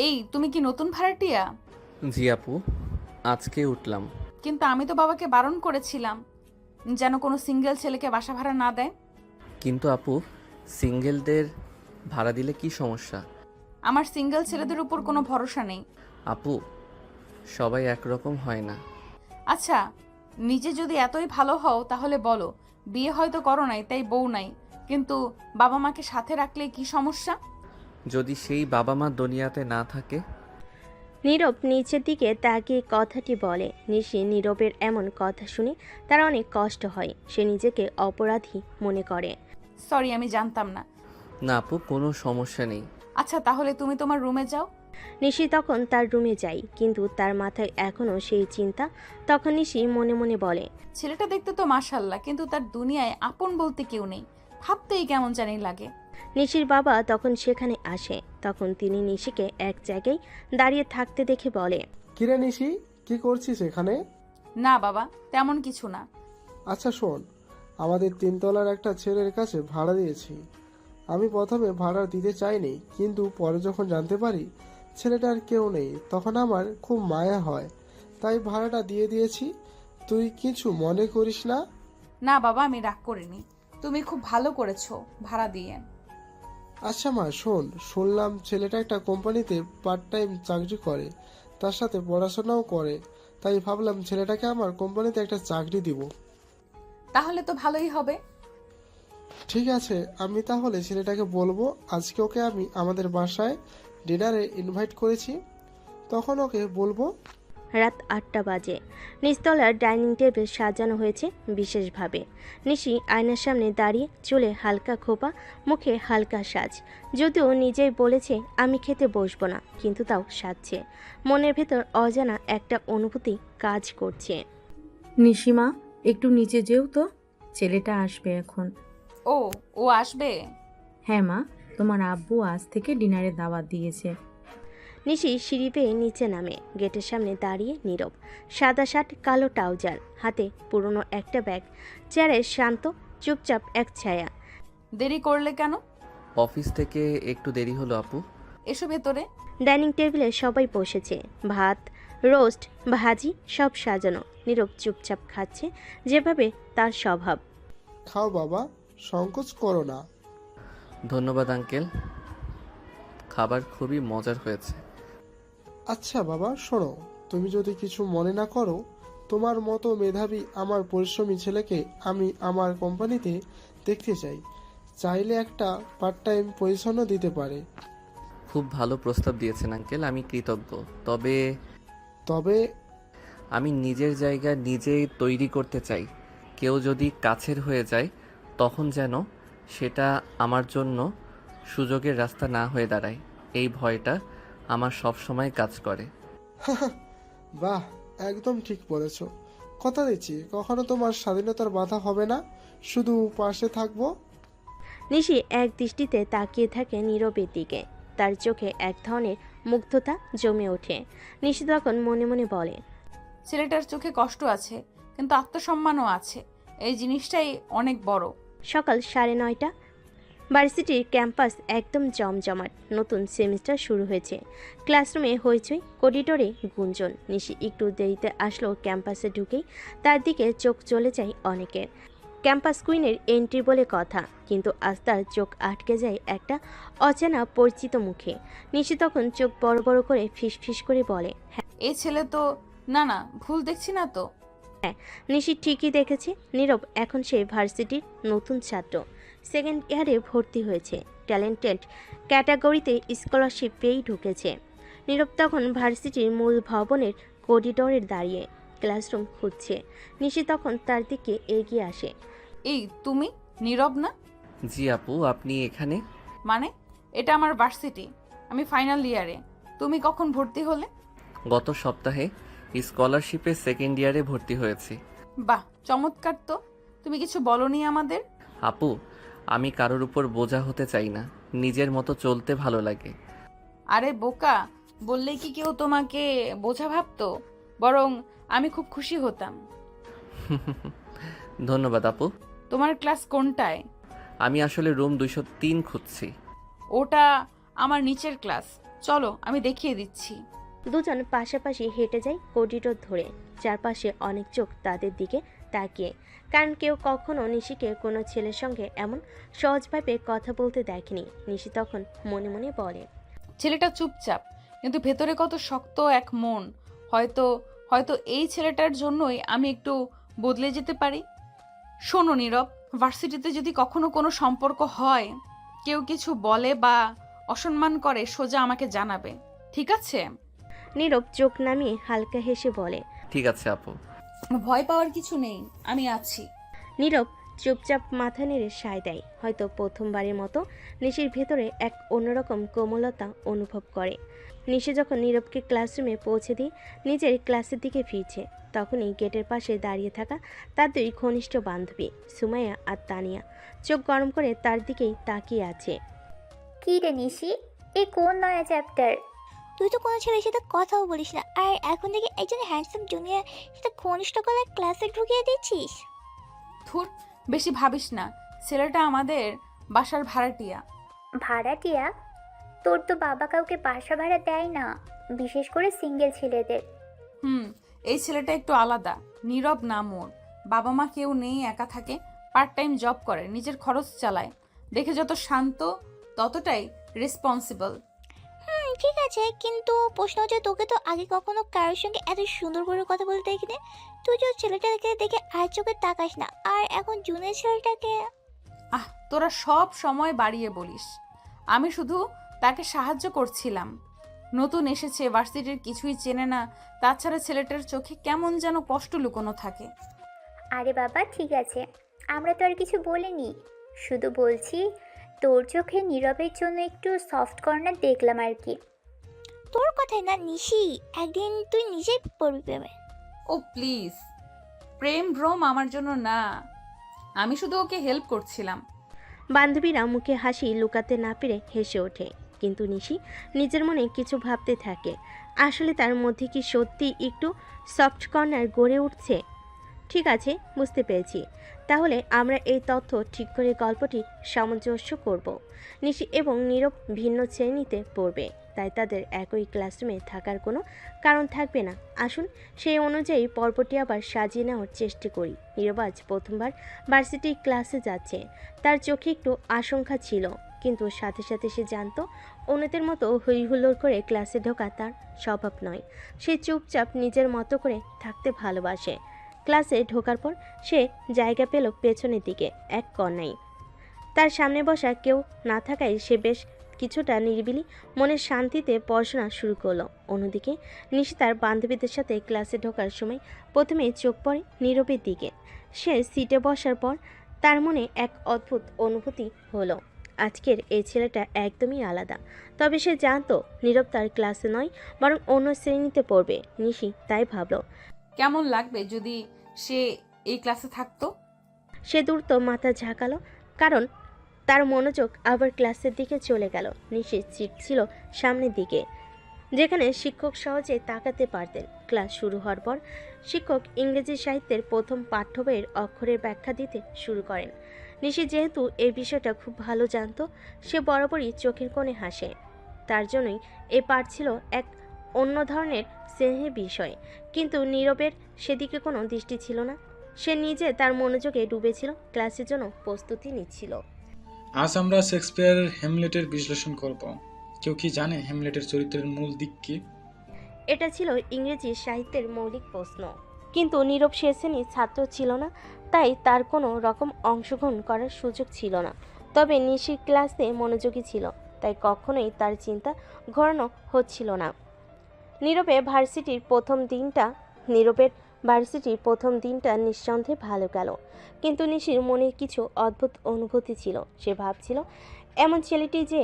এই তুমি কি নতুন ভাড়াটিয়া? জি আপু, আজকে উঠলাম। কিন্তু আমি তো বাবাকে বারণ করেছিলাম যেন কোনো সিঙ্গেল ছেলেকে বাসা ভাড়া না দেয়। কিন্তু আপু, সিঙ্গেলদের ভাড়া দিলে কি সমস্যা? আমার সিঙ্গেল ছেলেদের উপর কোনো ভরসা নেই। আপু, সবাই একরকম হয় না। আচ্ছা, নিজে যদি এতই ভালো হও তাহলে বলো, বিয়ে হয়তো করো নাই তাই বউ নাই, কিন্তু বাবা মাকে সাথে রাখলে কি সমস্যা? যদি সেই বাবা মা দুনিয়াতে না থাকে? নীরব নিচের দিকে তাকিয়ে কথাটি বলে। নিশি নীরবের এমন কথা শুনে তার অনেক কষ্ট হয়। সে নিজেকে অপরাধী মনে করে। সরি, আমি জানতাম না। না আপু, কোনো সমস্যা নেই। আচ্ছা, তাহলে তুমি তোমার রুমে যাও। নিশি তখন তার রুমে যায়, কিন্তু তার মাথায় এখনও সেই চিন্তা। তখন নিশি মনে মনে বলে, ছেলেটা দেখতে তো মাশাল্লাহ, কিন্তু তার দুনিয়ায় আপন বলতে কেউ নেই। ভাবতেই কেমন জানি লাগে। নিশির বাবা তখন সেখানে আসে। তখন তিনি নিশিকে এক জায়গায় দাঁড়িয়ে থাকতে দেখে বলে, কিরে নিশি, কি করছিস এখানে? না বাবা, তেমন কিছু না। আচ্ছা শোন, আমাদের তিনতলার একটা ছেলের কাছে ভাড়া দিয়েছি। আমি প্রথমে ভাড়া দিতে চাইনি, কিন্তু পরে যখন জানতে পারি ছেলেটার কেউ নেই, তখন আমার খুব মায়া হয়, তাই ভাড়াটা দিয়ে দিয়েছি। তুই কিছু মনে করিস না? না বাবা, আমি রাগ করিনি। তুমি খুব ভালো করেছো ভাড়া দিয়ে। আচ্ছা মা শোন, শুনলাম ছেলেটা একটা কোম্পানিতে পার্ট টাইম চাকরি করে, তার সাথে পড়াশোনাও করে, তাই ভাবলাম ছেলেটাকে আমার কোম্পানিতে একটা চাকরি দিব। তাহলে তো ভালোই হবে। ঠিক আছে, আমি তাহলে ছেলেটাকে বলবো আজকে ওকে আমি আমাদের বাসায় ডিনারে ইনভাইট করেছি, তখন ওকে বলবো। রাত 8টা বাজে। নিচতলার ডাইনিং টেবিল সাজানো হয়েছে বিশেষভাবে। নিশি আয়নার সামনে দাঁড়িয়ে, চুলে হালকা খোপা, মুখে হালকা সাজ। যদিও নিজেই বলেছে আমি খেতে বসবো না, কিন্তু তাও সাজছে। মনের ভেতর অজানা একটা অনুভূতি কাজ করছে। নিশিমা, একটু নিচে যেও তো, ছেলেটা আসবে এখন। ও, ও আসবে? হ্যাঁ মা, তোমার আব্বু আজ থেকে ডিনারে দাওয়াত দিয়েছে। নিশি সিঁড়ি বেয়ে নিচে নামে। গেটের সামনে দাঁড়িয়ে নীরব। সাদা শার্ট, কালো ট্রাউজার, হাতে পুরনো একটা ব্যাগ। চেয়ারে শান্ত, চুপচাপ এক ছায়া। দেরি করলে কেন? অফিস থেকে একটু দেরি হলো আপু। এসো ভেতরে। ডাইনিং টেবিলে সবাই বসেছে। ভাত, রোস্ট, ভাজি সব সাজানো। নীরব চুপচাপ খাচ্ছে, যেভাবে তার স্বভাব। খাও বাবা, সংকোচ করো না। ধন্যবাদ আঙ্কেল, খাবার খুবই মজার হয়েছে। আচ্ছা বাবা শোনো, তুমি যদি কিছু মনে না করো, তোমার মতো মেধাবী আমার পরিশ্রমী ছেলেকে আমি আমার কোম্পানিতে দেখতে চাই। চাইলে একটা পার্ট টাইম পজিশনও দিতে পারে। খুব ভালো প্রস্তাব দিয়েছেন আঙ্কেল, আমি কৃতজ্ঞ। তবে তবে আমি নিজের জায়গা নিজেই তৈরি করতে চাই। কেউ যদি কাছের হয়ে যায়, তখন যেন সেটা আমার জন্য সুযোগের রাস্তা না হয়ে দাঁড়ায়। এই ভয়টা আমার সব সময় কাজ করে। বাহ, একদম ঠিক বলেছ। কথা দিচ্ছি কখনো তোমার স্বাধীনতার বাধা হবে না, শুধু পাশে থাকবো। নিশি এক দৃষ্টিতে তাকিয়ে থাকে নীরবের দিকে। তার চোখে এক ধরনের মুগ্ধতা জমে ওঠে। নিশি তখন মনে মনে বলে, ছেলেটার চোখে কষ্ট আছে, কিন্তু আত্মসম্মানও আছে। এই জিনিসটাই অনেক বড়। সকাল 9:30। ভার্সিটির ক্যাম্পাস একদম জমজমাট। নতুন সেমিস্টার শুরু হয়েছে। ক্লাসরুমে হইচই, করিডোরে গুঞ্জন। নিশি একটু দেরিতে আসলো ক্যাম্পাসে ঢুকেই তার দিকে চোখ চলে যায় অনেকের। ক্যাম্পাস কুইনের এন্ট্রি বলে কথা, কিন্তু আজ তার চোখ আটকে যায় একটা অচেনা পরিচিত মুখে। নিশি তখন চোখ বড় বড় করে ফিসফিস করে বলে, এই ছেলে তো... না না, ভুল দেখছি না তো? নিশি ঠিকই দেখেছে। নীরব এখন সে ভার্সিটির নতুন ছাত্র, সেকেন্ড ইয়ারে ভর্তি হয়েছে। ট্যালেন্টেড ক্যাটাগরিতে স্কলারশিপ পেয়েই ঢুকেছে। নীরব তখন ভার্সিটির মূল ভবনের করিডোরে দাঁড়িয়ে ক্লাসরুম খুঁজছে। নিশি তখন তার দিকে এগিয়ে আসে। এই তুমি নীরব না? জি আপু, আপনি এখানে? মানে, এটা আমার ভার্সিটি, আমি ফাইনাল ইয়ারে। তুমি কখন ভর্তি হলে? গত সপ্তাহে স্কলারশিপে সেকেন্ড ইয়ারে ভর্তি হয়েছি। বাহ, চমৎকার তো। তুমি কিছু বলনি আমাদের? আপু, আমি কারোর উপর বোঝা হতে চাই না, নিজের মতো চলতে ভালো লাগে। আরে বোকা, বললেই কি কেউ তোমাকে বোঝা ভাবতো? বরং আমি খুব খুশি হতাম। ধন্যবাদ আপু। তোমার ক্লাস কোনটায়? আমি আসলে রুম 203 খুঁজছি। ওটা আমার নিচের ক্লাস। চলো আমি দেখিয়ে দিচ্ছি। দুজন পাশাপাশি হেঁটে যায় করিডোর ধরে, চারপাশে অনেক চোখ তাদের দিকে তাকিয়ে, কারণ কেউ কখনো নিশিকে কোনো ছেলের সঙ্গে এমন সহজভাবে কথা বলতে দেখেনি। নিশি তখন মনে মনে বলে, ছেলেটা চুপচাপ, কিন্তু ভেতরে কত শক্ত এক মন। হয়তো হয়তো এই ছেলেটার জন্যই আমি একটু বদলে যেতে পারি। শোনো নীরব, ভার্সিটিতে যদি কখনো কোনো সম্পর্ক হয়, কেউ কিছু বলে বা অসম্মান করে, সোজা আমাকে জানাবে, ঠিক আছে? নীরব চোখ নামিয়ে হালকা হেসে বলে। ঠিক আছে আপু। ভয় পাওয়ার কিছু নেই, আমি আছি। নীরব চুপচাপ মাথা নেড়ে সায় দেয়। হয়তো প্রথমবারের মতো নিশির ভেতরে এক অন্যরকম কোমলতা অনুভব করে। নিশি যখন নীরবকে ক্লাসরুমে পৌঁছে দিয়ে নিজের ক্লাসের দিকে ফিরছে, তখনই গেটের পাশে দাঁড়িয়ে থাকা তার দুই ঘনিষ্ঠ বান্ধবী সুমাইয়া আর তানিয়া চোখ গরম করে তার দিকেই তাকিয়ে আছে। কি রে নিশি, এ কোন নয়া চ্যাপ্টার? তুই তো কোনো ছেলের সাথে কথাও বলিস না, আর এখন থেকে একজন হ্যান্ডসাম জুনিয়র সাথে ঘনিষ্ঠ গলায় ক্লাসে ঢুকিয়ে দিচ্ছিস। ধুর, বেশি ভাবিস না, ছেলেটা আমাদের বাসার ভাড়াটিয়া। ভাড়াটিয়া? তোর তো বাবা কাউকে বাসা ভাড়া দেয় না, বিশেষ করে সিঙ্গেল ছেলেদের। এই ছেলেটা একটু আলাদা। নীরব নাম ওর, বাবা মা কেউ নেই, একা থাকে, পার্ট টাইম জব করে, নিজের খরচ চালায়। দেখে যত শান্ত ততটাই রেসপন্সিবল। ঠিক আছে, কিন্তু প্রশ্ন হচ্ছে, তোকে তো আগে কখনো কারোর সঙ্গে এত সুন্দর করে কথা বলতে দেখিনি। তুই যে ছেলেটাকে দেখে আর চোখে তাকাস না, আর এখন জুনিয়র ছেলেটাকে। তোরা সব সময় বাড়িয়ে বলিস। আমি শুধু তাকে সাহায্য করছিলাম। নতুন এসেছে, ভার্সিটির কিছুই চেনে না, তাছাড়া ছেলেটার চোখে কেমন যেন কষ্ট লুকোনো থাকে। আরে বাবা ঠিক আছে, আমরা তো আর কিছু বলিনি, শুধু বলছি তোর চোখে নীরবের জন্য একটু সফট কর্নার দেখলাম আর কি। তোর কথাই না নিশি, একদিন তুই নিজেই পড়বি প্রেমে। ও প্লিজ, প্রেম ভ্রম আমার জন্য না, আমি শুধু ওকে হেল্প করছিলাম। বান্ধবীরা মুখে হাসি লুকাতে না পেরে হেসে ওঠে, কিন্তু নিশি নিজের মনে কিছু ভাবতে থাকে। আসলে তার মধ্যে কি সত্যি একটু সফট কর্নার গড়ে উঠছে? ঠিক আছে, বুঝতে পেরেছি। তাহলে আমরা এই তথ্য ঠিক করে গল্পটি সামঞ্জস্য করব। নিশি এবং নীরব ভিন্ন শ্রেণীতে পড়বে, তাই তাদের একই ক্লাসরুমে থাকার কোনো কারণ থাকবে না। আসুন সেই অনুযায়ী পর্বটি আবার সাজিয়ে নেওয়ার চেষ্টা করি। নীরব আজ প্রথমবার ভার্সিটি ক্লাসে যাচ্ছে। তার চোখে একটু আশঙ্কা ছিল, কিন্তু সাথে সাথে সে জানতো অন্যদের মতো হইহুল্লোড় করে ক্লাসে ঢোকা তার স্বভাব নয়। সে চুপচাপ নিজের মতো করে থাকতে ভালোবাসে। ক্লাসে ঢোকার পর সে জায়গা পেল পেছনের দিকে এক কর্নায়। তার সামনে বসা কেউ না থাকায় সে বেশ কিছুটা নিরিবিলি মনের শান্তিতে পড়াশোনা শুরু করলো। অন্যদিকে নিশি তার বান্ধবীদের সাথে ক্লাসে ঢোকার সময় প্রথমে চোখ পড়ে নীরবের দিকে। সে সিটে বসার পর তার মনে এক অদ্ভুত অনুভূতি হলো। আজকের এই ছেলেটা একদমই আলাদা। তবে সে জানতো নীরব তার ক্লাসে নয়, বরং অন্য শ্রেণীতে পড়বে। নিশি তাই ভাবলো, কেমন লাগবে যদি সে এই ক্লাসে থাকতো। সে দ্রুত মাথা ঝাঁকালো, কারণ তার মনোযোগ আবার ক্লাসের দিকে চলে গেল। নিশির সিট ছিল সামনের দিকে, যেখানে শিক্ষক সহজে তাকাতে পারতেন। ক্লাস শুরু হওয়ার পর শিক্ষক ইংরেজি সাহিত্যের প্রথম পাঠ্য বইয়ের অক্ষরের ব্যাখ্যা দিতে শুরু করেন। নিশি যেহেতু এই বিষয়টা খুব ভালো জানতো, সে বরাবরই চোখের কোণে হাসে। তার জন্যই এই পাঠ ছিল এক অন্য ধরনের স্নেহের বিষয়, কিন্তু নীরবের সেদিকে কোনো দৃষ্টি ছিল না। সে নিজে তার মনোযোগে ডুবেছিল, ক্লাসের জন্য প্রস্তুতি নিচ্ছিল। আজ আমরা শেক্সপিয়ারের হ্যামলেটের বিশ্লেষণ করব। কেউ কি জানে হ্যামলেটের চরিত্রের মূল দিক কি? এটা ছিল ইংরেজি সাহিত্যের মৌলিক প্রশ্ন, কিন্তু নীরব সে শ্রেণীর ছাত্র ছিল না, তাই তার কোনো রকম অংশগ্রহণ করার সুযোগ ছিল না। তবে নিশি ক্লাসে মনোযোগী ছিল, তাই কখনোই তার চিন্তা ঘোরানো হচ্ছিল না। নীরবের ভার্সিটির প্রথম দিনটা নিঃসন্দেহে ভালো গেল, কিন্তু নিশির মনে কিছু অদ্ভুত অনুভূতি ছিল। সে ভাবছিল, এমন ছেলেটি যে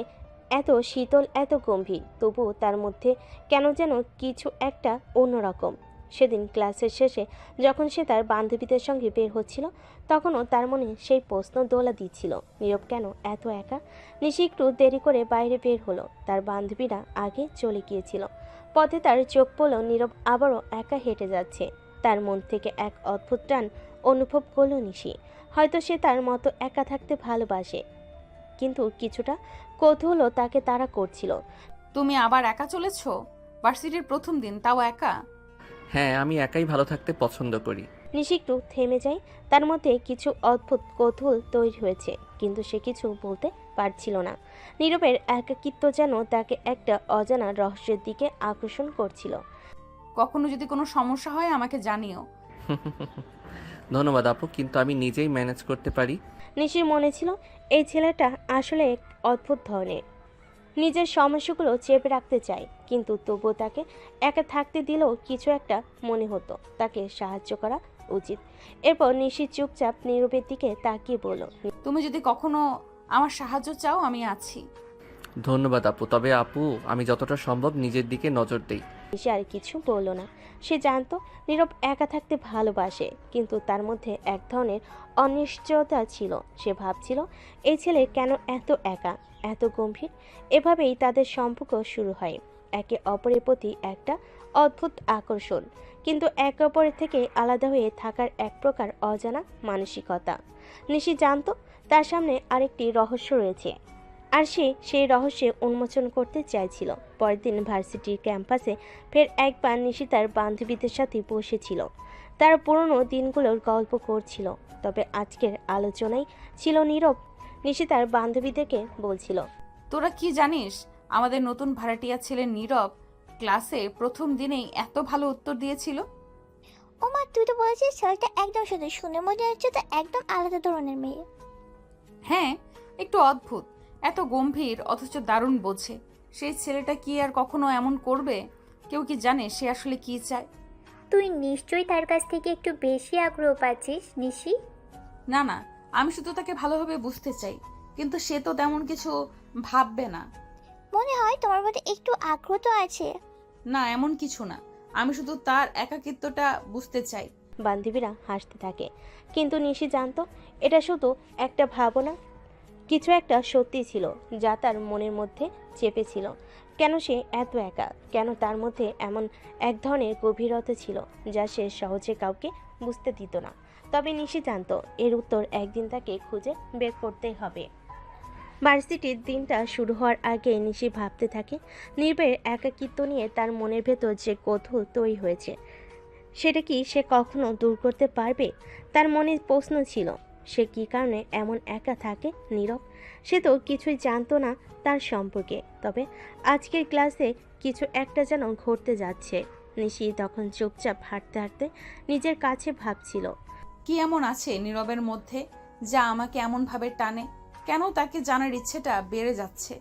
এত শীতল, এত গম্ভীর, তবুও তার মধ্যে কেন যেন কিছু একটা অন্যরকম। সেদিন ক্লাসের শেষে যখন সে তার বান্ধবীদের সঙ্গে বের হচ্ছিল, তখনও তার মনে সেই প্রশ্ন দোলা দিচ্ছিল, নীরব কেন এত একা। নিশি একটু দেরি করে বাইরে বের হলো, তার বান্ধবীরা আগে চলে গিয়েছিল। পথে তার চোখ পড়ল নীরব আবারও একা হেঁটে যাচ্ছে। তার মন থেকে এক অদ্ভুত টান অনুভব করল নিশি। হয়তো সে তার মতো একা থাকতে ভালোবাসে, কিন্তু কিছুটা কৌতূহলও তাকে তাড়া করছিল। তুমি আবার একা চলেছো? ভার্সিটির প্রথম দিন, তাও একা? হ্যাঁ, আমি একাই ভালো থাকতে পছন্দ করি। নিশি একটু থেমে যায়। তার মধ্যে কিছু অদ্ভুত কৌতূহল তৈরি হয়েছে, কিন্তু সে কিছু বলতে পারছিল না। নীরবের একাকিত্ব যেন তাকে একটা অজানা রহস্যের দিকে আকর্ষণ করছিল। কখনো যদি কোনো সমস্যা হয় আমাকে জানিও। ধন্যবাদ আপু, কিন্তু আমি নিজেই ম্যানেজ করতে পারি। নিশির মনে ছিল এই ছেলেটা আসলে এক অদ্ভুত ধরনের, নিজের সমস্যাগুলো চেপে রাখতে চায়, কিন্তু তবুও তাকে একা থাকতে দিলেও কিছু একটা মনে হতো তাকে সাহায্য করা উচিত। এরপর নিশি চুপচাপ নীরবের দিকে তাকিয়ে বলল, তুমি যদি কখনো আমার সাহায্য চাও আমি আছি। ধন্যবাদ আপু, তবে আপু আমি যতটা সম্ভব নিজের দিকে নজর দেই। নিশি আর কিছু বলল না। সে জানতো নীরব একা থাকতে ভালোবাসে, কিন্তু তার মধ্যে এক ধরনের অনিশ্চয়তা ছিল। সে ভাবছিল এই ছেলে কেন এত একা, এত গম্ভীর। এভাবেই তাদের সম্পর্ক শুরু হয়, একে অপরের প্রতি একটা অদ্ভুত আকর্ষণ, কিন্তু একে অপরের থেকে আলাদা হয়ে থাকার এক প্রকার অজানা মানসিকতা। নিশি জানতো তার সামনে আরেকটি রহস্য রয়েছে, আর সে সেই রহস্যে উন্মোচন করতে চাইছিল। পরের দিন ভার্সিটির ক্যাম্পাসে ফের একবার নিশি তার বান্ধবীদের সাথে বসেছিল। তার পুরনো দিনগুলোর গল্প করছিল, তবে আজকের আলোচনায় ছিল নীরব। নিশি তার বান্ধবীদেরকে বলছিল, তোরা কি জানিস, আমাদের নতুন ভাড়াটিয়া ছেলে নীরব ক্লাসে প্রথম দিনেই এত ভালো উত্তর দিয়েছিল। ও মা, তুই তো বলেছিস ছেলেটা একদম শুধু শুনে মনে হচ্ছে তো একদম আলাদা ধরনের মেয়ে। হ্যাঁ, একটু অদ্ভুত, এত গম্ভীর অথচ দারুণ বোঝে। সেই ছেলেটা কি আর কখনো এমন করবে? কেউ কি জানে সে আসলে কি চায়? তুই নিশ্চয়ই তার কাছ থেকে একটু বেশি আগ্রহ পাচ্ছিস নিশি। না না, আমি শুধু তাকে ভালোভাবে বুঝতে চাই, কিন্তু সে তো তেমন কিছু ভাববে না। মনে হয় তোমার মধ্যে একটু আগ্রহ তো আছে। না, এমন কিছু না, আমি শুধু তার একাকিত্বটা বুঝতে চাই। বান্ধবীরা হাসতে থাকে, কিন্তু নিশি জানতো এটা শুধু একটা ভাবনা, কিছু একটা সত্যি ছিল যা তার মনের মধ্যে চেপেছিল। কেন সে এত একা, কেন তার মধ্যে এমন এক ধরনের গভীরতা ছিল যা সে সহজে কাউকে বুঝতে দিত না। তবে নিশি জানতো এর উত্তর একদিন তাকে খুঁজে বের করতেই হবে। ভার্সিটির দিনটা শুরু হওয়ার আগে নিশি ভাবতে থাকে নীরবের একাকিত্ব নিয়ে। তার মনের ভেতর যে কৌতূহল তৈরি হয়েছে সেটা কি সে কখনো দূর করতে পারবে? তার মনে প্রশ্ন ছিল, সে কী কারণে এমন একা থাকে নীরব। সে তো কিছুই জানতো না তার সম্পর্কে, তবে আজকের ক্লাসে কিছু একটা যেন ঘটতে যাচ্ছে। নিশি তখন চুপচাপ হাঁটতে হাঁটতে নিজের কাছে ভাবছিল, কি এমন আছে নীরবের মধ্যে যা আমাকে এমনভাবে টানে? কেন তাকে জানার ইচ্ছেটা বেড়ে যাচ্ছে?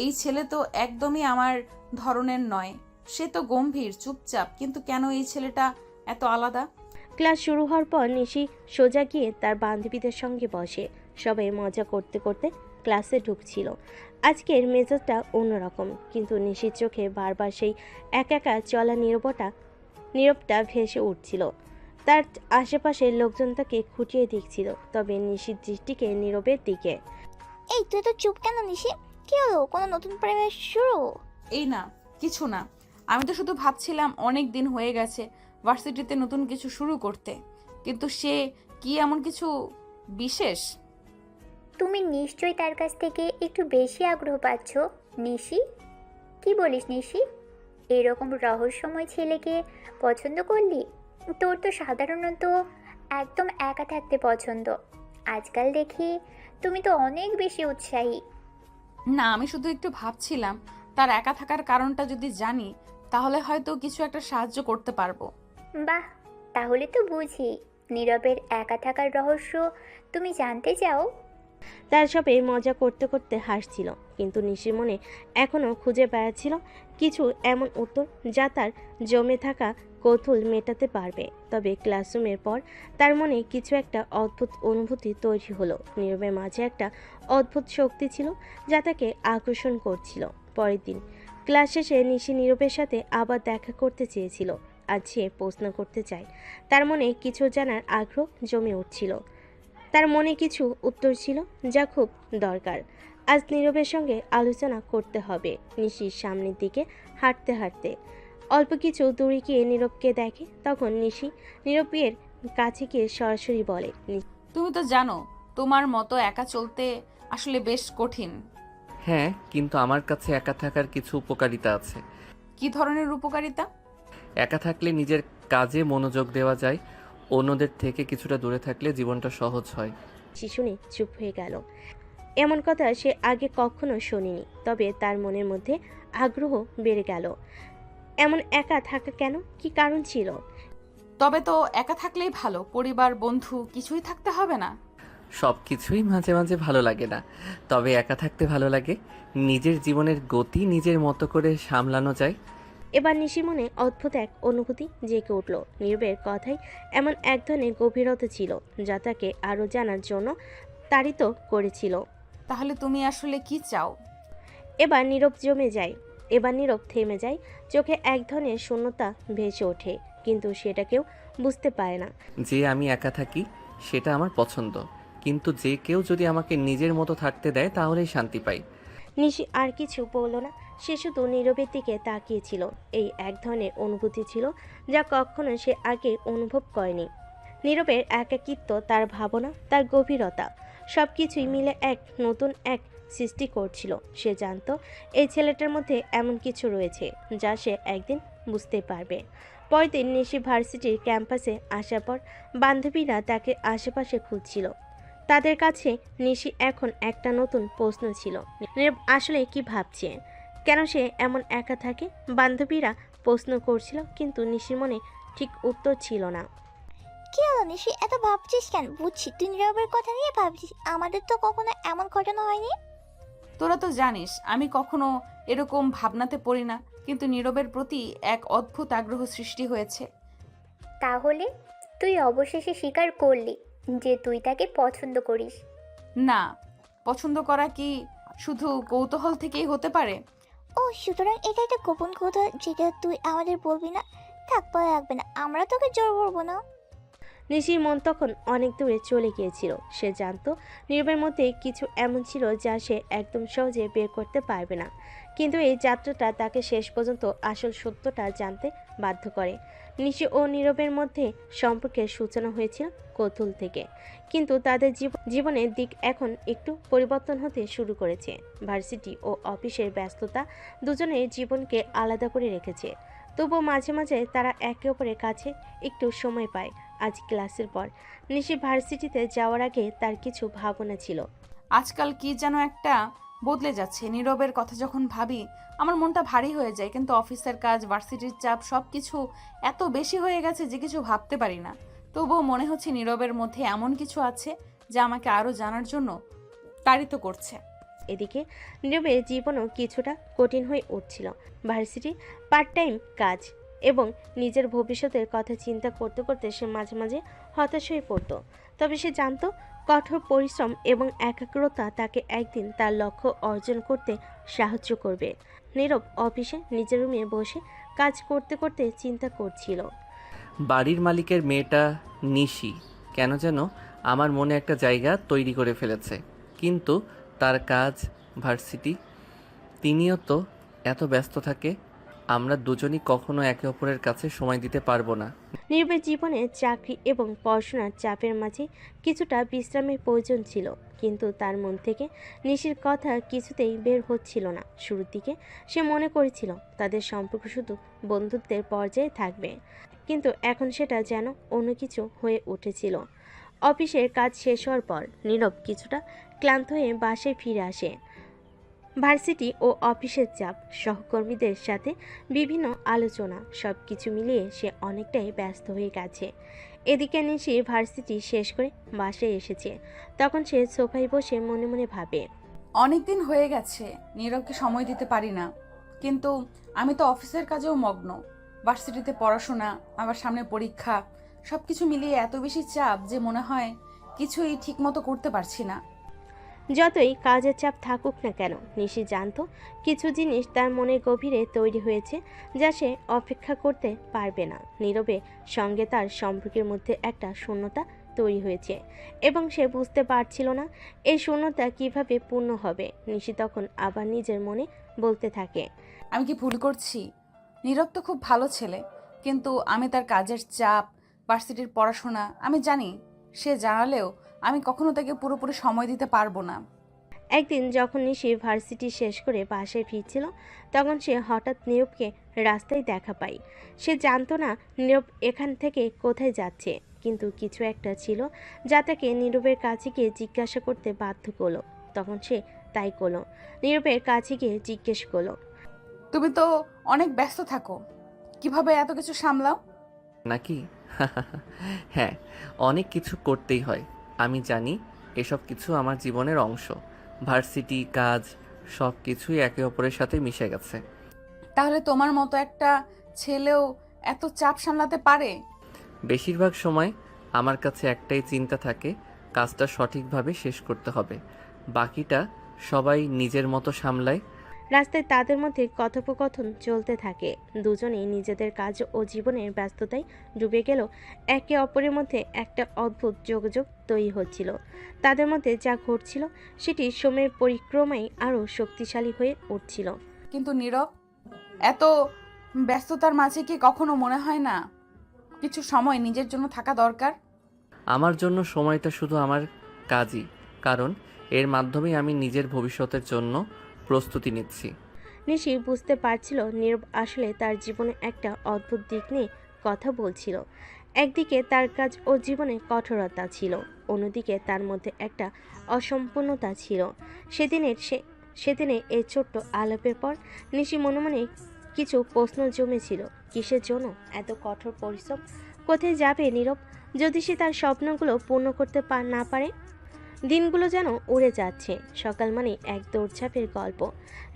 এই ছেলে তো একদমই আমার ধরনের নয়। সে তো গম্ভীর, চুপচাপ, কিন্তু কেন এই ছেলেটা এত আলাদা? ক্লাস শুরু হওয়ার পর নিশি সোজা গিয়ে তার বান্ধবীদের সঙ্গে বসে। সবাই মজা করতে করতে ক্লাসে ঢুকছিল। আজকের মেজাজটা অন্যরকম, কিন্তু নিশির চোখে বারবার সেই একা একা চলা নীরবটা ভেসে উঠছিল। তার আশেপাশের লোকজন তাকে খুঁটিয়ে দেখছিল, তবে নিশির দৃষ্টিকে নীরবের দিকে। এই তুই তো চুপ কেন নিশি? কি হলো, কোনো নতুন প্রেমের শুরু? এই না, কিছু না। আমি তো শুধু ভাবছিলাম অনেক দিন হয়ে গেছে ভার্সিটিতে নতুন কিছু শুরু করতে, কিন্তু সে কি এমন কিছু বিশেষ? তুমি নিশ্চয়ই তার কাছ থেকে একটু বেশি আগ্রহ পাচ্ছ নিশি। কি বলিস নিশি? এরকম রহস্যময় ছেলেকে পছন্দ করলি? তোর তো সাধারণত একদম একা থাকতে পছন্দ। আজকাল দেখি তুমি তো অনেক বেশি উৎসাহী। না, আমি শুধু একটু ভাবছিলাম তার একা থাকার কারণটা যদি জানি তাহলে হয়তো কিছু একটা সাহায্য করতে পারবো। বাহ, তাহলে তো বুঝি নীরবের একা থাকার রহস্য তুমি জানতে চাও। তার সবে মজা করতে করতে হাসছিল, কিন্তু নিশির মনে এখনও খুঁজে বেড়াচ্ছিল কিছু এমন উত্তর যা তার জমে থাকা কৌতূহল মেটাতে পারবে। তবে ক্লাসরুমের পর তার মনে কিছু একটা অদ্ভুত অনুভূতি তৈরি হলো। নীরবের মাঝে একটা অদ্ভুত শক্তি ছিল যা তাকে আকর্ষণ করছিল। পরের দিন ক্লাস শেষে নিশি নীরবের সাথে আবার দেখা করতে চেয়েছিল। আজ সে প্রশ্ন করতে চায়, তার মনে কিছু জানার আগ্রহ জমে উঠছিল। তার মনে কিছু উত্তর ছিল যা খুব দরকার। আজ নীরবের সঙ্গে আলোচনা করতে হবে। নিশির সামনের দিকে হাঁটতে হাঁটতে অল্প কিছু দূরে গিয়ে নীরবকে দেখে। তখন নিশি নীরবের কাছে গিয়ে সরাসরি বলে, তুমি তো জানো তোমার মতো একা চলতে আসলে বেশ কঠিন। হ্যাঁ, কিন্তু আমার কাছে একা থাকার কিছু উপকারিতা আছে। কি ধরনের উপকারিতা? একা থাকলে নিজের কাজে মনোযোগ দেওয়া যায়, অন্যদের থেকে কিছুটা দূরে থাকলে জীবনটা সহজ হয়। শুনে চুপ হয়ে গেল। এমন কথা সে আগে কখনো শোনেনি, তবে তার মনের মধ্যে আগ্রহ বেড়ে গেল। এমন একা থাকা কেন, কি কারণ ছিল? তবে তো একা থাকলেই ভালো, পরিবার বন্ধু কিছুই থাকতে হবে না। সব কিছুই মাঝে মাঝে ভালো লাগে না, তবে একা থাকতে ভালো লাগে। নিজের জীবনের গতি নিজের মতো করে সামলানো যায়। এবার নিশি মনে অদ্ভুত এক অনুভূতি জেগে উঠল। নীরবের কথায় এমন এক ধরনের গভীরতা ছিল যা তাকে আরও জানার জন্য তাড়িত করেছিল। তাহলে তুমি আসলে কি চাও? এবার নীরব থেমে যায়। চোখে এক ধরনের শূন্যতা ভেসে ওঠে, কিন্তু সেটা কেউ বুঝতে পারে না। যে আমি একা থাকি সেটা আমার পছন্দ, কিন্তু যে কেউ যদি আমাকে নিজের মতো থাকতে দেয় তাহলেই শান্তি পাই। নিশি আর কিছু বলল না, সে শুধু নীরবের দিকে তাকিয়েছিল। এই এক ধরনের অনুভূতি ছিল যা কখনো সে আগে অনুভব করেনি। নীরবের একাকিত্ব, তার ভাবনা, তার গভীরতা, সব কিছুই মিলে এক নতুন এক সৃষ্টি করছিল। সে জানতো এই ছেলেটার মধ্যে এমন কিছু রয়েছে যা সে একদিন বুঝতে পারবে। পরদিন নিশি ভার্সিটির ক্যাম্পাসে আসার পর বান্ধবীরা তাকে আশেপাশে খুঁজছিল। তাদের কাছে নিশি এখন একটা নতুন প্রশ্ন ছিল, নীরব আসলে কি ভাবছে, কেন সে এমন একা থাকে। বান্ধবীরা প্রশ্ন করছিল, কিন্তু নিশির মনে ঠিক উত্তর ছিল না। কি হলো নিশি, এত ভাবছিস কেন? বুঝছি তুই নীরবের কথা নিয়ে ভাবছিস, আমাদের তো কখনো এমন ঘটনা হয়নি। তোরা তো জানিস আমি কখনো এরকম ভাবনাতে পড়ি না, কিন্তু নীরবের প্রতি এক অদ্ভুত আগ্রহ সৃষ্টি হয়েছে। তাহলে তুই অবশেষে স্বীকার করলি যে তুই তাকে পছন্দ করিস? না, পছন্দ করা কি শুধু কৌতূহল থেকেই হতে পারে? ও সুতরাং এটা একটা গোপন কথা যেটা তুই আমাদের বলবি না? থাক, পরে রাখবে না, আমরা তোকে জোর করবো না। নিশির মন তখন অনেক দূরে চলে গিয়েছিল। সে জানতো নীরবের মধ্যে কিছু এমন ছিল যা সে একদম সহজে বের করতে পারবে না, কিন্তু এই যাত্রাটা তাকে শেষ পর্যন্ত আসল সত্যটা জানতে বাধ্য করে। নিশি ও নীরবের মধ্যে সম্পর্কের সূচনা হয়েছিল কৌতূহল থেকে, কিন্তু তাদের জীবনের দিক এখন একটু পরিবর্তন হতে শুরু করেছে। ভার্সিটি ও অফিসের ব্যস্ততা দুজনের জীবনকে আলাদা করে রেখেছে, তবুও মাঝে মাঝে তারা একে অপরের কাছে একটু সময় পায়। আজ ক্লাসের পর নিশি ভার্সিটিতে যাওয়ার আগে তার কিছু ভাবনা ছিল। আজকাল কি যেন একটা বদলে যাচ্ছে। নীরবের কথা যখন ভাবি আমার মনটা ভারী হয়ে যায়, কিন্তু অফিসের কাজ, ভার্সিটির চাপ সব কিছু এত বেশি হয়ে গেছে যে কিছু ভাবতে পারি না। তবুও মনে হচ্ছে নীরবের মধ্যে এমন কিছু আছে যা আমাকে আরও জানার জন্য তাড়িত করছে। এদিকে নীরবের জীবনও কিছুটা কঠিন হয়ে উঠছিল। ভার্সিটি, পার্ট টাইম কাজ এবং নিজের ভবিষ্যতের কথা চিন্তা করতে করতে সে মাঝে মাঝে হতাশ হয়ে পড়ত। তবে সে জানতো কঠোর পরিশ্রম এবং একাগ্রতা তাকে একদিন তার লক্ষ্য অর্জন করতে সাহায্য করবে। নীরব অফিসে নিজের রুমে বসে কাজ করতে করতে চিন্তা করছিল। বাড়ির মালিকের মেয়েটা নিশি কেন যেন আমার মনে একটা জায়গা তৈরি করে ফেলেছে, কিন্তু তার কাজ, ভার্সিটি, তিনিও তো এত ব্যস্ত থাকে, আমরা দুজনই কখনো একে অপরের কাছে সময় দিতে পারবো না। নীরবের জীবনে চাকরি এবং পড়াশোনার চাপের মাঝে কিছুটা বিশ্রামের প্রয়োজন ছিল, কিন্তু তার মন থেকে নিশির কথা কিছুতেই বের হচ্ছিল না। শুরুর দিকে সে মনে করেছিল তাদের সম্পর্ক শুধু বন্ধুত্বের পর্যায়ে থাকবে, কিন্তু এখন সেটা যেন অন্য কিছু হয়ে উঠেছিল। অফিসের কাজ শেষ হওয়ার পর নীরব কিছুটা ক্লান্ত হয়ে বাসায় ফিরে আসে। ভার্সিটি ও অফিসের চাপ, সহকর্মীদের সাথে বিভিন্ন আলোচনা, সব কিছু মিলিয়ে সে অনেকটাই ব্যস্ত হয়ে গেছে। এদিকে নিশি ভার্সিটি শেষ করে বাসায় এসেছে। তখন সে সোফায় বসে মনে মনে ভাবে, অনেক দিন হয়ে গেছে নীরবকে সময় দিতে পারি না, কিন্তু আমি তো অফিসের কাজেও মগ্ন। ভার্সিটিতে পড়াশোনা, আবার সামনে পরীক্ষা, সবকিছু মিলিয়ে এত বেশি চাপ যে মনে হয় কিছুই ঠিকমতো করতে পারছি না। যতই কাজের চাপ থাকুক না কেন, নিশি জানতো কিছু জিনিস তার মনের গভীরে তৈরি হয়েছে যা সে অপেক্ষা করতে পারবে না। নীরবে সঙ্গে তার সম্পর্কের মধ্যে একটা শূন্যতা তৈরি হয়েছে এবং সে বুঝতে পারছিল না এই শূন্যতা কিভাবে পূর্ণ হবে। নিশি তখন আবার নিজের মনে বলতে থাকে, আমি কি ভুল করছি? নীরব তো খুব ভালো ছেলে, কিন্তু আমি তার কাজের চাপ, ভার্সিটির পড়াশোনা আমি জানি। সে জানালেও আমি কখনো তাকে পুরোপুরি সময় দিতে পারবো না। একদিন যখন নিশি ভার্সিটি শেষ করে বাসায় ফিরছিল, তখন সে হঠাৎ নীরবকে রাস্তায় দেখা পায়। সে জানতো না নীরব এখান থেকে কোথায় যাচ্ছে, কিন্তু কিছু একটা ছিল যা তাকে নীরবের কাছে গিয়ে জিজ্ঞাসা করতে বাধ্য করলো। তখন সে তাই করলো, নীরবের কাছে গিয়ে জিজ্ঞেস করলো, তুমি তো অনেক ব্যস্ত থাকো, কিভাবে এত কিছু সামলাও? নাকি? হ্যাঁ, অনেক কিছু করতেই হয়। আমি জানি এসব কিছু আমার জীবনের অংশ। ভার্সিটি, কাজ, সব কিছুই একে অপরের সাথে মিশে গেছে। তাহলে তোমার মতো একটা ছেলেও এত চাপ সামলাতে পারে? বেশিরভাগ সময় আমার কাছে একটাই চিন্তা থাকে, কাজটা সঠিকভাবে শেষ করতে হবে। বাকিটা সবাই নিজের মতো সামলায়। রাস্তায় তাদের মধ্যে কথোপকথন চলতে থাকে। দুজনেই নিজেদের কাজ ও জীবনের ব্যস্ততায় ডুবে গেল। একে অপরের মধ্যে একটা অদ্ভুত যোগাযোগ তৈরি হচ্ছিল। তাদের মধ্যে যা ঘটছিল সেটি সময়ের পরিক্রমায় আরও শক্তিশালী হয়ে উঠছিল। কিন্তু নীরব, এত ব্যস্ততার মাঝে কি কখনো মনে হয় না কিছু সময় নিজের জন্য থাকা দরকার? আমার জন্য সময়টা শুধু আমার কাজই, কারণ এর মাধ্যমেই আমি নিজের ভবিষ্যতের জন্য প্রস্তুতি নিচ্ছি। নিশি বুঝতে পারছিল নীরব আসলে তার জীবনে একটা অদ্ভুত দিক নিয়ে কথা বলছিল। একদিকে তার কাজ ও জীবনে কঠোরতা ছিল, অন্যদিকে তার মধ্যে একটা অসম্পূর্ণতা ছিল। সেদিনে এই ছোট্ট আলাপের পর নিশি মনে মনে কিছু প্রশ্ন জমেছিল। কিসের জন্য এত কঠোর পরিশ্রম? কোথায় যাবে নীরব যদি সে তার স্বপ্নগুলো পূর্ণ করতে না পারে? দিনগুলো যেন উড়ে যাচ্ছে। সকাল মানে এক দৌড়ঝাঁপের গল্প।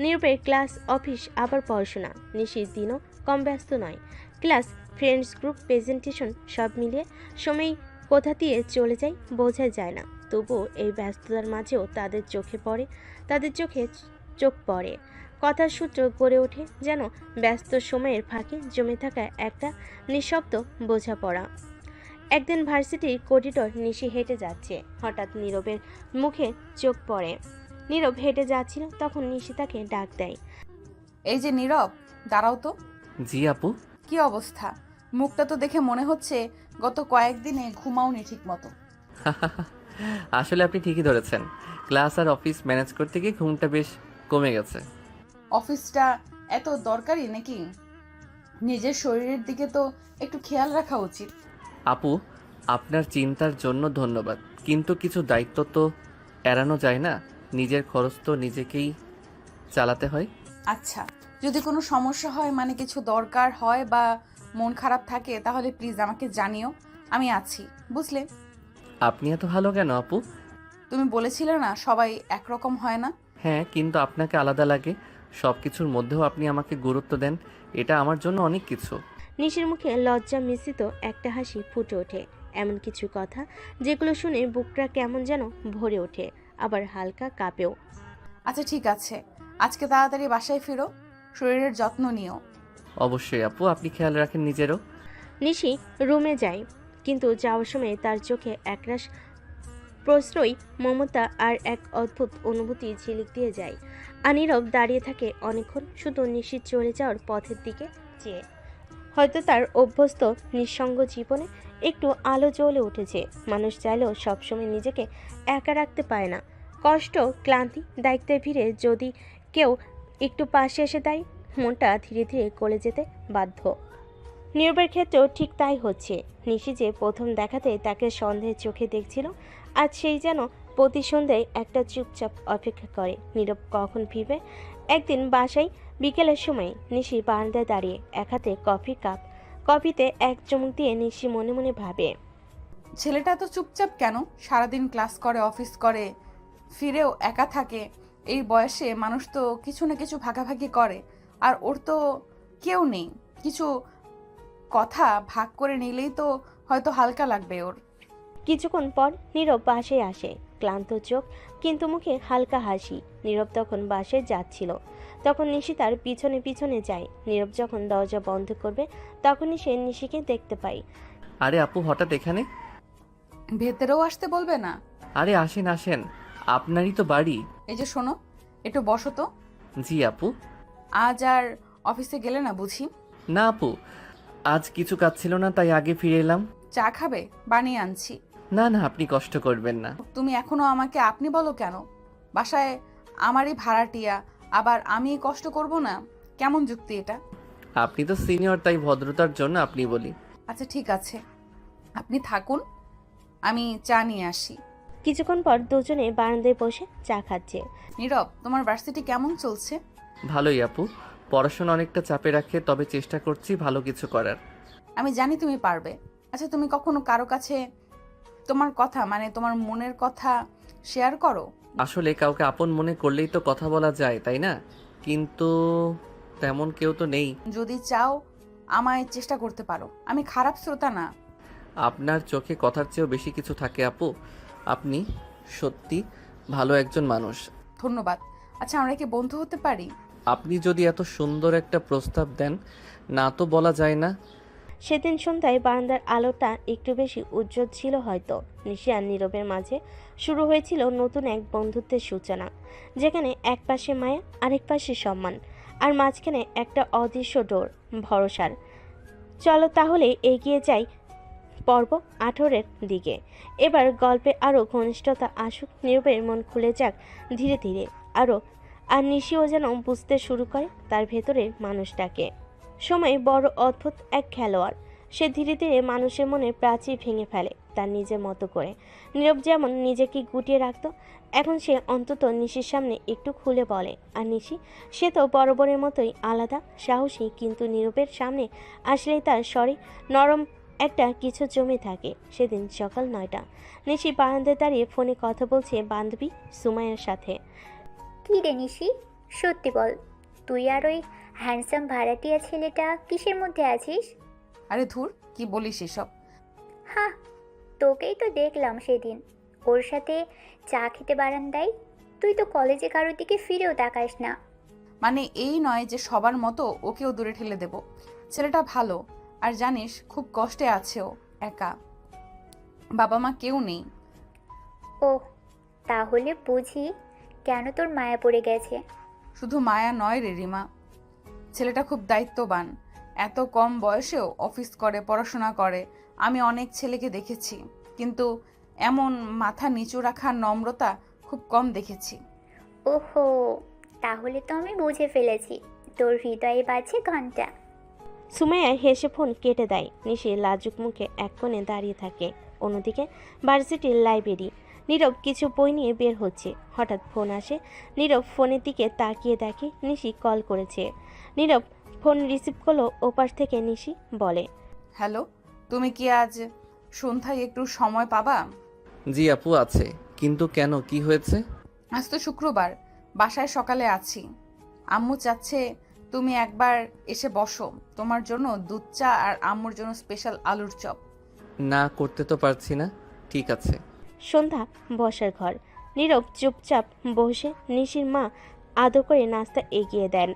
নীরবের ক্লাস, অফিস, আবার পড়াশোনা। নিশির দিনও কম ব্যস্ত নয়। ক্লাস, ফ্রেন্ডস গ্রুপ, প্রেজেন্টেশন, সব মিলিয়ে সময় কোথা দিয়ে চলে যায় বোঝা যায় না। তবুও এই ব্যস্ততার মাঝেও তাদের চোখে চোখ পড়ে। কথার সূত্র গড়ে ওঠে যেন ব্যস্ত সময়ের ফাঁকে জমে থাকা একটা নিঃশব্দ বোঝাপড়া। একদিন ভার্সিটির করিডর নিশি হেঁটে যাচ্ছে, হঠাৎ নীরবের মুখে চোখ পড়ে। নীরব হেঁটে যাচ্ছিল, তখন নিশি তাকে ডাক দেয়। এই যে নীরব, দাঁড়াও তো। জি আপু। কি অবস্থা? মুখটা তো দেখে মনে হচ্ছে গত কয়েকদিনে ঘুমাওনি ঠিক মতো। আসলে আপনি ঠিকই ধরেছেন, ক্লাস আর অফিস ম্যানেজ করতে গিয়ে ঘুমটা বেশ কমে গেছে। অফিসটা এত দরকারি নাকি? নিজের শরীরের দিকে তো একটু খেয়াল রাখা উচিত। আপু, আপনার চিন্তার জন্য ধন্যবাদ, কিন্তু কিছু দায়িত্ব তো এড়ানো যায় না। নিজের খরচ তো নিজেকেই চালাতে হয়। আচ্ছা, যদি কোনো সমস্যা হয়, মানে কিছু দরকার হয় বা মন খারাপ থাকে, তাহলে প্লিজ আমাকে জানিও, আমি আছি, বুঝলে? আপনি এত ভালো কেন আপু? তুমি বলেছিলে না সবাই একরকম হয় না? হ্যাঁ, কিন্তু আপনাকে আলাদা লাগে। সব কিছুর মধ্যেও আপনি আমাকে গুরুত্ব দেন, এটা আমার জন্য অনেক কিছু। নিশির মুখে লজ্জা মিশ্রিত একটা হাসি ফুটে ওঠে। এমন কিছু কথা যেগুলো শুনে বুকটা কেমন যেন ভরে ওঠে, আবার হালকা কাঁপেও। আচ্ছা ঠিক আছে, আজকে তাড়াতাড়ি বাসায় ফিরো, শরীরের যত্ন নিও। অবশ্যই আপু, আপনি খেয়াল রাখেন নিজেরও। নিশি রুমে যায়, কিন্তু যাওয়ার সময় তার চোখে একরাশ প্রশ্রয়, মমতা আর এক অদ্ভুত অনুভূতি ঝিলিক দিয়ে যায়। নীরব দাঁড়িয়ে থাকে অনেকক্ষণ, শুধু নিশির চলে যাওয়ার পথের দিকে চেয়ে। হয়তো তার অভ্যস্ত নিঃসঙ্গ জীবনে একটু আলো জ্বলে উঠেছে। মানুষ চাইলেও সবসময় নিজেকে একা রাখতে পারে না। কষ্ট, ক্লান্তি, দায়িত্বের ভিড়ে যদি কেউ একটু পাশে এসে দেয়, মনটা ধীরে ধীরে গলে যেতে বাধ্য। নীরবের ক্ষেত্রেও ঠিক তাই হচ্ছে। নিশি যে প্রথম দেখাতে তাকে সন্দেহের চোখে দেখছিল, আজ সেই যেন প্রতি সন্ধ্যায় একটা চুপচাপ অপেক্ষা করে নীরব কখন ফিরবে। একদিন বাসায় বিকেলের সময় নিশি বারান্দায় দাঁড়িয়ে, এক হাতে কফির কাপ, কফিতে এক চুমুক দিয়ে নিশি মনে মনে ভাবে, ছেলেটা তো চুপচাপ কেন? সারাদিন ক্লাস করে, অফিস করে, ফিরেও একা থাকে। এই বয়সে মানুষ তো কিছু না কিছু ভাগাভাগি করে, আর ওর তো কেউ নেই। কিছু কথা ভাগ করে নিলেই তো হয়তো হালকা লাগবে ওর। কিছুক্ষণ পর নীরব বাসায় আসে, ক্লান্ত চোখ কিন্তু মুখে হালকা হাসি। নীরব তখন বাসায় যাচ্ছিল, তখন নিশি তার পিছনে পিছনে যায়। নীরব যখন দরজা বন্ধ করবে, তখনই সে নিশিকে দেখতে পায়। আরে আপু, হঠাৎ এখানে? ভেতরেও আসতে বলবে না? আরে আসেন আসেন, আপনারই তো বাড়ি। এই যে শোনো, একটু বসো তো। জি আপু। আজ আর অফিসে গেলে না বুঝি? না আপু, আজ কিছু কাজ ছিল না, তাই আগে ফিরে এলাম। চা খাবে? বানিয়ে আনছি। না না, আপনি কষ্ট করবেন না। তুমি এখনো আমাকে আপনি বলো কেন? বাসায় আমারই ভাড়াটিয়া, আবার আমি কষ্ট করব না? কেমন যুক্তি এটা? আপনি তো সিনিয়র, তাই ভদ্রতার জন্য আপনি বলি। আচ্ছা ঠিক আছে, আপনি থাকুন, আমি চা নিয়ে আসি। কিছুক্ষণ পর দুজনে বারান্দায় বসে চা খাচ্ছে। নীরব, তোমার ভার্সিটি কেমন চলছে? ভালোই আপু, পড়াশোনা অনেকটা চাপে রাখে, তবে চেষ্টা করছি ভালো কিছু করার। আমি জানি তুমি পারবে। আচ্ছা, তুমি কখনো কারো কাছে তোমার কথা, মানে তোমার মনের কথা শেয়ার করো? আসলে কাউকে আপন মনে করলেই তো কথা বলা যায়, তাই না? কিন্তু তেমন কেউ তো নেই। যদি চাও আমায় চেষ্টা করতে পারো, আমি খারাপ শ্রোতা না। আপনার চোখে কথার চেয়েও বেশি কিছু থাকে আপু। আপনি সত্যি ভালো একজন মানুষ। ধন্যবাদ। আচ্ছা, আমরা কি বন্ধু হতে পারি? আপনি যদি এত সুন্দর একটা প্রস্তাব দেন, না তো বলা যায় না। সেদিন সন্ধ্যায় বারান্দার আলোটা একটু বেশি উজ্জ্বল ছিল হয়তো। নিশি আর নীরবের মাঝে শুরু হয়েছিল নতুন এক বন্ধুত্বের সূচনা, যেখানে এক পাশে মায়া, আরেক পাশে সম্মান, আর মাঝখানে একটা অদৃশ্য ডোর, ভরসার। চলো তাহলে এগিয়ে যাই পর্ব 18-এর দিকে। এবার গল্পে আরও ঘনিষ্ঠতা আসুক, নীরবের মন খুলে যাক ধীরে ধীরে আরও, আর নিশিও যেন বুঝতে শুরু করে তার ভেতরের মানুষটাকে। সময় বড় অদ্ভুত এক খেলোয়াড়, সে ধীরে ধীরে মানুষের মনে প্রাচীর ভেঙে ফেলে তার নিজের মতো করে। নীরব যেমন নিজেকে গুটিয়ে রাখত, এখন সে অন্তত নিশির সামনে একটু খুলে বলে। আর নিশি, সে তো বরাবরের মতোই আলাদা, সাহসী, কিন্তু নীরবের সামনে আসলেই তার স্বরে নরম একটা কিছু জমে থাকে। সেদিন সকাল 9টা, নিশি বারান্দায় দাঁড়িয়ে ফোনে কথা বলছে বান্ধবী সুমাইয়ার সাথে। কি রে নিশি, সত্যি বল, তুই আর ওই হ্যান্ডসাম ভাড়াটিয়া ছেলেটা কিসের মধ্যে আছিস? আরে ধুর, কি বলিস এসব? হ্যাঁ, তোকেই তো দেখলাম সেদিন ওর সাথে চা খেতে বারান্দায়। তুই তো কলেজে কারোর দিকে ফিরেও তাকাস না। মানে এই নয় যে সবার মতো ওকেও দূরে ঠেলে দেব। ছেলেটা ভালো, আর জানিস খুব কষ্টে আছে ও, একা, বাবা মা কেউ নেই। ওহ, তাহলে বুঝি কেন তোর মায়া পড়ে গেছে। শুধু মায়া নয় রে রিমা, ছেলেটা খুব দায়িত্ববান, এত কম বয়সেও অফিস করে, পড়াশোনা করে। আমি অনেক ছেলেকে দেখেছি, কিন্তু এমন মাথা নিচু রাখার নম্রতা খুব কম দেখেছি। ওহো, তাহলে তো আমি বুঝে ফেলেছি, তোর হৃদয়ে বাজছে ঘন্টা। সুমাইয়া হেসে ফোন কেটে দেয়। নিশি লাজুক মুখে এক কোণে দাঁড়িয়ে থাকে। অন্যদিকে ভার্সিটির লাইব্রেরি, নীরব কিছু বই নিয়ে বের হচ্ছে। হঠাৎ ফোন আসে। নীরব ফোনের দিকে তাকিয়ে দেখে নিশি কল করেছে। নীরব ফোন রিসিভ করলো। ওপাশ থেকে নিশি বলে, হ্যালো, তুমি কি আজ সন্ধ্যায় একটু সময় পাবা? জি আপু, আছে। কিন্তু কেন, কি হয়েছে? আজ তো শুক্রবার, বাসায় সকালে আছি। আম্মু চাচ্ছে তুমি একবার এসে বসো, তোমার জন্য দুধ চা আর আম্মুর জন্য স্পেশাল আলুর চপ। না, করতে তো পারছি না। ঠিক আছে। সন্ধ্যা বসার ঘর। নীরব চুপচাপ বসে। নিশির মা আদর করে নাস্তা এগিয়ে দেন।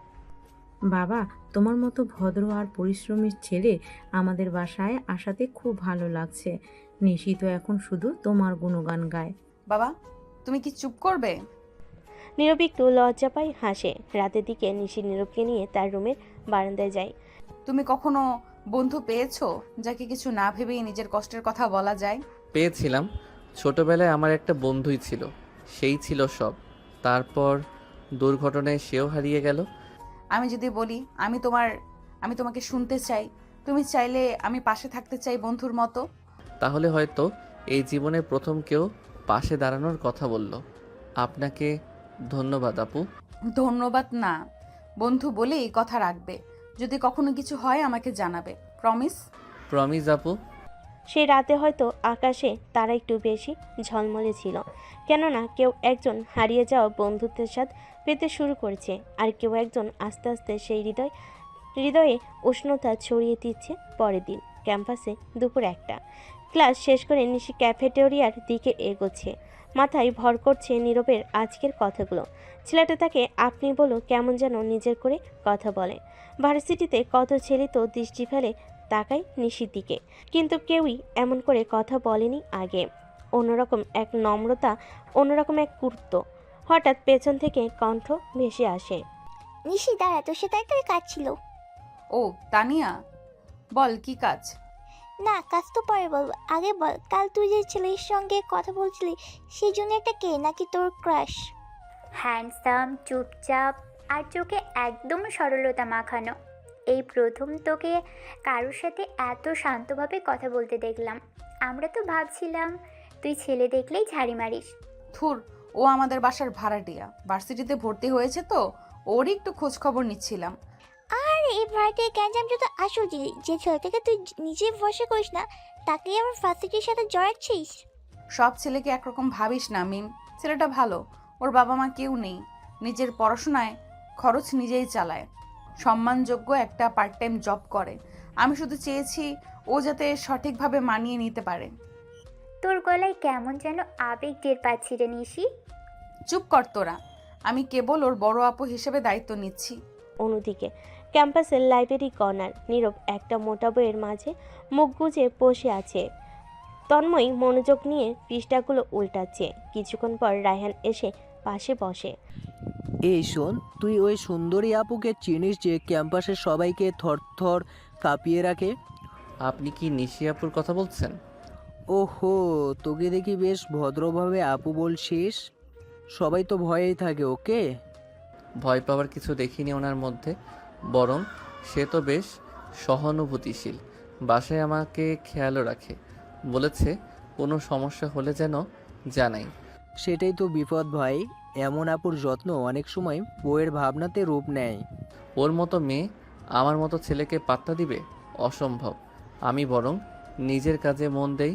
বাবা, তোমার মতো ভদ্র আর পরিশ্রমী ছেলে আমাদের বাসায় আসাতে খুব ভালো লাগছে। নিশি তো এখন শুধু তোমার গুণগান গায়। বাবা, তুমি কি চুপ করবে? নীরব একটু লজ্জা পায়, হাসে। রাতের দিকে নিশি নীরবকে নিয়ে তার রুমের বারান্দায় যায়। তুমি কখনো বন্ধু পেয়েছো যাকে কিছু না ভেবেই নিজের কষ্টের কথা বলা যায়? পেয়েছিলাম। ছোটবেলায় আমার একটা বন্ধুই ছিল, সেই ছিল সব। তারপর দুর্ঘটনায় সেও হারিয়ে গেল। আমি যদি বলি আমি তোমাকে শুনতে চাই, তুমি চাইলে আমি পাশে থাকতে চাই বন্ধুর মতো। তাহলে হয়তো এই জীবনে প্রথম কেউ পাশে দাঁড়ানোর কথা বলল। আপনাকে ধন্যবাদ আপু। ধন্যবাদ না, বন্ধু বলেই কথা রাখবে। যদি কখনো কিছু হয় আমাকে জানাবে, প্রমিস? প্রমিস আপু। সেই রাতে হয়তো আকাশে তারা একটু বেশি ঝলমলে ছিল, কেননা কেউ একজন হারিয়ে যাওয়া বন্ধুত্বের স্বাদ পেতে শুরু করেছে, আর কেউ একজন আস্তে আস্তে সেই হৃদয়ে উষ্ণতা ছড়িয়ে দিচ্ছে। পরের দিন ক্যাম্পাসে দুপুর 1টা, ক্লাস শেষ করে নিশি ক্যাফেটেরিয়ার দিকে এগোচ্ছে। মাথায় ভর করছে নীরবের আজকের কথাগুলো। ছেলেটা তাকে আপনি বলো কেমন যেন নিজের করে কথা বলে। ভার্সিটিতে কত ছেলে তো দৃষ্টি ফেলে তাকায় নিশির দিকে, কিন্তু কেউই এমন করে কথা বলেনি আগে। অন্যরকম এক নম্রতা, অন্যরকম এক গুরুত্ব। হঠাৎ পেছন থেকে কণ্ঠ ভেসে আসে। নিশি দাঁড়া, তোর সাথে একটা কাজ ছিল। ও তানিয়া, বল কি কাজ? না, কাজ তো পরে বলবো, আগে বল, কাল তুই যে ছেলের সঙ্গে কথা বলছিলি সেই জন্য একটা কে, নাকি তোর ক্রাশ? হ্যান্ডসাম, চুপচাপ, আর চোখে একদম সরলতা মাখানো। এই প্রথম তোকে কারোর সাথে এত শান্তভাবে কথা বলতে দেখলাম। আমরা তো ভাবছিলাম তুই ছেলে দেখলেই ঝাড়ি মারিস। থুর, ও আমাদের বাসার ভাড়াটিয়া, ভার্সিটিতে ভর্তি হয়েছে তো ওরই একটু খোঁজ খবর নিচ্ছিলাম। আর এই ভাড়াটিয়া গ্যাঞ্জাম যত আসল জিনিস, যে ছেলেটাকে তুই নিজে ভরসা করিস না তাকেই আবার ফার্সিটির সাথে জড়াচ্ছিস। সব ছেলেকে একরকম ভাবিস না মিম। ছেলেটা ভালো, ওর বাবা মা কেউ নেই, নিজের পড়াশোনায় খরচ নিজেই চালায়, সম্মানযোগ্য একটা পার্ট টাইম জব করে। আমি শুধু চেয়েছি ও যাতে সঠিকভাবে মানিয়ে নিতে পারে। তোর গলায় কেমন যেন আবেগ টের পাচ্ছি রে নিশি। চুপ কর তোরা, আমি কেবল ওর বড় আপু হিসেবে দায়িত্ব নিচ্ছি। অন্যদিকে ক্যাম্পাসের লাইব্রেরি কর্নার, নীরব একটা মোটা বইয়ের মাঝে মুখ গুজে বসে আছে। তন্ময় মনোযোগ নিয়ে পৃষ্ঠাগুলো উল্টাচ্ছে। কিছুক্ষণ পর রায়হান এসে পাশে বসে। এই শোন, তুই ওই সুন্দরী আপুকে চিনিস যে ক্যাম্পাসের সবাইকে থরথর কাঁপিয়ে রাখে? আপনি কি নিশি আপুর কথা বলছেন? ওহো, তোকে দেখি বেশ ভদ্রভাবে আপু বলছিস। সবাই তো ভয়েই থাকে ওকে। ভয় পাওয়ার কিছু দেখিনি ওনার মধ্যে, বরং সে তো বেশ সহানুভূতিশীল। বাসায় আমাকে খেয়ালও রাখে, বলেছে কোনো সমস্যা হলে যেন জানাই। সেটাই তো বিপদ ভাই, এমন আপুর যত্ন অনেক সময় বউয়ের ভাবনাতে রূপ নেয়। ওর মতো মেয়ে আমার মতো ছেলেকে পাত্তা দিবে? অসম্ভব। আমি বরং নিজের কাজে মন দেই।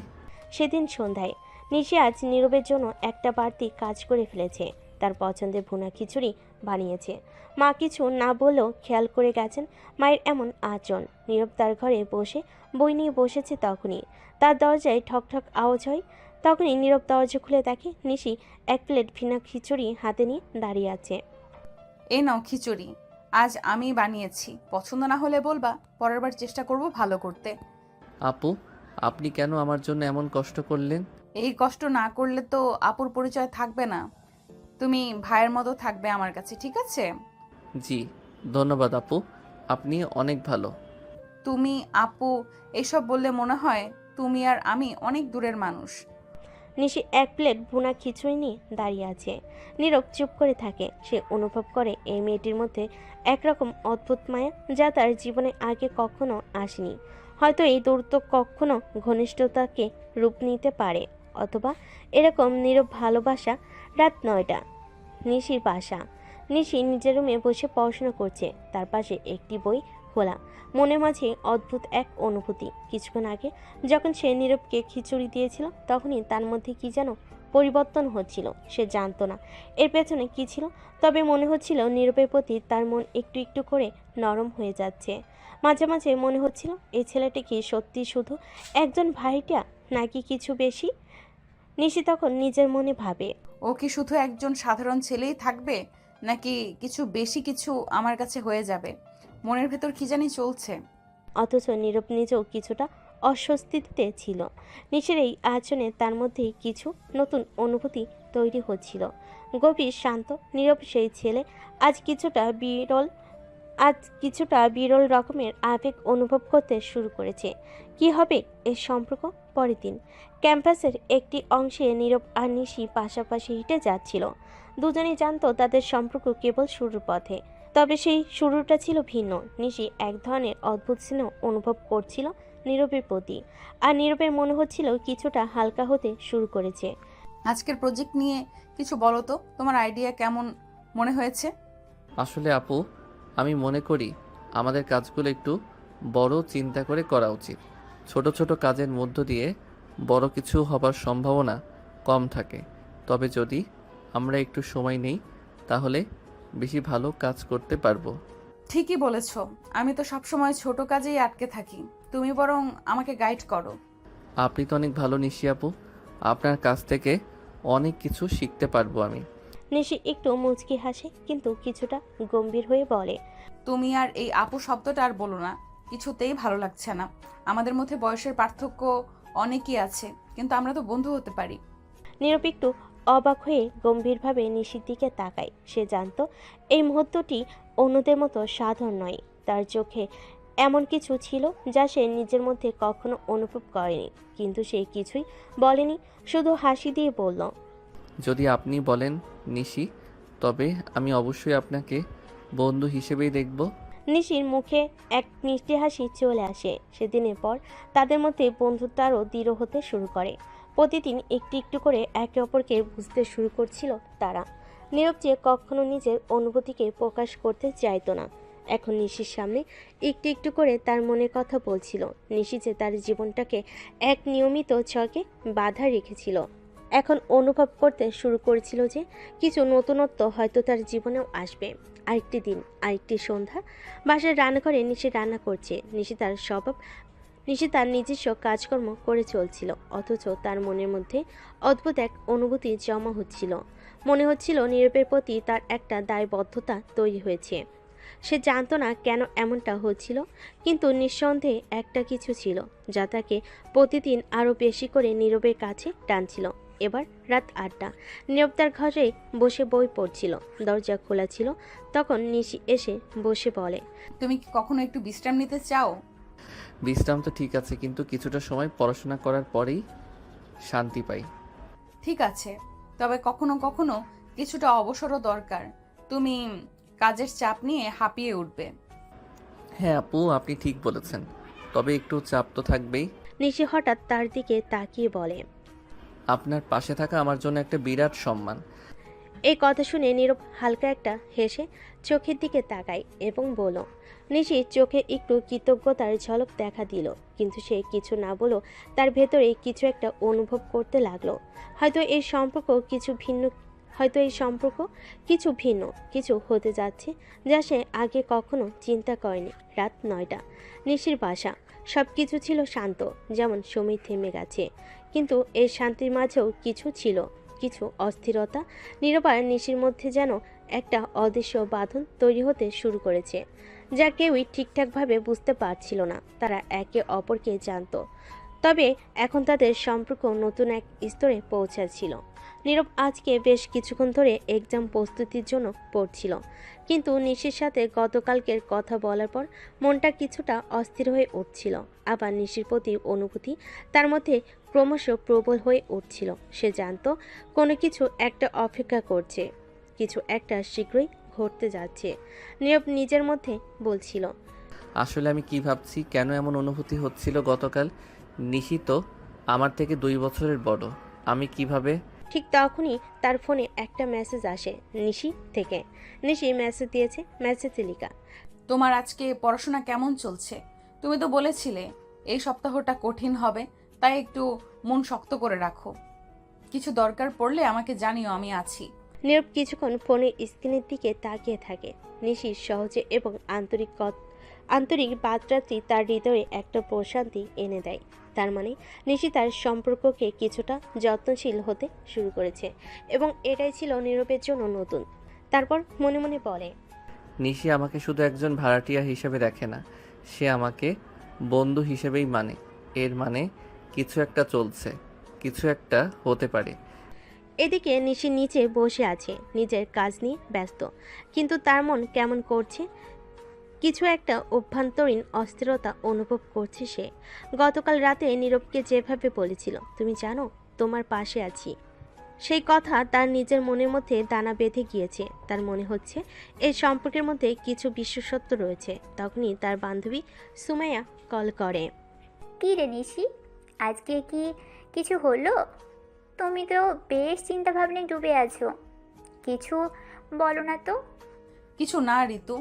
সেদিন সন্ধ্যায় নিশি আজ নীরবের জন্য একটা বাড়তি কাজ করে ফেলেছে। তার পছন্দের ভুনা খিচুড়ি বানিয়েছে। মা কিছু না বললেও খেয়াল করে গেছেন মায়ের এমন আচরণ। নীরব তার ঘরে বসে বই নিয়ে বসেছে। তখনই তার দরজায় ঠক ঠক আওয়াজ হয়। তখনই নীরব দরজা খুলে দেখে নিশি এক প্লেট ভুনা খিচুড়ি হাতে নিয়ে দাঁড়িয়ে আছে। এই নাও খিচুড়ি, আজ আমি বানিয়েছি, পছন্দ না হলে বলবা, পরের বার চেষ্টা করব ভালো করতে। আপু, আপনি কেন আমার জন্য এমন কষ্ট করলেন? এই কষ্ট না করলে তো আপুর পরিচয় থাকবে না, তুমি ভাইয়ের মতো থাকবে আমার কাছে, ঠিক আছে? জি ধন্যবাদ আপু, আপনি অনেক ভালো। তুমি আপু এসব বললে মনে হয় তুমি আর আমি অনেক দূরের মানুষ। নিশি এক প্লেট ভুনা খিচুড়ি নিয়ে দাঁড়িয়ে আছে। নীরব চুপ করে থাকে। সে অনুভব করে এই মেয়েটির মধ্যে একরকম অদ্ভুত মায়া, যা তার জীবনে আগে কখনো আসেনি। হয়তো এই দূরত্ব কখনো ঘনিষ্ঠতাকে রূপ নিতে পারে, অথবা এরকম নীরব ভালোবাসা। রাত 9টা, নিশির বাসা। নিশি নিজের রুমে বসে পড়াশোনা করছে। তার পাশে একটি বই খোলা। মনের মাঝে অদ্ভুত এক অনুভূতি। কিছুক্ষণ আগে যখন সে নীরবকে খিচুড়ি দিয়েছিল, তখনই তার মধ্যে কি যেন পরিবর্তন হচ্ছিল। সে জানতো না এর পেছনে কি ছিল, তবে মনে হচ্ছিল নীরবের প্রতি তার মন একটু একটু করে নরম হয়ে যাচ্ছে। মাঝে মাঝে মনে হচ্ছিল এই ছেলেটি কি সত্যি শুধু একজন ভাইটা, নাকি কিছু বেশি। নিশি তখন নিজের মনে ভাবে, ও কি শুধু একজন সাধারণ ছেলেই থাকবে, নাকি কিছু বেশি কিছু আমার কাছে হয়ে যাবে? মনের ভেতর কি জানি চলছে। অথচ নীরব নিজেও কিছুটা অস্বস্তিতে ছিল। নিচের এই আচরণে তার মধ্যেই কিছু নতুন অনুভূতি তৈরি হচ্ছিল। গভীর শান্ত নীরব সেই ছেলে আজ কিছুটা বিরল রকমের আবেগ অনুভব করতে শুরু করেছে। কি হবে এর সম্পর্ক? পরের দিন ক্যাম্পাসের একটি অংশে নীরব আর নিশি পাশাপাশি হেঁটে যাচ্ছিল। দুজনেই জানতো তাদের সম্পর্ক কেবল শুরুর পথে, তবে সেই শুরুটা ছিল ভিন্ন। নিশি এক ধরনের অদ্ভুত স্নেহ অনুভব করছিল নীরবের প্রতি, আর নীরবের মনে হচ্ছিল কিছুটা হালকা হতে শুরু করেছে। আজকের প্রজেক্ট নিয়ে কিছু বলো তো, তোমার আইডিয়া কেমন মনে হয়েছে? আসলে আপু, আমি মনে করি আমাদের কাজগুলো একটু বড় চিন্তা করে করা উচিত। ছোট ছোট কাজের মধ্য দিয়ে বড় কিছু হবার সম্ভাবনা কম থাকে। তবে যদি আমরা একটু সময় নেই, তাহলে বেশি ভালো কাজ করতে পারবো। ঠিকই বলেছ, আমি তো সবসময় ছোট কাজেই আটকে থাকি, তুমি বরং আমাকে গাইড করো। আপনি তো অনেক ভালো নিশি আপু, আপনার কাছ থেকে অনেক কিছু শিখতে পারবো আমি। নিশি একটু মুচকি হাসে, কিন্তু কিছুটা গম্ভীর হয়ে বলে, তুমি আর এই আপু শব্দটা আর বলো না, কিছুতেই ভালো লাগছে না। আমাদের মধ্যে বয়সের পার্থক্য অনেকই আছে, কিন্তু আমরা তো বন্ধু হতে পারি। নীরব একটু অবাক হয়ে গম্ভীরভাবে নিশির দিকে তাকায়। সে জানতো এই মুহূর্তটি অন্যদের মতো সাধারণ নয়। তার চোখে এমন কিছু ছিল যা সে নিজের মধ্যে কখনো অনুভব করেনি, কিন্তু সে কিছুই বলেনি, শুধু হাসি দিয়ে বলল, যদি আপনি বলেন নিশি, তবে আমি অবশ্যই আপনাকে বন্ধু হিসেবেই দেখব। নিশির মুখে এক মিষ্টি হাসি চলে আসে। সেদিনের পর তাদের মধ্যে বন্ধুত্ব আরও দৃঢ় হতে শুরু করে। প্রতিদিন একটু একটু করে একে অপরকে বুঝতে শুরু করছিল তারা। নীরব যে কখনো নিজের অনুভূতিকে প্রকাশ করতে চাইতো না, এখন নিশির সামনে একটু একটু করে তার মনের কথা বলছিল। নিশি যে তার জীবনটাকে এক নিয়মিত ছকে বাধা রেখেছিল, এখন অনুভব করতে শুরু করেছিল যে কিছু নতুনত্ব হয়তো তার জীবনেও আসবে। আরেকটি দিন, আরেকটি সন্ধ্যা, বাসায় রান্নাঘরে নিশি রান্না করছে। নিশি তার নিজস্ব কাজকর্ম করে চলছিল, অথচ তার মনের মধ্যে অদ্ভুত এক অনুভূতি জমা হচ্ছিল। মনে হচ্ছিল নীরবের প্রতি তার একটা দায়বদ্ধতা তৈরি হয়েছে। সে জানতো না কেন এমনটা হচ্ছিল, কিন্তু নিঃসন্দেহে একটা কিছু ছিল যা তাকে প্রতিদিন আরও বেশি করে নীরবের কাছে টানছিল। এবার রাত 8টা, নীরব তার ঘরে বসে বই পড়ছিল। দরজা খোলা ছিল, তখন নিশি এসে বসে বলে, তুমি কি কখনো একটু বিশ্রাম নিতে চাও? বিশ্রাম তো ঠিক আছে, কিন্তু কিছুটা সময় পড়াশোনা করার পরেই শান্তি পাই। ঠিক আছে, তবে কখনো কখনো কিছুটা অবসরও দরকার। তুমি কাজের চাপ নিয়ে হাঁপিয়ে উঠবে। হ্যাঁ আপু, আপনি ঠিক বলেছেন, তবে একটু চাপ তো থাকবেই। নিশি হঠাৎ তার দিকে তাকিয়ে বলে, আপনার পাশে থাকা আমার জন্য একটা বিরাট সম্মান। এই কথা শুনে নীরব হালকা একটা হেসে চোখের দিকে তাকায় এবং বলল। নিশি চোখে একটু কৃতজ্ঞতার ঝলক দেখা দিল, কিন্তু সে কিছু না বলেও তার ভেতরে কিছু একটা অনুভব করতে লাগলো। হয়তো এই সম্পর্ক কিছু ভিন্ন কিছু হতে যাচ্ছে, যা সে আগে কখনো চিন্তা করেনি। রাত 9টা, নিশির বাসা। সব কিছু ছিল শান্ত, যেমন সময় থেমে গেছে। কিন্তু এই শান্তির মাঝেও কিছু অস্থিরতা। নীরব আর নিশির মধ্যে যেন একটা অদৃশ্য বাঁধন তৈরি হতে শুরু করেছে, যা কেউই ঠিকঠাকভাবে বুঝতে পারছিল না। তারা একে অপরকে জানতো, তবে এখন তাদের সম্পর্ক নতুন এক স্তরে পৌঁছাচ্ছিল। নীরব আজকে বেশ কিছুক্ষণ ধরে এক্সাম প্রস্তুতির জন্য পড়ছিল, কিন্তু নিশির সাথে গতকালকের কথা বলার পর মনটা কিছুটা অস্থির হয়ে উঠছিল। আবার নিশির প্রতি অনুভূতি তার মধ্যে ক্রমশ প্রবল হয়ে উঠছিল। সে জানতো কোনো কিছু একটা অপেক্ষা করছে, কিছু একটা শীঘ্রই ঘটতে যাচ্ছে। নীরব নিজের মধ্যে বলছিল, আসলে আমি কি ভাবছি, কেন এমন অনুভূতি হচ্ছিল গতকাল? নিশি তো আমার থেকে 2 বছরের বড়, আমি কিভাবে? ঠিক তখনই তার ফোনে একটা মেসেজ আসে নিশি থেকে। নিশি মেসেজ দিয়েছে, মেসেজে লেখা, তোমার আজকে পড়াশোনা কেমন চলছে? তুমি তো বলেছিলে এই সপ্তাহটা কঠিন হবে, তাই একটু মন শক্ত করে রাখো। কিছু দরকার পড়লে আমাকে জানিও, আমি আছি। নীরব কিছুক্ষণ ফোনের স্ক্রিনের দিকে তাকিয়ে থাকে। নিশির সহজে এবং আন্তরিক বার্তাটি তার হৃদয়ে একটা প্রশান্তি এনে দেয়। তার মানে নিশি তার সম্পর্ককে কিছুটা যত্নশীল হতে শুরু করেছে, এবং এটাই ছিল নীরবের জন্য নতুন। তারপর মনে মনে বলে, নিশি আমাকে শুধু একজন ভাড়াটিয়া হিসেবে দেখে না, সে আমাকে বন্ধু হিসেবেই মানে। এর মানে কিছু একটা চলছে, কিছু একটা হতে পারে। এদিকে নিশি নিচে বসে আছে, নিজের কাজ নিয়ে ব্যস্ত, কিন্তু তার মন কেমন করছে। কিছু একটা অভ্যন্তরীণ অস্থিরতা অনুভব করছে সে। গতকাল রাতে নীরবকে যেভাবে বলেছিল, তুমি জানো তোমার পাশে আছি, সেই কথা তার নিজের মনের মধ্যে দানা বেঁধে গিয়েছে। তার মনে হচ্ছে এই সম্পর্কের মধ্যে কিছু বিশেষত্ব রয়েছে। তখনই তার বান্ধবী সুমাইয়া কল করে। কী রে নিশি, আজকে কি কিছু হলো? তুমি তো বেশ চিন্তা ভাবনায় ডুবে আছো, কিছু বলো না তো। কিছু না ঋতু,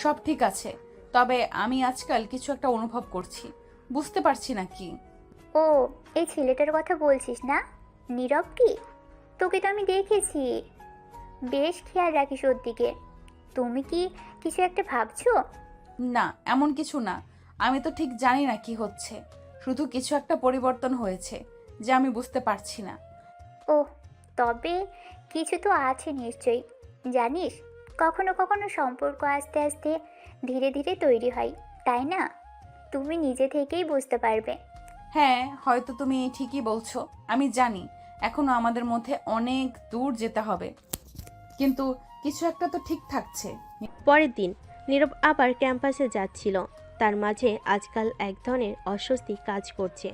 সব ঠিক আছে, তবে আমি আজকাল কিছু একটা অনুভব করছি, বুঝতে পারছি না কি। ও, এই ছেলেটার কথা বলছিস না? নীরব কি? তোকে তো আমি দেখেছি, বেশ খেয়াল রাখিস ওর দিকে। তুমি কি কিছু একটা ভাবছো? না, এমন কিছু না। আমি তো ঠিক জানি না কি হচ্ছে, শুধু কিছু একটা পরিবর্তন হয়েছে যা আমি বুঝতে পারছি না। ও, তবে কিছু তো আছে নিশ্চয়ই। জানিস, কখনো কখনো সম্পর্ক আস্তে আস্তে ধীরে ধীরে তৈরি হয়, তাই না? তুমি নিজে থেকেই বুঝতে পারবে। হ্যাঁ, হয়তো তুমি ঠিকই বলছো, আমি জানি এখনো আমাদের মধ্যে অনেক দূর যেতে হবে, কিন্তু কিছু একটা তো ঠিক থাকছে। পরের দিন নীরব আবার ক্যাম্পাসে যাচ্ছিল। তার মাঝে আজকাল এক ধরনের অস্বস্তি কাজ করছে,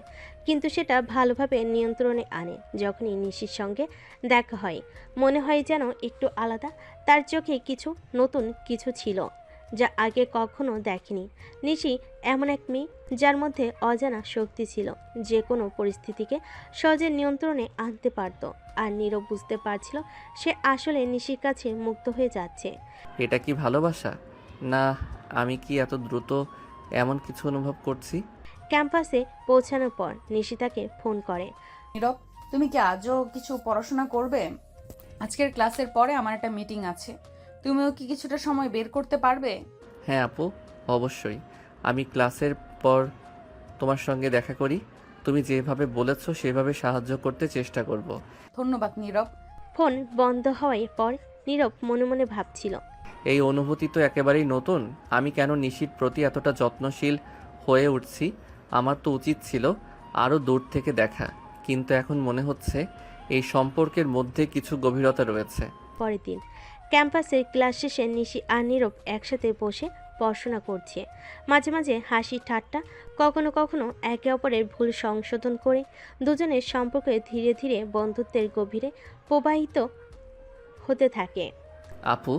কিন্তু সেটা ভালোভাবে নিয়ন্ত্রণে আনে। যখনই নিশির সঙ্গে দেখা হয় মনে হয় যেন একটু আলাদা। তার চোখে কিছু নতুন কিছু ছিল যা আগে কখনো দেখেনি। নিশি এমন এক মেয়ে যার মধ্যে অজানা শক্তি ছিল, যে কোনো পরিস্থিতিকে সহজে নিয়ন্ত্রণে আনতে পারত। আর নীরব বুঝতে পারছিল সে আসলে নিশির কাছে মুগ্ধ হয়ে যাচ্ছে। এটা কি ভালোবাসা, না আমি কি এত দ্রুত এমন কিছু অনুভব করছি? ক্যাম্পাসে পৌঁছানোর পর নিশি তাকে ফোন করে। নীরব, তুমি কি আজও কিছু পড়াশোনা করবে? আজকের ক্লাসের পরে আমার একটা মিটিং আছে, তুমিও কি কিছুটা সময় বের করতে পারবে? হ্যাঁ আপু, অবশ্যই। আমি ক্লাসের পর তোমার সঙ্গে দেখা করি। তুমি যেভাবে বলেছো সেভাবে সাহায্য করতে চেষ্টা করব। ধন্যবাদ নীরব। ফোন বন্ধ হওয়ার পর নীরব মনে মনে ভাবছিল, এই অনুভূতি তো একেবারেই নতুন। আমি কেন নিশির প্রতি এতটা যত্নশীল হয়ে উঠছি? আমার তো উচিত ছিল আরও দূর থেকে দেখা, কিন্তু এখন মনে হচ্ছে এই সম্পর্কের মধ্যে কিছু গভীরতা রয়েছে। পরের দিন ক্যাম্পাসে ক্লাস শেষে নিশি আর নীরব একসাথে বসে পড়াশোনা করছে। মাঝে মাঝে হাসি ঠাট্টা, কখনো কখনো একে অপরের ভুল সংশোধন করে দুজনের সম্পর্কে ধীরে ধীরে বন্ধুত্বের গভীরে প্রবাহিত হতে থাকে। আপু,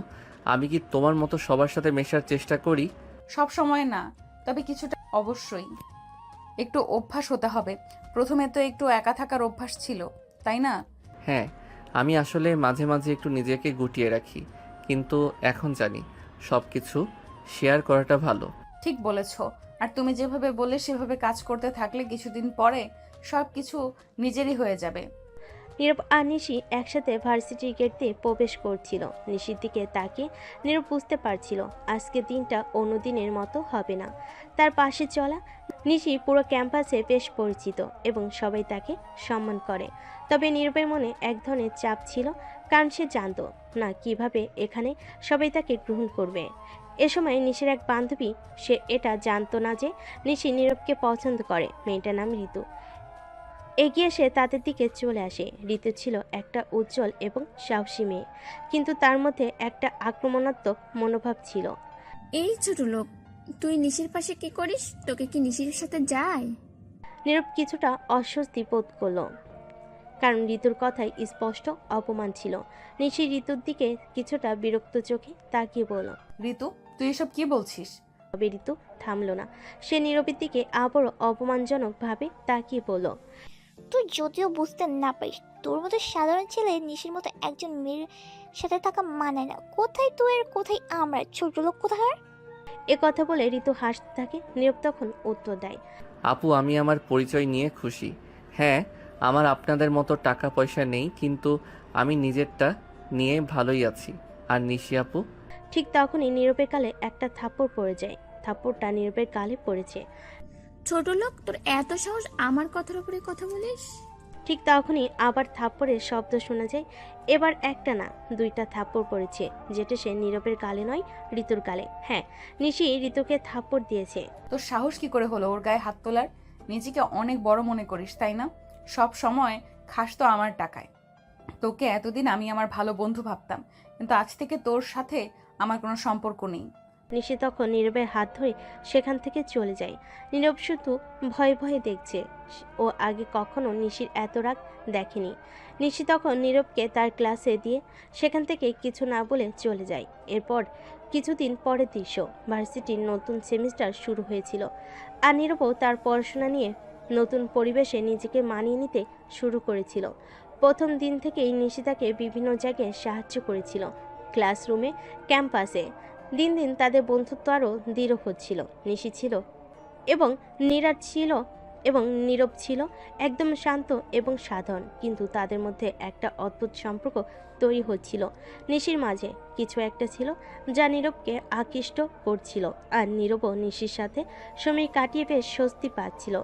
আমি কি তোমার মতো সবার সাথে মেশার চেষ্টা করি? সব সময় না, তবে কিছুটা অবশ্যই। একটু অভ্যাস হতে হবে। প্রথমে তো একটু একা থাকার অভ্যাস ছিল, তাই না? হ্যাঁ, আমি আসলে মাঝে মাঝে একটু নিজেকে গুটিয়ে রাখি, কিন্তু এখন জানি সব কিছু শেয়ার করাটা ভালো। ঠিক বলেছ। আর তুমি যেভাবে বললে সেভাবে কাজ করতে থাকলে কিছুদিন পরে সব কিছু নিজেরই হয়ে যাবে। নীরব আর নিশি একসাথে ভার্সিটির গেট দিয়ে প্রবেশ করছিল। নিশির দিকে তাকিয়ে নীরব বুঝতে পারছিল আজকে দিনটা অন্য দিনের মতো হবে না। তার পাশে চলা নিশি পুরো ক্যাম্পাসে বেশ পরিচিত এবং সবাই তাকে সম্মান করে। তবে নীরবের মনে এক ধরনের চাপ ছিল, কারণ সে জানতো না কিভাবে এখানে সবাই তাকে গ্রহণ করবে। এ সময় নিশির এক বান্ধবী, সে এটা জানতো না যে নিশি নীরবকে পছন্দ করে। মেয়েটার নাম ঋতু। এগিয়ে এসে তাদের দিকে চলে আসে। ঋতু ছিল একটা উজ্জ্বল এবং সাহসী মেয়ে, কিন্তু তার মধ্যে একটা আক্রমণাত্মক মনোভাব ছিল। এই ছোট লোক, তুই নিশির পাশে কি করিস? তোকে কি নিশির সাথে যায়? নীরব কিছুটা অস্বস্তি বোধ করল, কারণ ঋতুর কথায় স্পষ্ট অপমান ছিল। নিশি ঋতুর দিকে কিছুটা বিরক্ত চোখে তাকিয়ে বলল। ঋতু, তুই এসব কি বলছিস? তবে ঋতু থামল না। সে নীরবের দিকে আবারও অপমানজনক ভাবে তাকিয়ে বলল, তুই যদিও বুঝতে না পারিস, তোর মতো সাধারণ ছেলে নিশির মতো একজন মেয়ের সাথে থাকা মানায় না। কোথায় তুই আর কোথায় আমরা, ছোট লোক কোথাকার। এ কথা বলে ঋতু হাসতে থাকে। নীরব তখন উত্তর দেয়, আপু, আমি আমার পরিচয় নিয়ে খুশি। হ্যাঁ, আমার আপনাদের মতো টাকা পয়সা নেই, কিন্তু আমি নিজেরটা নিয়ে ভালোই আছি। আর নিশি আপু? ঠিক তখনই নীরবের গালে একটা থাপ্পড় পড়ে যায়। থাপ্পড়টা নীরবের গালে পড়েছে। ছোট লোক, তোর এত সাহস আমার কথার উপরে কথা বলিস? ঠিক তখনই আবার থাপ্পড়ের শব্দ শোনা যায়। এবার একটা না, দুইটা থাপ্পড় পড়েছে, যেটা সে নীরবের গালে নয়, ঋতুর গালে। হ্যাঁ, নিশি ঋতুকে থাপ্পড় দিয়েছে। তোর সাহস কি করে হলো ওর গায়ে হাত তোলার? নিজেকে অনেক বড় মনে করিস, তাই না? সব সময় খাস তো আমার টাকায়। তোকে এতদিন আমি আমার ভালো বন্ধু ভাবতাম, কিন্তু আজ থেকে তোর সাথে আমার কোনো সম্পর্ক নেই। নিশি তখন নীরবের হাত ধরে সেখান থেকে চলে যায়। নীরব শুধু ভয়ে ভয়ে দেখছে। ও আগে কখনো নিশির এত রাগ দেখেনি। নিশি তখন নীরবকে তার ক্লাসে দিয়ে সেখান থেকে কিছু না বলে চলে যায়। এরপর কিছুদিন পরের দৃশ্য, ভার্সিটির নতুন সেমিস্টার শুরু হয়েছিল। আর নীরবও তার পড়াশোনা নিয়ে নতুন পরিবেশে নিজেকে মানিয়ে নিতে শুরু করেছিল। প্রথম দিন থেকেই নিশি তাকে বিভিন্ন জায়গায় সাহায্য করেছিল, ক্লাসরুমে, ক্যাম্পাসে। দিন দিন তাদের বন্ধুত্ব আরও দৃঢ় হচ্ছিল। নিশি ছিল এবং নীরব ছিল একদম শান্ত এবং সাধারণ, কিন্তু তাদের মধ্যে একটা অদ্ভুত সম্পর্ক তৈরি হচ্ছিল। নিশির মাঝে কিছু একটা ছিল যা নীরবকে আকৃষ্ট করছিল, আর নীরবও নিশির সাথে সময় কাটিয়ে বেশ স্বস্তি পাচ্ছিল।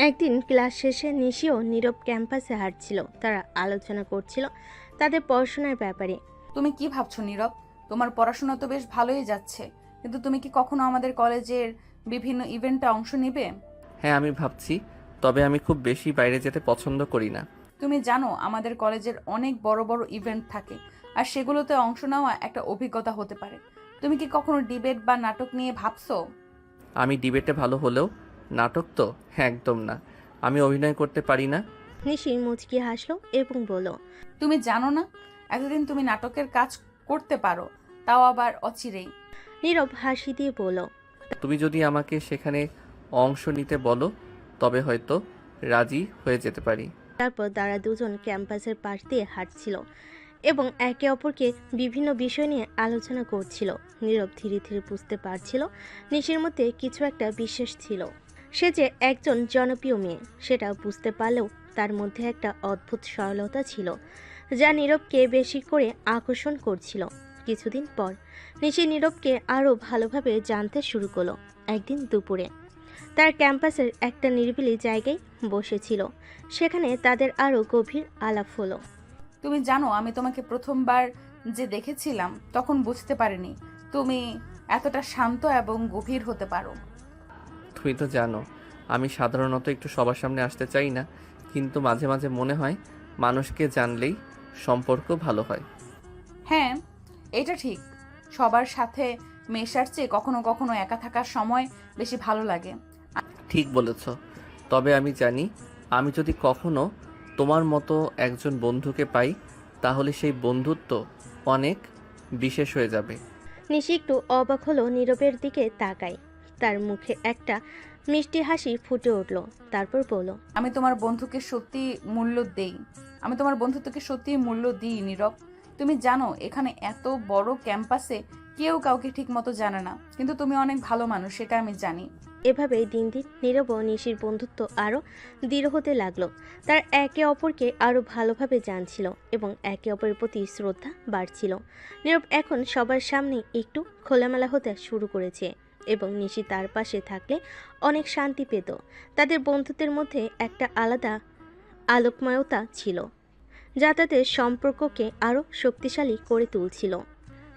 একদিন ক্লাস শেষে নিশি ও নীরব ক্যাম্পাসে হাঁটছিল। তারা আলোচনা করছিল তাদের পড়াশোনার ব্যাপারে। তুমি কি ভাবছো নীরব? তোমার পড়াশোনা তো বেশ ভালোই যাচ্ছে, কিন্তু তুমি কি কখনো আমাদের কলেজের বিভিন্ন ইভেন্টে অংশ নেবে? হ্যাঁ, আমি ভাবছি, তবে আমি খুব বেশি বাইরে যেতে পছন্দ করি না। তুমি জানো আমাদের কলেজের অনেক বড় বড় ইভেন্ট থাকে, আর সেগুলোতে অংশ নেওয়া একটা অভিজ্ঞতা হতে পারে। তুমি কি কখনো ডিবেট বা নাটক নিয়ে ভাবছো? আমি ডিবেটে ভালো হলেও নাটক তো একদম না। আমি অভিনয় করতে পারি না। নিশি মুচকি হাসলো এবং বলল, তুমি জানো না, এতদিন তুমি নাটকের কাজ করতে পারো, তাও আবার অচিরেই। নীরব হাসি দিয়ে বলল, তুমি যদি আমাকে সেখানে অংশ নিতে বলো তবে হয়তো রাজি হয়ে যেতে পারি। তারপর তারা দুজন ক্যাম্পাসের পাশ দিয়ে হাঁটছিল এবং একে অপরকে বিভিন্ন বিষয় নিয়ে আলোচনা করছিল। নীরব ধীরে ধীরে বুঝতে পারছিল নিশির মধ্যে কিছু একটা বিশেষ ছিল। সে যে একজন জনপ্রিয় মেয়ে সেটা বুঝতে পারলেও তার মধ্যে একটা অদ্ভুত সরলতা ছিল যা নীরবকে বেশি করে আকর্ষণ করছিল। কিছুদিন পর নিশি নীরবকে আরও ভালোভাবে জানতে শুরু করলো। একদিন দুপুরে তার ক্যাম্পাসের একটা নিরিবিলি জায়গায় বসেছিল। সেখানে তাদের আরও গভীর আলাপ হলো। তুমি জানো, আমি তোমাকে প্রথমবার যে দেখেছিলাম তখন বুঝতে পারিনি তুমি এতটা শান্ত এবং গভীর হতে পারো। তুমি তো জানো আমি সাধারণত একটু সবার সামনে আসতে চাই না, কিন্তু মাঝে মাঝে মনে হয় মানুষকে জানলেই সম্পর্ক ভালো হয়। হ্যাঁ, এটা ঠিক। সবার সাথে মেশার চেয়ে কখনো কখনো একা থাকার সময় বেশি ভালো লাগে। ঠিক বলেছ। তবে আমি জানি আমি যদি কখনো তোমার মতো একজন বন্ধুকে পাই তাহলে সেই বন্ধুত্ব অনেক বিশেষ হয়ে যাবে। নিশি একটু অবাক হলো নীরবের দিকে তাকায়। তার মুখে একটা মিষ্টি হাসি ফুটে উঠল। তারপর বলল, আমি তোমার বন্ধুকে সত্যি মূল্য দেই। আমি তোমার বন্ধুত্বকে সত্যি মূল্য দিই নীরব। তুমি জানো এখানে এত বড় ক্যাম্পাসে কেউ কাউকে ঠিক মতো জানে না, কিন্তু তুমি অনেক ভালো মানুষ, সেটা আমি জানি। এভাবেই দিন দিন নীরব ও নিশির বন্ধুত্ব আরও দৃঢ় হতে লাগলো। তার একে অপরকে আরও ভালোভাবে জানছিল এবং একে অপরের প্রতি শ্রদ্ধা বাড়ছিল। নীরব এখন সবার সামনে একটু খোলামেলা হতে শুরু করেছে এবং নিশি তার পাশে থাকলে অনেক শান্তি পেত। তাদের বন্ধুত্বের মধ্যে একটা আলাদা আলোকময়তা ছিল যা তাদের সম্পর্ককে আরও শক্তিশালী করে তুলছিল।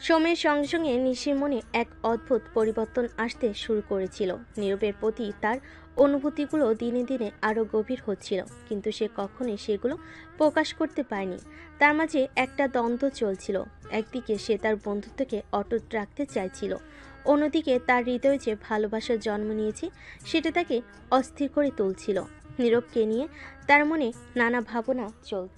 সময়ের সঙ্গে সঙ্গে নিশির মনে এক অদ্ভুত পরিবর্তন আসতে শুরু করেছিল। নীরবের প্রতি তার অনুভূতিগুলো দিনে দিনে আরও গভীর হচ্ছিল, কিন্তু সে কখনোই সেগুলো প্রকাশ করতে পারেনি। তার মাঝে একটা দ্বন্দ্ব চলছিল। একদিকে সে তার বন্ধুত্বকে অটুট রাখতে চাইছিল, অন্যদিকে তার হৃদয়ে যে ভালোবাসার জন্ম নিয়েছে সেটা তাকে অস্থির করে তুলছিল। নীরবকে নিয়ে তার মনে নানা ভাবনা চলত।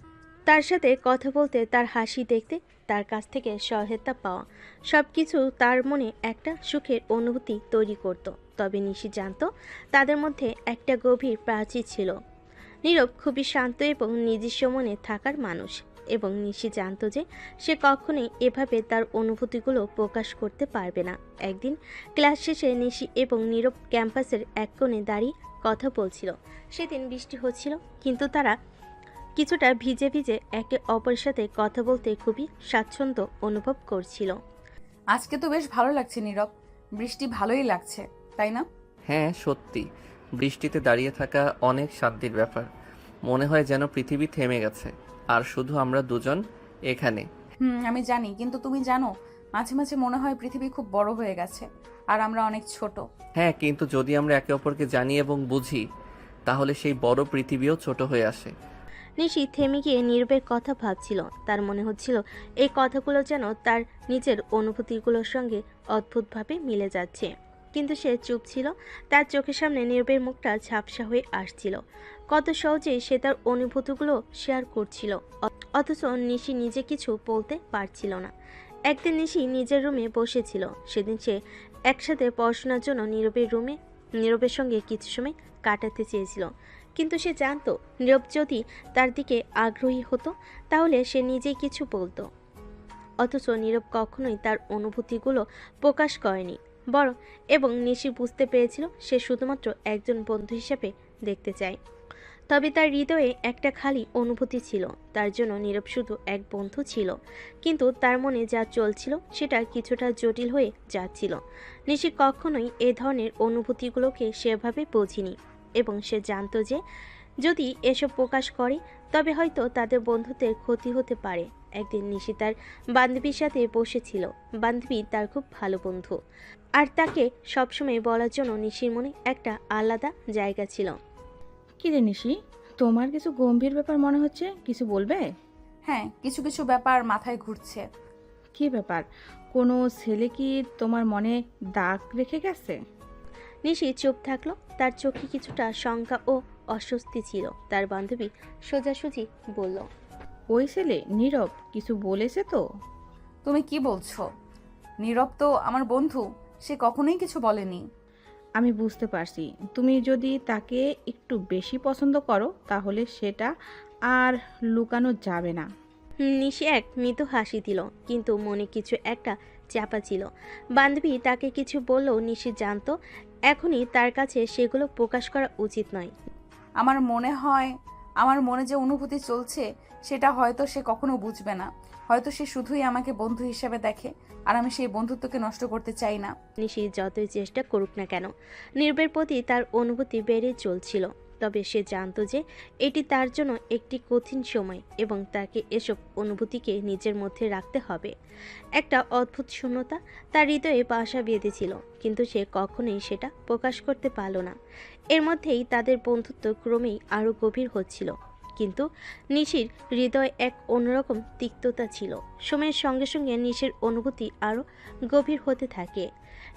তার সাথে কথা বলতে, তার হাসি দেখতে, তার কাছ থেকে সহায়তা পাওয়া, সব কিছু তার মনে একটা সুখের অনুভূতি তৈরি করত। তবে নিশি জানত তাদের মধ্যে একটা গভীর প্রাচীর ছিল। নীরব খুবই শান্ত এবং নিজস্ব মনে থাকার মানুষ, এবং নিশি জানত যে সে কখনোই এভাবে তার অনুভূতিগুলো প্রকাশ করতে পারবে না। একদিন ক্লাস শেষে নিশি এবং নীরব ক্যাম্পাসের এক কোণে দাঁড়িয়ে কথা বলছিল। সেদিন বৃষ্টি হচ্ছিল, কিন্তু তারা কিছুটা ভিজে ভিজে একে অপরের সাথে কথা বলতে খুবই স্বাচ্ছন্দ্য অনুভব করছিল। আজকে তো বেশ ভালো লাগছে নীরব, বৃষ্টি ভালোই লাগছে, তাই না? হ্যাঁ সত্যি, বৃষ্টিতে দাঁড়িয়ে থাকা অনেক শান্তির ব্যাপার। মনে হয় যেন পৃথিবী থেমে গেছে আর শুধু আমরা দুজন এখানে। আমি জানি, কিন্তু তুমি জানো মাঝে মাঝে মনে হয় পৃথিবী খুব বড় হয়ে গেছে আর আমরা অনেক ছোট। হ্যাঁ, কিন্তু যদি আমরা একে অপরকে জানি এবং বুঝি তাহলে সেই বড় পৃথিবীও ছোট হয়ে আসে। নিশি থেমে গিয়ে নীরবের কথা ভাবছিল। তার মনে হচ্ছিল এই কথাগুলো যেন তার নিজের অনুভূতিগুলোর সঙ্গে অদ্ভুতভাবে মিলে যাচ্ছে, কিন্তু সে চুপ ছিল। তার চোখের সামনে নীরবের মুখটা ঝাপসা হয়ে আসছিল। কত সহজেই সে তার অনুভূতিগুলো শেয়ার করছিল, অথচ নিশি নিজে কিছু বলতে পারছিল না। একদিন নিশি নিজের রুমে বসেছিল। সেদিন সে একসাথে পড়াশোনার জন্য নীরবের সঙ্গে কিছু সময় কাটাতে চেয়েছিল, কিন্তু সে জানতো নীরব যদি তার দিকে আগ্রহী হতো তাহলে সে নিজেই কিছু বলতো। অথচ নীরব কখনোই তার অনুভূতিগুলো প্রকাশ করেনি, এবং নিশি বুঝতে পেরেছিল সে শুধুমাত্র একজন বন্ধু হিসেবে দেখতে চায়। তবে তার হৃদয়ে একটা খালি অনুভূতি ছিল। তার জন্য নীরব শুধু এক বন্ধু ছিল, কিন্তু তার মনে যা চলছিল সেটা কিছুটা জটিল হয়ে যাচ্ছিল। নিশি কখনোই এ ধরনের অনুভূতিগুলোকে সেভাবে বোঝেনি, এবং সে জানতো যে যদি এসব প্রকাশ করে তবে হয়তো তাদের বন্ধুত্বের ক্ষতি হতে পারে। একদিন নিশি তার বান্ধবীর সাথে বসেছিল। বান্ধবী তার খুব ভালো বন্ধু, আর তাকে সবসময় বলার জন্য নিশির মনে একটা আলাদা জায়গা ছিল। কি রে নিশি, তোমার কিছু গম্ভীর ব্যাপার মনে হচ্ছে, কিছু বলবে? হ্যাঁ, কিছু কিছু ব্যাপার মাথায় ঘুরছে। কি ব্যাপার? কোনো ছেলে কি তোমার মনে দাগ রেখে গেছে? নিশি চুপ থাকলো। তার চোখে কিছুটা শঙ্কা ও অস্বস্তি ছিল। তার বান্ধবী সোজাসুজি বলল, ওই ছেলে নীরব কিছু বলেছে তো? তুমি কি বলছো? নীরব তো আমার বন্ধু, সে কখনোই কিছু বলেনি। আমি বুঝতে পারছি, তুমি যদি তাকে একটু বেশি পছন্দ করো তাহলে সেটা আর লুকানো যাবে না। নিশি এক মৃদু হাসি দিল, কিন্তু মনে কিছু একটা চাপা ছিল। বান্ধবী তাকে কিছু বললেও নিশি জানতো এখনই তার কাছে সেগুলো প্রকাশ করা উচিত নয়। আমার মনে যে অনুভূতি চলছে সেটা হয়তো সে কখনো বুঝবে না। হয়তো সে শুধুই আমাকে বন্ধু হিসেবে দেখে, আর আমি সেই বন্ধুত্বকে নষ্ট করতে চাই না। নিশি যতই চেষ্টা করুক না কেন, নীরবের প্রতি তার অনুভূতি বেড়ে চলছিল। তবে সে জানতো যে এটি তার জন্য একটি কঠিন সময় এবং তাকে এসব অনুভূতিকে নিজের মধ্যে রাখতে হবে। একটা অদ্ভুত শূন্যতা তার হৃদয়ে বাসা বেঁধেছিল, কিন্তু সে কখনোই সেটা প্রকাশ করতে পারল না। এর মধ্যেই তাদের বন্ধুত্ব ক্রমেই আরও গভীর হচ্ছিল, কিন্তু নিশির হৃদয়ে এক অন্যরকম তিক্ততা ছিল। সময়ের সঙ্গে সঙ্গে নিশির অনুভূতি আরও গভীর হতে থাকে।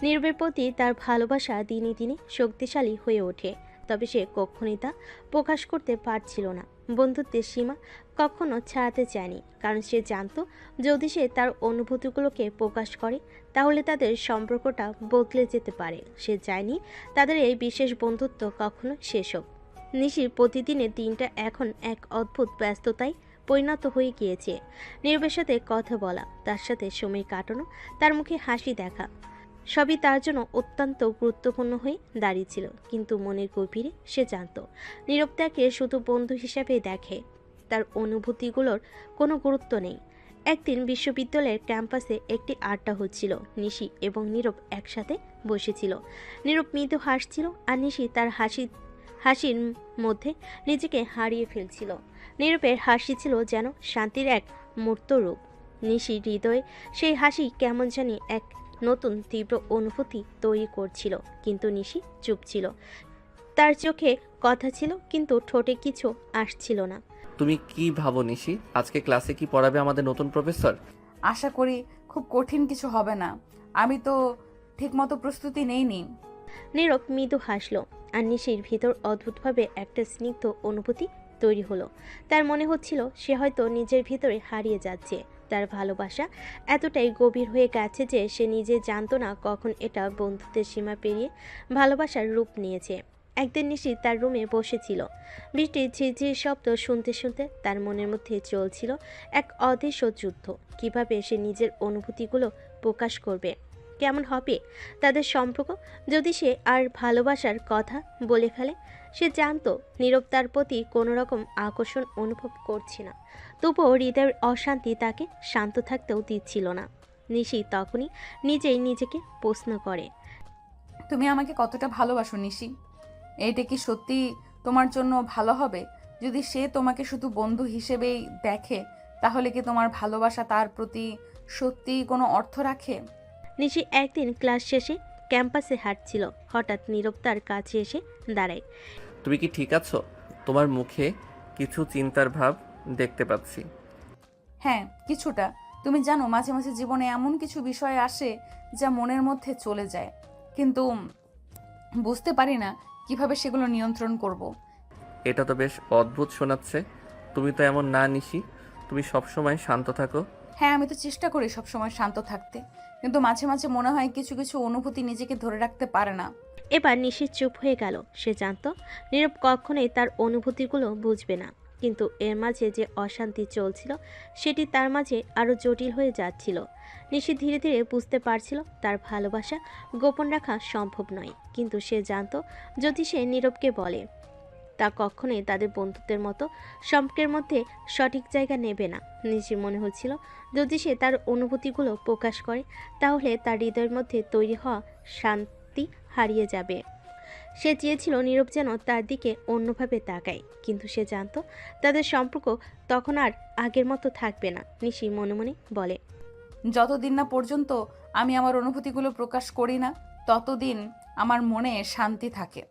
নীরবের প্রতি তার ভালোবাসা দিনে দিনে শক্তিশালী হয়ে ওঠে, তবে সে কখনোই তা প্রকাশ করতে পারছিল না। বন্ধুত্বের সীমা কখনো ছাড়াতে চায়নি, কারণ সে জানতো যদি সে তার অনুভূতিগুলোকে প্রকাশ করে তাহলে তাদের সম্পর্কটা বদলে যেতে পারে। সে চায়নি তাদের এই বিশেষ বন্ধুত্ব কখনো শেষ হোক। নিশির প্রতিদিনের দিনটা এখন এক অদ্ভুত ব্যস্ততায় পরিণত হয়ে গিয়েছে। নীরবের সাথে কথা বলা, তার সাথে সময় কাটানো, তার মুখে হাসি দেখা, সবই তার জন্য অত্যন্ত গুরুত্বপূর্ণ হয়ে দাঁড়িয়েছিল। কিন্তু মনের গভীরে সে জানত নীরব তাকে শুধু বন্ধু হিসেবে দেখে, তার অনুভূতিগুলোর কোনো গুরুত্ব নেই। একদিন বিশ্ববিদ্যালয়ের ক্যাম্পাসে একটি আড্ডা হচ্ছিল। নিশি এবং নীরব একসাথে বসেছিল। নীরব মৃদু হাসছিল, আর নিশি তার হাসির মধ্যে নিজেকে হারিয়ে ফেলছিল। নীরবের হাসি ছিল যেন শান্তির এক মূর্ত রূপ। নিশির হৃদয়ে সেই হাসি কেমন জানি এক নতুন তীব্র অনুভূতি তৈরি করছিল, কিন্তু নিশি চুপ ছিল। তার চোখে কথা ছিল, কিন্তু ঠোঁটে কিছু আসছিল না। তুমি কি ভাবো নিশি, আজকে ক্লাসে কি পড়াবে আমাদের নতুন প্রফেসর? আশা করি খুব কঠিন কিছু হবে না। আমি তো ঠিকমতো প্রস্তুতি নেইনি। নীরব মৃদু হাসল, আর নিশির ভিতর অদ্ভুতভাবে একটা স্নিগ্ধ অনুভূতি তৈরি হলো। তার মনে হচ্ছিল সে হয়তো নিজের ভিতরে হারিয়ে যাচ্ছে। তার ভালোবাসা এতটাই গভীর হয়ে গেছে যে সে নিজে জানতো না কখন এটা বন্ধুত্বের সীমা পেরিয়ে ভালোবাসার রূপ নিয়েছে। একদিন নিশি তার রুমে বসেছিল। বৃষ্টির ঝিরঝির শব্দ শুনতে শুনতে তার মনের মধ্যে চলছিল এক অদৃশ্য যুদ্ধ। কিভাবে সে নিজের অনুভূতিগুলো প্রকাশ করবে? কেমন হবে তাদের সম্পর্ক যদি সে আর ভালোবাসার কথা বলে ফেলে? সে জানতো নীরব তার প্রতি কোনো রকম আকর্ষণ অনুভব করছে না, তবুও হৃদয়ের অশান্তি তাকে শান্ত থাকতেও দিচ্ছিল না। নিশি তখনই নিজেই নিজেকে প্রশ্ন করে, তুমি আমাকে কতটা ভালোবাসো নিশি? এইটা কি সত্যি তোমার জন্য ভালো হবে? যদি সে তোমাকে শুধু বন্ধু হিসেবেই দেখে, তাহলে কি তোমার ভালোবাসা তার প্রতি সত্যি কোনো অর্থ রাখে? নিশি একদিন ক্লাস শেষে ক্যাম্পাসে হাঁটছিল। হঠাৎ নীরব তার কাছে এসে দাঁড়ায়। তুমি কি ঠিক আছো? তোমার মুখে কিছু চিন্তার ভাব দেখতে পাচ্ছি। হ্যাঁ, কিছুটা। তুমি জানো, মাঝে মাঝে জীবনে এমন কিছু বিষয় আসে যা মনের মধ্যে চলে যায়, কিন্তু বুঝতে পারি না কিভাবে সেগুলো নিয়ন্ত্রণ করব। এটা তো বেশ অদ্ভুত শোনাচ্ছে। তুমি তো এমন না নিশি, তুমি সবসময় শান্ত থাকো। হ্যাঁ, আমি তো চেষ্টা করি সবসময় শান্ত থাকতে, কিন্তু মাঝে মাঝে মনে হয় কিছু কিছু অনুভূতি নিজেকে ধরে রাখতে পারে না। এবার নিশি চুপ হয়ে গেল। সে জানতো নীরব কখনোই তার অনুভূতিগুলো বুঝবে না, কিন্তু এর মাঝে যে অশান্তি চলছিল সেটি তার মাঝে আরও জটিল হয়ে যাচ্ছিল। নিশি ধীরে ধীরে বুঝতে পারছিল তার ভালোবাসা গোপন রাখা সম্ভব নয়, কিন্তু সে জানতো যদি সে নীরবকে বলে তা কখনোই তাদের বন্ধুত্বের মতো সম্পর্কের মধ্যে সঠিক জায়গা নেবে না। নিশির মনে হচ্ছিল যদি সে তার অনুভূতিগুলো প্রকাশ করে তাহলে তার হৃদয়ের মধ্যে তৈরি হওয়া শান্তি হারিয়ে যাবে। সে চেয়েছিল নীরব যেন তার দিকে অন্যভাবে তাকায়, কিন্তু সে জানতো তাদের সম্পর্ক তখন আর আগের মতো থাকবে না। নিশি মনে মনে বলে, যতদিন না পর্যন্ত আমি আমার অনুভূতিগুলো প্রকাশ করি না, ততদিন আমার মনে শান্তি থাকে,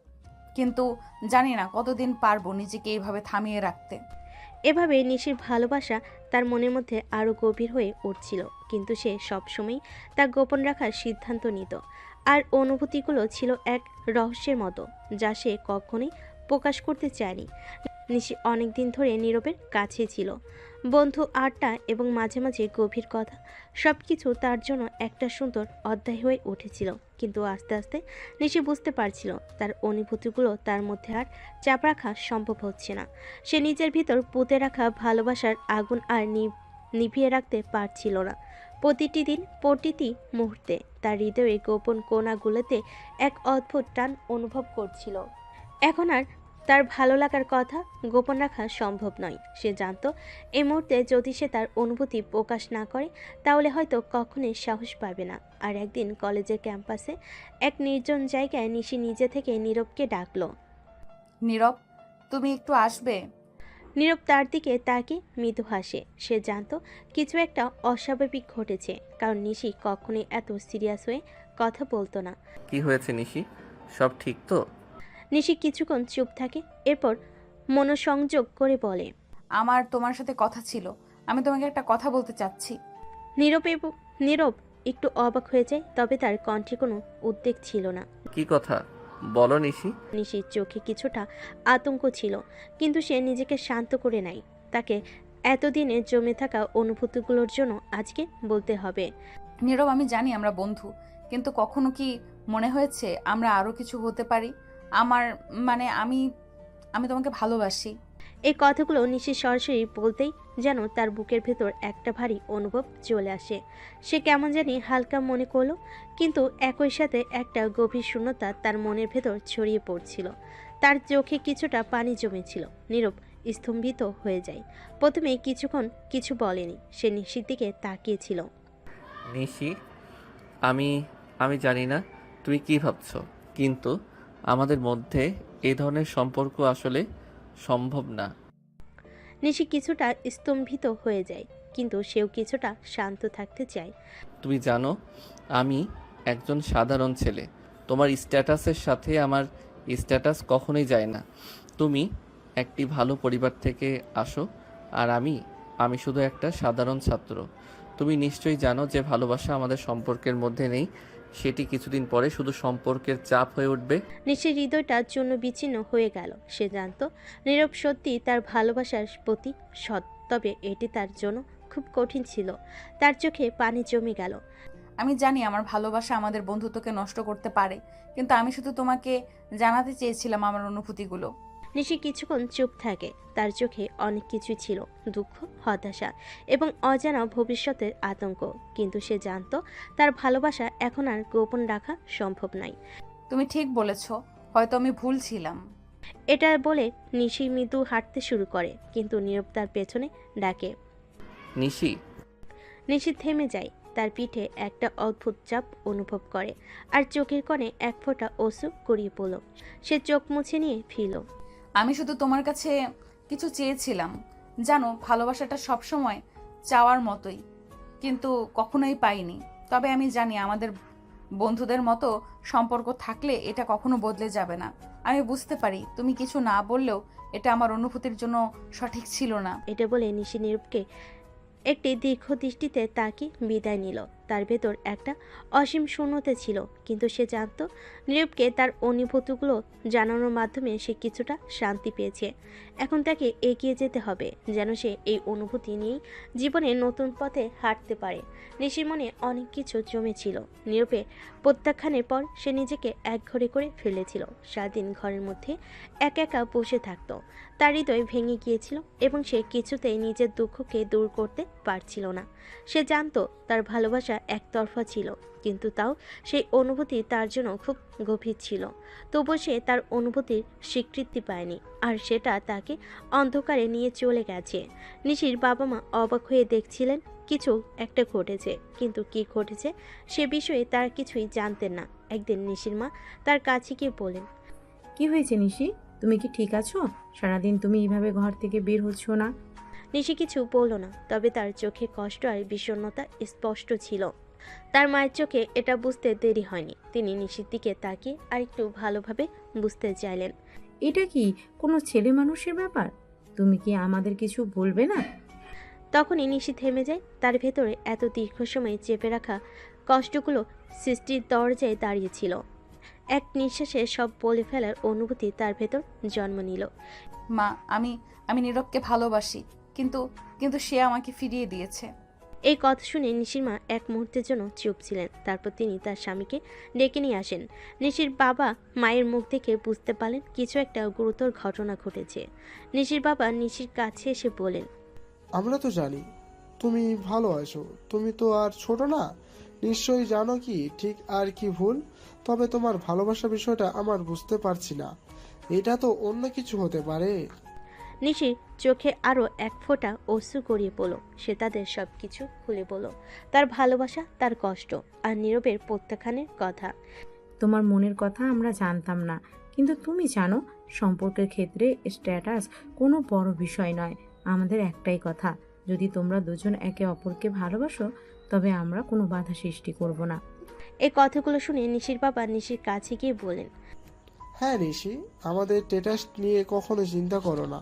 কিন্তু জানি না কতদিন পারবো নিজেকে এইভাবে থামিয়ে রাখতে। এভাবে নিশির ভালোবাসা তার মনের মধ্যে আরও গভীর হয়ে উঠছিল, কিন্তু সে সবসময় তা গোপন রাখার সিদ্ধান্ত নিত। আর অনুভূতিগুলো ছিল এক রহস্যের মতো, যা সে কখনোই প্রকাশ করতে চায়নি। নিশি অনেকদিন ধরে নীরবের কাছে ছিল। বন্ধু, আড্ডা এবং মাঝে মাঝে গভীর কথা, সব কিছু তার জন্য একটা সুন্দর অধ্যায় হয়ে উঠেছিল। কিন্তু আস্তে আস্তে নিশি বুঝতে পারছিল তার অনুভূতিগুলো তার মধ্যে আর চাপ রাখা সম্ভব হচ্ছে না। সে নিজের ভিতর পুঁতে রাখা ভালোবাসার আগুন আর নিভিয়ে রাখতে পারছিল না। প্রতিটি দিন, প্রতিটি মুহূর্তে তার হৃদয়ে গোপন কোণাগুলোতে এক অদ্ভুত টান অনুভব করছিল। এখন আর তার ভালো লাগার কথা গোপন রাখা সম্ভব নয়। সে জানত এই মুহূর্তে যদি সে তার অনুভূতি প্রকাশ না করে তাহলে হয়তো কখনোই সাহস পাবে না। আর একদিন কলেজের ক্যাম্পাসে এক নির্জন জায়গায় নিশি নিজে থেকে নীরবকে ডাকলো। নীরব, তুমি একটু আসবে? নীরব তার দিকে তাকে মৃদু হাসে। সে জানত কিছু একটা অস্বাভাবিক ঘটেছে, কারণ নিশি কখনোই এত সিরিয়াস হয়ে কথা বলতো না। কি হয়েছে নিশি, সব ঠিক তো? নিশি কিছুক্ষণ চুপ থাকে, এরপর মনোসংযোগ করে বলে, আমার তোমার সাথে কথা ছিল, আমি তোমাকে একটা কথা বলতে চাচ্ছি। নীরব একটু অবাক হয়ে যায়, তবে তার কণ্ঠে কোনো উদ্বেগ ছিল না। কি কথা বলো নিশি। নিশির চোখে কিছুটা আতঙ্ক ছিল, কিন্তু সে নিজেকে শান্ত করে নেয়। তাকে এতদিনে জমে থাকা অনুভূতিগুলোর জন্য আজকে বলতে হবে। নীরব, আমি জানি আমরা বন্ধু, কিন্তু কখনো কি মনে হয়েছে আমরা আরো কিছু হতে পারি? আমি তোমাকে ভালোবাসি। এই কথাগুলো নিশি সরাসরি বলতেই যেন তার বুকের ভেতর একটা ভারী অনুভব চলে আসে। সে কেমন জানি হালকা মনে করলো, কিন্তু একই সাথে একটা গভীর শূন্যতা তার মনের ভেতর ছড়িয়ে পড়ছিল। তার চোখে কিছুটা পানি জমেছিল। নীরব স্তম্ভিত হয়ে যায়। প্রথমে কিছুক্ষণ কিছু বলেনি, সে নিশির দিকে তাকিয়েছিল। নিশি, আমি আমি জানি না তুমি কি ভাবছো, কিন্তু আমাদের মধ্যে এই ধরনের সম্পর্ক আসলে সম্ভব না। নিশি কিছুটা স্তম্ভিত হয়ে যায়, কিন্তু সেও কিছুটা শান্ত থাকতে চায়। তুমি জানো আমি একজন সাধারণ ছেলে, তোমার স্ট্যাটাসের সাথে আমার স্ট্যাটাস কখনোই যায় না। তুমি একটি ভালো পরিবার থেকে আসো, আর আমি শুধু একটা সাধারণ ছাত্র। তুমি নিশ্চয়ই জানো যে ভালোবাসা আমাদের সম্পর্কের মধ্যে নেই, সেটি কিছুদিন পরে শুধু সম্পর্কের চাপ হয়ে উঠবে। নিশির হৃদয়টা চূর্ণ বিচ্ছিন্ন হয়ে গেল। সে জানত নীরব সত্যি তার ভালোবাসার প্রতি সৎ, তবে এটি তার জন্য খুব কঠিন ছিল। তার চোখে পানি জমে গেল। আমি জানি আমার ভালোবাসা আমাদের বন্ধুত্বকে নষ্ট করতে পারে, কিন্তু আমি শুধু তোমাকে জানাতে চেয়েছিলাম আমার অনুভূতিগুলো। নিশি কিছুক্ষণ চুপ থাকে। তার চোখে অনেক কিছু ছিল, দুঃখ, হতাশা এবং অজানা ভবিষ্যতের আতঙ্ক। কিন্তু সে জানত তার ভালোবাসা এখন আর গোপন রাখা সম্ভব নয়। তুমি ঠিক বলেছ, হয়তো আমি ভুল ছিলাম। এটা বলে নিশি মৃদু হাঁটতে শুরু করে, কিন্তু নীরব তার পেছনে ডাকে। নিশি। নিশি থেমে যায়। তার পিঠে একটা অদ্ভুত চাপ অনুভব করে, আর চোখের কোণে এক ফোঁটা অশ্রু গড়িয়ে পড়ল। সে চোখ মুছে নিয়ে ফিরল। আমি শুধু তোমার কাছে কিছু চেয়েছিলাম, জানো, ভালোবাসাটা সবসময় চাওয়ার মতোই, কিন্তু কখনোই পাইনি। তবে আমি জানি আমাদের বন্ধুদের মতো সম্পর্ক থাকলে এটা কখনো বদলে যাবে না। আমি বুঝতে পারি তুমি কিছু না বললেও এটা আমার অনুভূতির জন্য সঠিক ছিল না। এটা বলে নিশি নীরবকে একটি দীর্ঘ দৃষ্টিতে তাকিয়ে বিদায় নিল। তার ভেতর একটা অসীম শূন্যতা ছিল, কিন্তু সে জানত নীরবকে তার অনুভূতিগুলো জানানোর মাধ্যমে সে কিছুটা শান্তি পেয়েছে। এখন তাকে এগিয়ে যেতে হবে, যেন সে এই অনুভূতি নিয়েই জীবনে নতুন পথে হাঁটতে পারে। নিশির মনে অনেক কিছু জমেছিল। নীরবে প্রত্যাখ্যানের পর সে নিজেকে একঘরে করে ফেলেছিল। সারাদিন ঘরের মধ্যে একা একা বসে থাকতো। তার হৃদয় ভেঙে গিয়েছিল এবং সে কিছুতেই নিজের দুঃখকে দূর করতে পারছিল না। সে জানত তার ভালোবাসা একতরফা ছিল, কিন্তু তাও সেই অনুভূতি তার জন্য খুব গভীর ছিল। তবু সে তার অনুভূতির স্বীকৃতি পায়নি, আর সেটা তাকে অন্ধকারে নিয়ে চলে গেছে। নিশির বাবা মা অবাক হয়ে দেখছিলেন কিছু একটা ঘটেছে, কিন্তু কি ঘটেছে সে বিষয়ে তারা কিছুই জানতেন না। একদিন নিশির মা তার কাছে গিয়ে বলেন, কি হয়েছে নিশি, তুমি কি ঠিক আছো? সারাদিন তুমি এইভাবে ঘর থেকে বের হচ্ছ না। নিশি কিছু বলল না, তবে তার চোখে কষ্ট আর বিষণ্ণতা স্পষ্ট ছিল। তার মায়ের চোখে এটা বুঝতে দেরি হয়নি। তিনি নিশির দিকে তাকিয়ে আর একটু ভালোভাবে বুঝতে চাইলেন। এটা কি কোনো ছেলে মানুষের ব্যাপার? তুমি কি আমাদের কিছু বলবে না? তখনই নিশি থেমে যায়। তার ভেতরে এত দীর্ঘ সময় চেপে রাখা কষ্টগুলো সৃষ্টির দরজায় দাঁড়িয়েছিল। এক নিঃশ্বাসে সব বলে ফেলার অনুভূতি তার ভেতর জন্ম নিল। মা, আমি আমি নীরবকে ভালোবাসি, কিন্তু কিন্তু সে আমাকে ফিরিয়ে দিয়েছে। এই কথা শুনে নিশির মা এক মুহূর্তের জন্য চুপ ছিলেন। তারপর তিনি তার স্বামীকে ডেকে নিয়ে আসেন। নিশির বাবা মায়ের মুখ দেখে বুঝতে পারলেন কিছু একটা গুরুতর ঘটনা ঘটেছে। নিশির বাবা নিশির কাছে এসে বলেন, আমরা তো জানি তুমি ভালো আছো, তুমি তো আর ছোট না, নিশ্চয়ই জানো কি ঠিক আর কি ভুল। তবে তোমার ভালোবাসা বিষয়টা আমার বুঝতে পারছি না, এটা তো অন্য কিছু হতে পারে। নিশির চোখে আরও এক ফোঁটা অশ্রু গড়িয়ে পড়ল। সে তাদের সব কিছু খুলে বলল, তার ভালোবাসা, তার কষ্ট আর নীরবের প্রত্যাখ্যানের কথা। তোমার মনের কথা আমরা জানতাম না, কিন্তু তুমি জানো সম্পর্কের ক্ষেত্রে স্ট্যাটাস কোনো বড় বিষয় নয়। আমাদের একটাই কথা, যদি তোমরা দুজন একে অপরকে ভালোবাসো তবে আমরা কোনো বাধা সৃষ্টি করব না। এই কথাগুলো শুনে নিশির বাবা নিশির কাছে গিয়ে বলেন, হ্যাঁ নিশি, আমাদের স্ট্যাটাস নিয়ে কখনো চিন্তা করো না।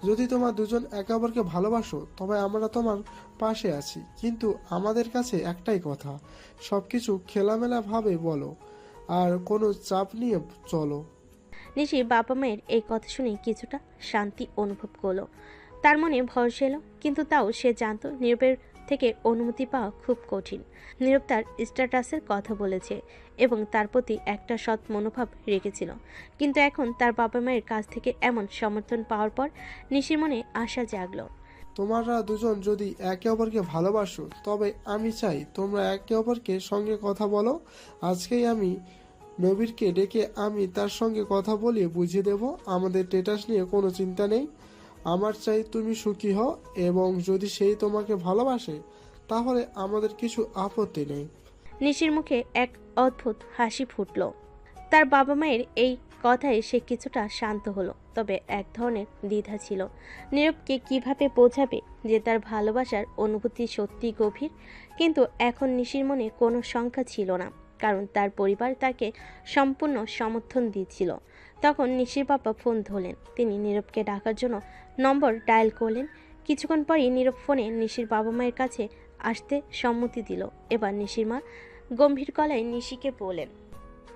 যদি তোমার দুজন একে অপরকে ভালোবাসো তবে আমরা তোমার পাশে আছি, কিন্তু আমাদের কাছে একটাই কথা, সবকিছু খোলামেলা ভাবে বলো আর কোনো চাপ নিয়ে চলো। নিশি বাবা মায়ের এই কথা শুনে কিছুটা শান্তি অনুভব করলো। তার মনে ভরসা এলো, কিন্তু তাও সে জানতো নীরবের থেকে অনুমতি পাওয়া খুব কঠিন। নীরব তার স্ট্যাটাসের কথা বলেছে এবং তার প্রতি একটা সৎ মনোভাব রেখেছিল, কিন্তু এখন তার বাবা মায়ের কাছ থেকে এমন সমর্থন পাওয়ার পর নিশির মনে আশা জাগলো। তোমরা দুজন যদি একে অপরকে ভালোবাসো তবে আমি চাই তোমরা একে অপরকে সঙ্গে কথা বলো। আজকেই আমি নবীরকে ডেকে আমি তার সঙ্গে কথা বলিয়ে বুঝিয়ে দেব আমাদের স্ট্যাটাস নিয়ে কোনো চিন্তা নেই। আমার চাই তুমি সুখী হও, এবং যদি সেই তোমাকে ভালোবাসে তাহলে আমাদের কিছু আপত্তি নেই। নিশির মুখে এক অদ্ভুত হাসি ফুটল। তার বাবা মায়ের এই কথায় সে কিছুটা শান্ত হলো, তবে এক ধরনের দ্বিধা ছিল। নীরবকে কিভাবে বোঝাবে যে তার ভালোবাসার অনুভূতি সত্যি গভীর, কিন্তু এখন নিশির মনে কোনো শঙ্কা ছিল না, কারণ তার পরিবার তাকে সম্পূর্ণ সমর্থন দিচ্ছিল। তখন নিশির বাবা ফোন ধরলেন। তিনি নীরবকে ডাকার জন্য নম্বর ডায়াল করলেন। কিছুক্ষণ পরই নীরব ফোনে নিশির বাবা মায়ের কাছে আসতে সম্মতি দিল। এবার নিশির মা গম্ভীর গলায় নিশিকে বলেন,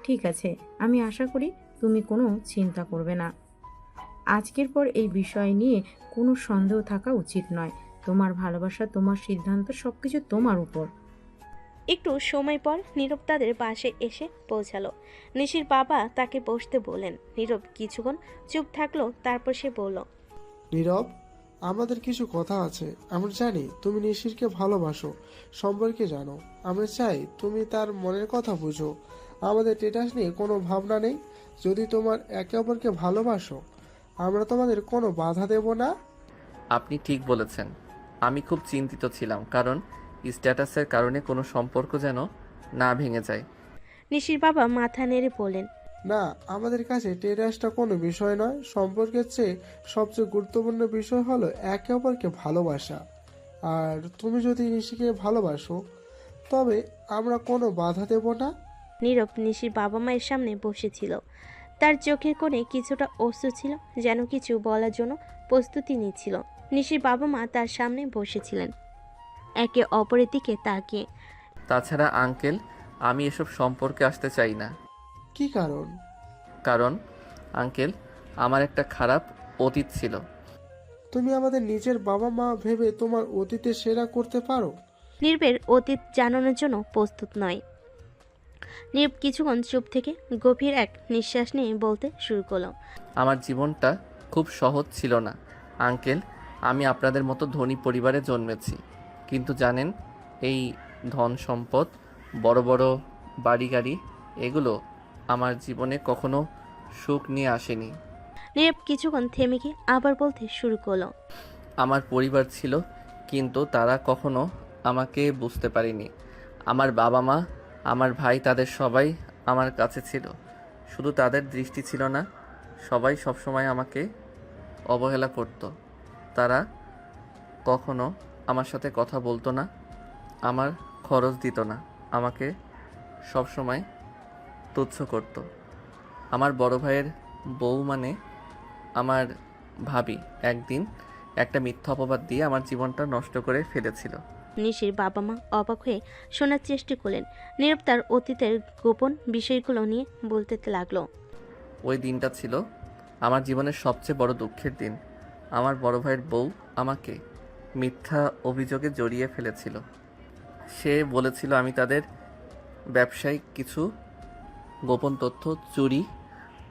ঠিক আছে, আমি আশা করি তুমি কোনো চিন্তা করবে না। আজকের পর এই বিষয় নিয়ে কোনো সন্দেহ থাকা উচিত নয়। তোমার ভালোবাসা, তোমার সিদ্ধান্ত, সবকিছু তোমার উপর। একটু সময় পর নীরব তাদের বাসায় এসে পৌঁছালো। নিশির বাবা তাকে বসতে বললেন। নীরব কিছুক্ষণ চুপ থাকলো, তারপর সে বলল, নীরব, আমাদের কিছু কথা আছে। আমরা জানি তুমি নিশিরকে ভালোবাসো, সম্পর্কে জানো। আমরা চাই তুমি তার মনের কথা বুঝো। আমাদের স্ট্যাটাস নিয়ে কোনো ভাবনা নেই। যদি তোমার একে অপরকে ভালোবাসো আমরা তোমাদের কোনো বাধা দেব না। আপনি ঠিক বলেছেন। আমি খুব চিন্তিত ছিলাম, কারণ স্ট্যাটাসের কারণে কোনো সম্পর্ক যেন না ভেঙে যায়। নিশির বাবা মাথা নেড়ে বললেন, না, আমাদের কাছে স্ট্যাটাসটা কোনো বিষয় নয়। সম্পর্কের চেয়ে সবচেয়ে গুরুত্বপূর্ণ বিষয় হলো একে অপরকে ভালোবাসা। আর তুমি যদি নিশিকে ভালোবাসো তবে আমরা কোনো বাধা দেব না। নীরব নিশির বাবা মায়ের সামনে বসেছিল। তার চোখের কোণে কিছুটা অশ্রু ছিল, যেন কিছু বলার জন্য প্রস্তুতি নিচ্ছিল। নিশির বাবা মা তার সামনে বসেছিলেন, একে অপরের দিকে তাকিয়ে। তাছাড়া আঙ্কেল, আমি এসব সম্পর্কে আসতে চাই না। কি কারণ? কারণ আঙ্কেল, আমার একটা খারাপ অতীত ছিল। তুমি আমাদের নিজের বাবা মা ভেবে তোমার অতীতে সেরা করতে পারো? নীরবের অতীত জানানোর জন্য প্রস্তুত নয়। নীরব কিছুক্ষণ চুপ থেকে গভীর এক নিঃশ্বাস নিয়ে বলতে শুরু করলো, আমার জীবনটা খুব সহজ ছিল না আঙ্কেল। আমি আপনাদের মতো ধনী পরিবারে জন্মেছি, কিন্তু জানেন, এই ধন সম্পদ, বড় বড় বাড়ি গাড়ি, এগুলো আমার জীবনে কখনো সুখ নিয়ে আসেনি। নীরব কিছুক্ষণ থেমে গিয়ে আবার বলতে শুরু করলো, আমার পরিবার ছিল, কিন্তু তারা কখনো আমাকে বুঝতে পারেনি। আমার বাবা মা, আমার ভাই, তাদের সবাই আমার কাছে ছিল, শুধু তাদের দৃষ্টি ছিল না। সবাই সবসময় আমাকে অবহেলা করত। তারা কখনো আমার সাথে কথা বলতো না, আমার খরচ দিত না, আমাকে সবসময় তুচ্ছ করত। আমার বড় ভাইয়ের বউ, মানে আমার ভাবি, একদিন একটা মিথ্যা অপবাদ দিয়ে আমার জীবনটা নষ্ট করে ফেলেছিল। নিশির বাবা মা অবাক হয়ে শোনার চেষ্টা করলেন। নীরব তার অতীতের গোপন বিষয়গুলো নিয়ে বলতে লাগলো। ওই দিনটা ছিল আমার জীবনের সবচেয়ে বড় দুঃখের দিন। আমার বড় ভাইয়ের বউ আমাকে মিথ্যা অভিযোগে জড়িয়ে ফেলেছিল। সে বলেছিল আমি তাদের ব্যবসায়িক কিছু গোপন তথ্য চুরি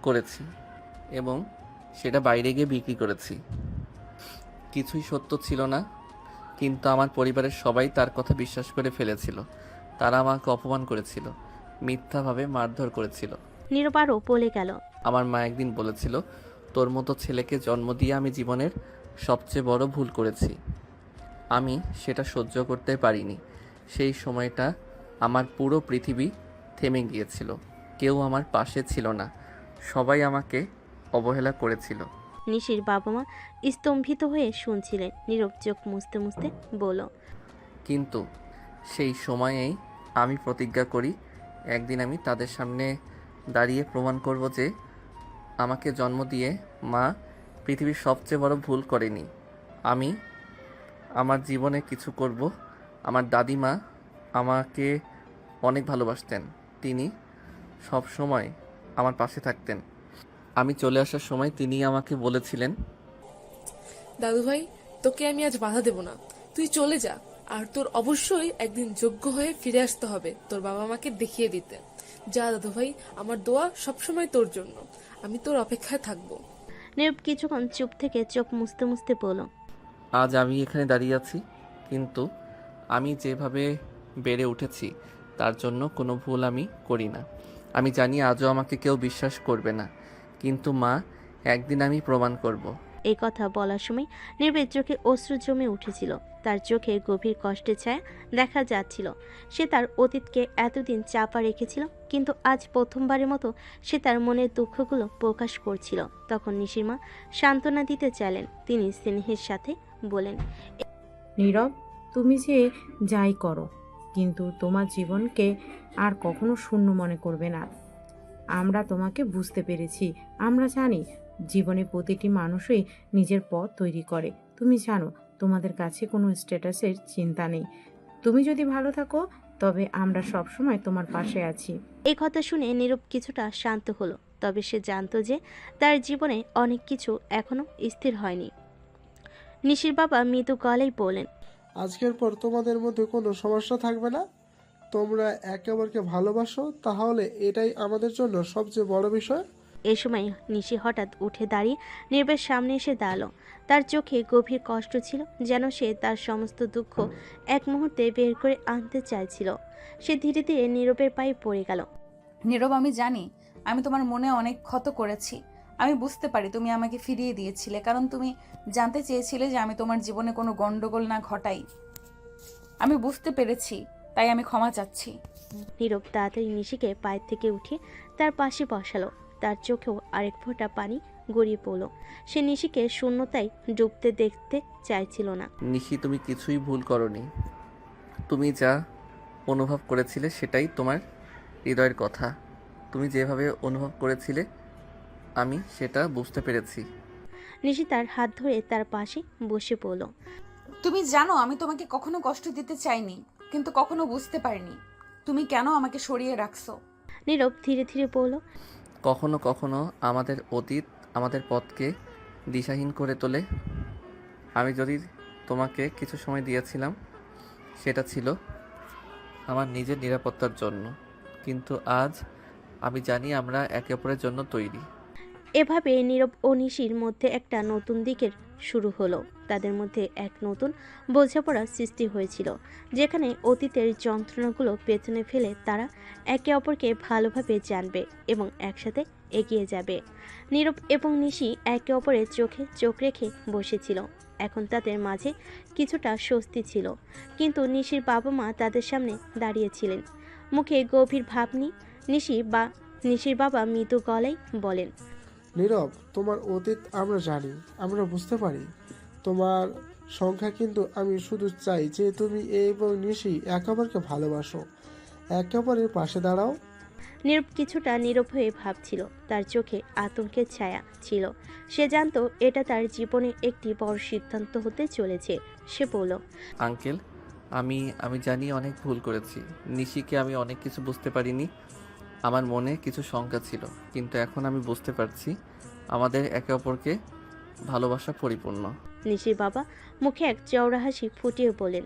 করেছি এবং সেটা বাইরে গিয়ে বিক্রি করেছি। কিছুই সত্য ছিল না, কিন্তু আমার পরিবারের সবাই তার কথা বিশ্বাস করে ফেলেছিল। তারা আমাকে অপমান করেছিল, মিথ্যাভাবে মারধর করেছিল। নীরব আরও বলে গেল। আমার মা একদিন বলেছিল, তোর মতো ছেলেকে জন্ম দিয়ে আমি জীবনের সবচেয়ে বড় ভুল করেছি। আমি সেটা সহ্য করতে পারিনি। সেই সময়টা আমার পুরো পৃথিবী থেমে গিয়েছিল। কেউ আমার পাশে ছিল না, সবাই আমাকে অবহেলা করেছিল। নিশির বাবা মা স্তম্ভিত হয়ে শুনছিলেন। নীরব চোখ মুছতে মুছতে বলল। কিন্তু সেই সময়েই আমি প্রতিজ্ঞা করি, একদিন আমি তাদের সামনে দাঁড়িয়ে প্রমাণ করব যে আমাকে জন্ম দিয়ে মা পৃথিবীর সবচেয়ে বড় ভুল করেনি। আমি আমার জীবনে কিছু করব। আমার দাদিমা আমাকে অনেক ভালোবাসতেন, তিনি সব সময় আমার পাশে থাকতেন। আমি চলে আসার সময় তিনি আমাকে বলেছিলেন, দাদু ভাই, তোকে আমি আজ বাধা দেব না, তুই চলে যা। আর তোর অবশ্যই একদিন যোগ্য হয়ে ফিরে আসতে হবে তোর বাবা মাকে দেখিয়ে দিতে। যা দাদু ভাই, আমার দোয়া সবসময় তোর জন্য, আমি তোর অপেক্ষায় থাকবো। নীরব কিছুক্ষণ চুপ থেকে চোখ মুছতে মুছতে বলল। আজ আমি এখানে দাঁড়িয়ে আছি, কিন্তু আমি যেভাবে বেড়ে উঠেছি তার জন্য কোনো ভুল আমি করি না। আমি জানি আজও আমাকে কেউ বিশ্বাস করবে না, কিন্তু মা, একদিন আমি প্রমাণ করব। এই কথা বলার সময় নীরবের চোখে অশ্রু জমে উঠেছিল। তার চোখে গভীর কষ্টের ছায়া দেখা যাচ্ছিল। সে তার অতীতকে এতদিন চাপা রেখেছিল, কিন্তু আজ প্রথমবারের মতো সে তার মনের দুঃখগুলো প্রকাশ করছিল। তখন নিশির মা সান্ত্বনা দিতে চাইলেন। তিনি স্নেহের সাথে বলেন। নীরব, তুমি যে যাই করো, কিন্তু তোমার জীবনকে আর কখনো শূন্য মনে করবে না। আমরা তোমাকে বুঝতে পেরেছি। আমরা জানি জীবনে প্রতিটি মানুষই নিজের পথ তৈরি করে। তুমি জানো তোমাদের কাছে কোনো স্ট্যাটাসের চিন্তা নেই। তুমি যদি ভালো থাকো তবে আমরা সবসময় তোমার পাশে আছি। এই কথা শুনে নীরব কিছুটা শান্ত হলো। তবে সে জানতো যে তার জীবনে অনেক কিছু এখনো স্থির হয়নি। নিশির বাবা মৃদু গলায় বলেন। আজকের পর তোমাদের মধ্যে কোনো সমস্যা থাকবে না। তোমরা একে অপরকে ভালোবাসো, তাহলে এটাই আমাদের জন্য সবচেয়ে বড় বিষয়। এ সময় নিশি হঠাৎ উঠে দাঁড়িয়ে নীরবের সামনে এসে দাঁড়ালো। তার চোখে গভীর কষ্ট ছিল, যেন সে তার সমস্ত দুঃখ এক মুহূর্তে বের করে আনতে চাইছিল। সে ধীরে ধীরে নীরবের পায়ে পড়ে গেল। নীরব, আমি জানি আমি তোমার মনে অনেক ক্ষত করেছি। আমি বুঝতে পারি তুমি আমাকে ফিরিয়ে দিয়েছিলে, কারণ তুমি জানতে চেয়েছিলে যে আমি তোমার জীবনে কোনো গন্ডগোল না ঘটাই। আমি বুঝতে পেরেছি, তাই আমি ক্ষমা চাচ্ছি। নীরব তাড়াতাড়ি নিশিকে পায়ের থেকে উঠে তার পাশে বসালো। তার চোখেও আরেক ফোঁটা পানি গড়িয়ে পড়ল। সে নিশিকে শূন্যতায় ডুবতে দেখতে চাইছিল না। নিশি, তুমি কিছুই ভুল করনি। তুমি যা অনুভব করেছিলে সেটাই তোমার হৃদয়ের কথা। তুমি যেভাবে অনুভব করেছিলে আমি সেটা বুঝতে পেরেছি। নিশি তার হাত ধরে তার পাশে বসে পড়ল। তুমি জানো আমি তোমাকে কখনো কষ্ট দিতে চাইনি, কিন্তু কখনো বুঝতে পারিনি তুমি কেন আমাকে সরিয়ে রাখছো। নীরব ধীরে ধীরে বলল। কখনো কখনো আমাদের অতীত আমাদের পথকে দিশাহীন করে তোলে। আমি যদি তোমাকে কিছু সময় দিয়েছিলাম সেটা ছিল আমার নিজের নিরাপত্তার জন্য, কিন্তু আজ আমি জানি আমরা একে অপরের জন্য তৈরি। এভাবে নীরব ও নিশির মধ্যে একটা নতুন দিকের শুরু হলো। তাদের মধ্যে এক নতুন বোঝাপড়া সৃষ্টি হয়েছিল, যেখানে অতীতের যন্ত্রণাগুলো পেছনে ফেলে তারা একে অপরকে ভালোভাবে জানবে এবং একসাথে এগিয়ে যাবে। নীরব এবং নিশি একে অপরের চোখে চোখ রেখে বসেছিল। এখন তাদের মাঝে কিছুটা স্বস্তি ছিল, কিন্তু নিশির বাবা মা তাদের সামনে দাঁড়িয়েছিলেন, মুখে গভীর ভাব নিয়ে। নিশির বাবা মৃদু গলায় বলেন। নীরব, তোমার অতীত আমরা জানি, আমরা বুঝতে পারি তোমার সংখ্যা, কিন্তু আমি শুধু চাই যে তুমি এবং নিশি একে অপরকে ভালোবাসো, একে অপরের পাশে দাঁড়াও। নীরব কিছুটা নীরব হয়ে ভাবছিল। তার চোখে আতঙ্কের ছায়া ছিল। সে জানতো এটা তার জীবনে একটি বড় সিদ্ধান্ত হতে চলেছে। সে বলল। আঙ্কেল, আমি জানি অনেক ভুল করেছি। নিশিকে আমি অনেক কিছু বুঝতে পারিনি। আমার মনে কিছু শঙ্কা ছিল, কিন্তু এখন আমি বুঝতে পারছি আমাদের একে অপরকে ভালোবাসা পরিপূর্ণ। নিশির বাবা মুখে এক চওড়া হাসি ফুটিয়ে বলেন,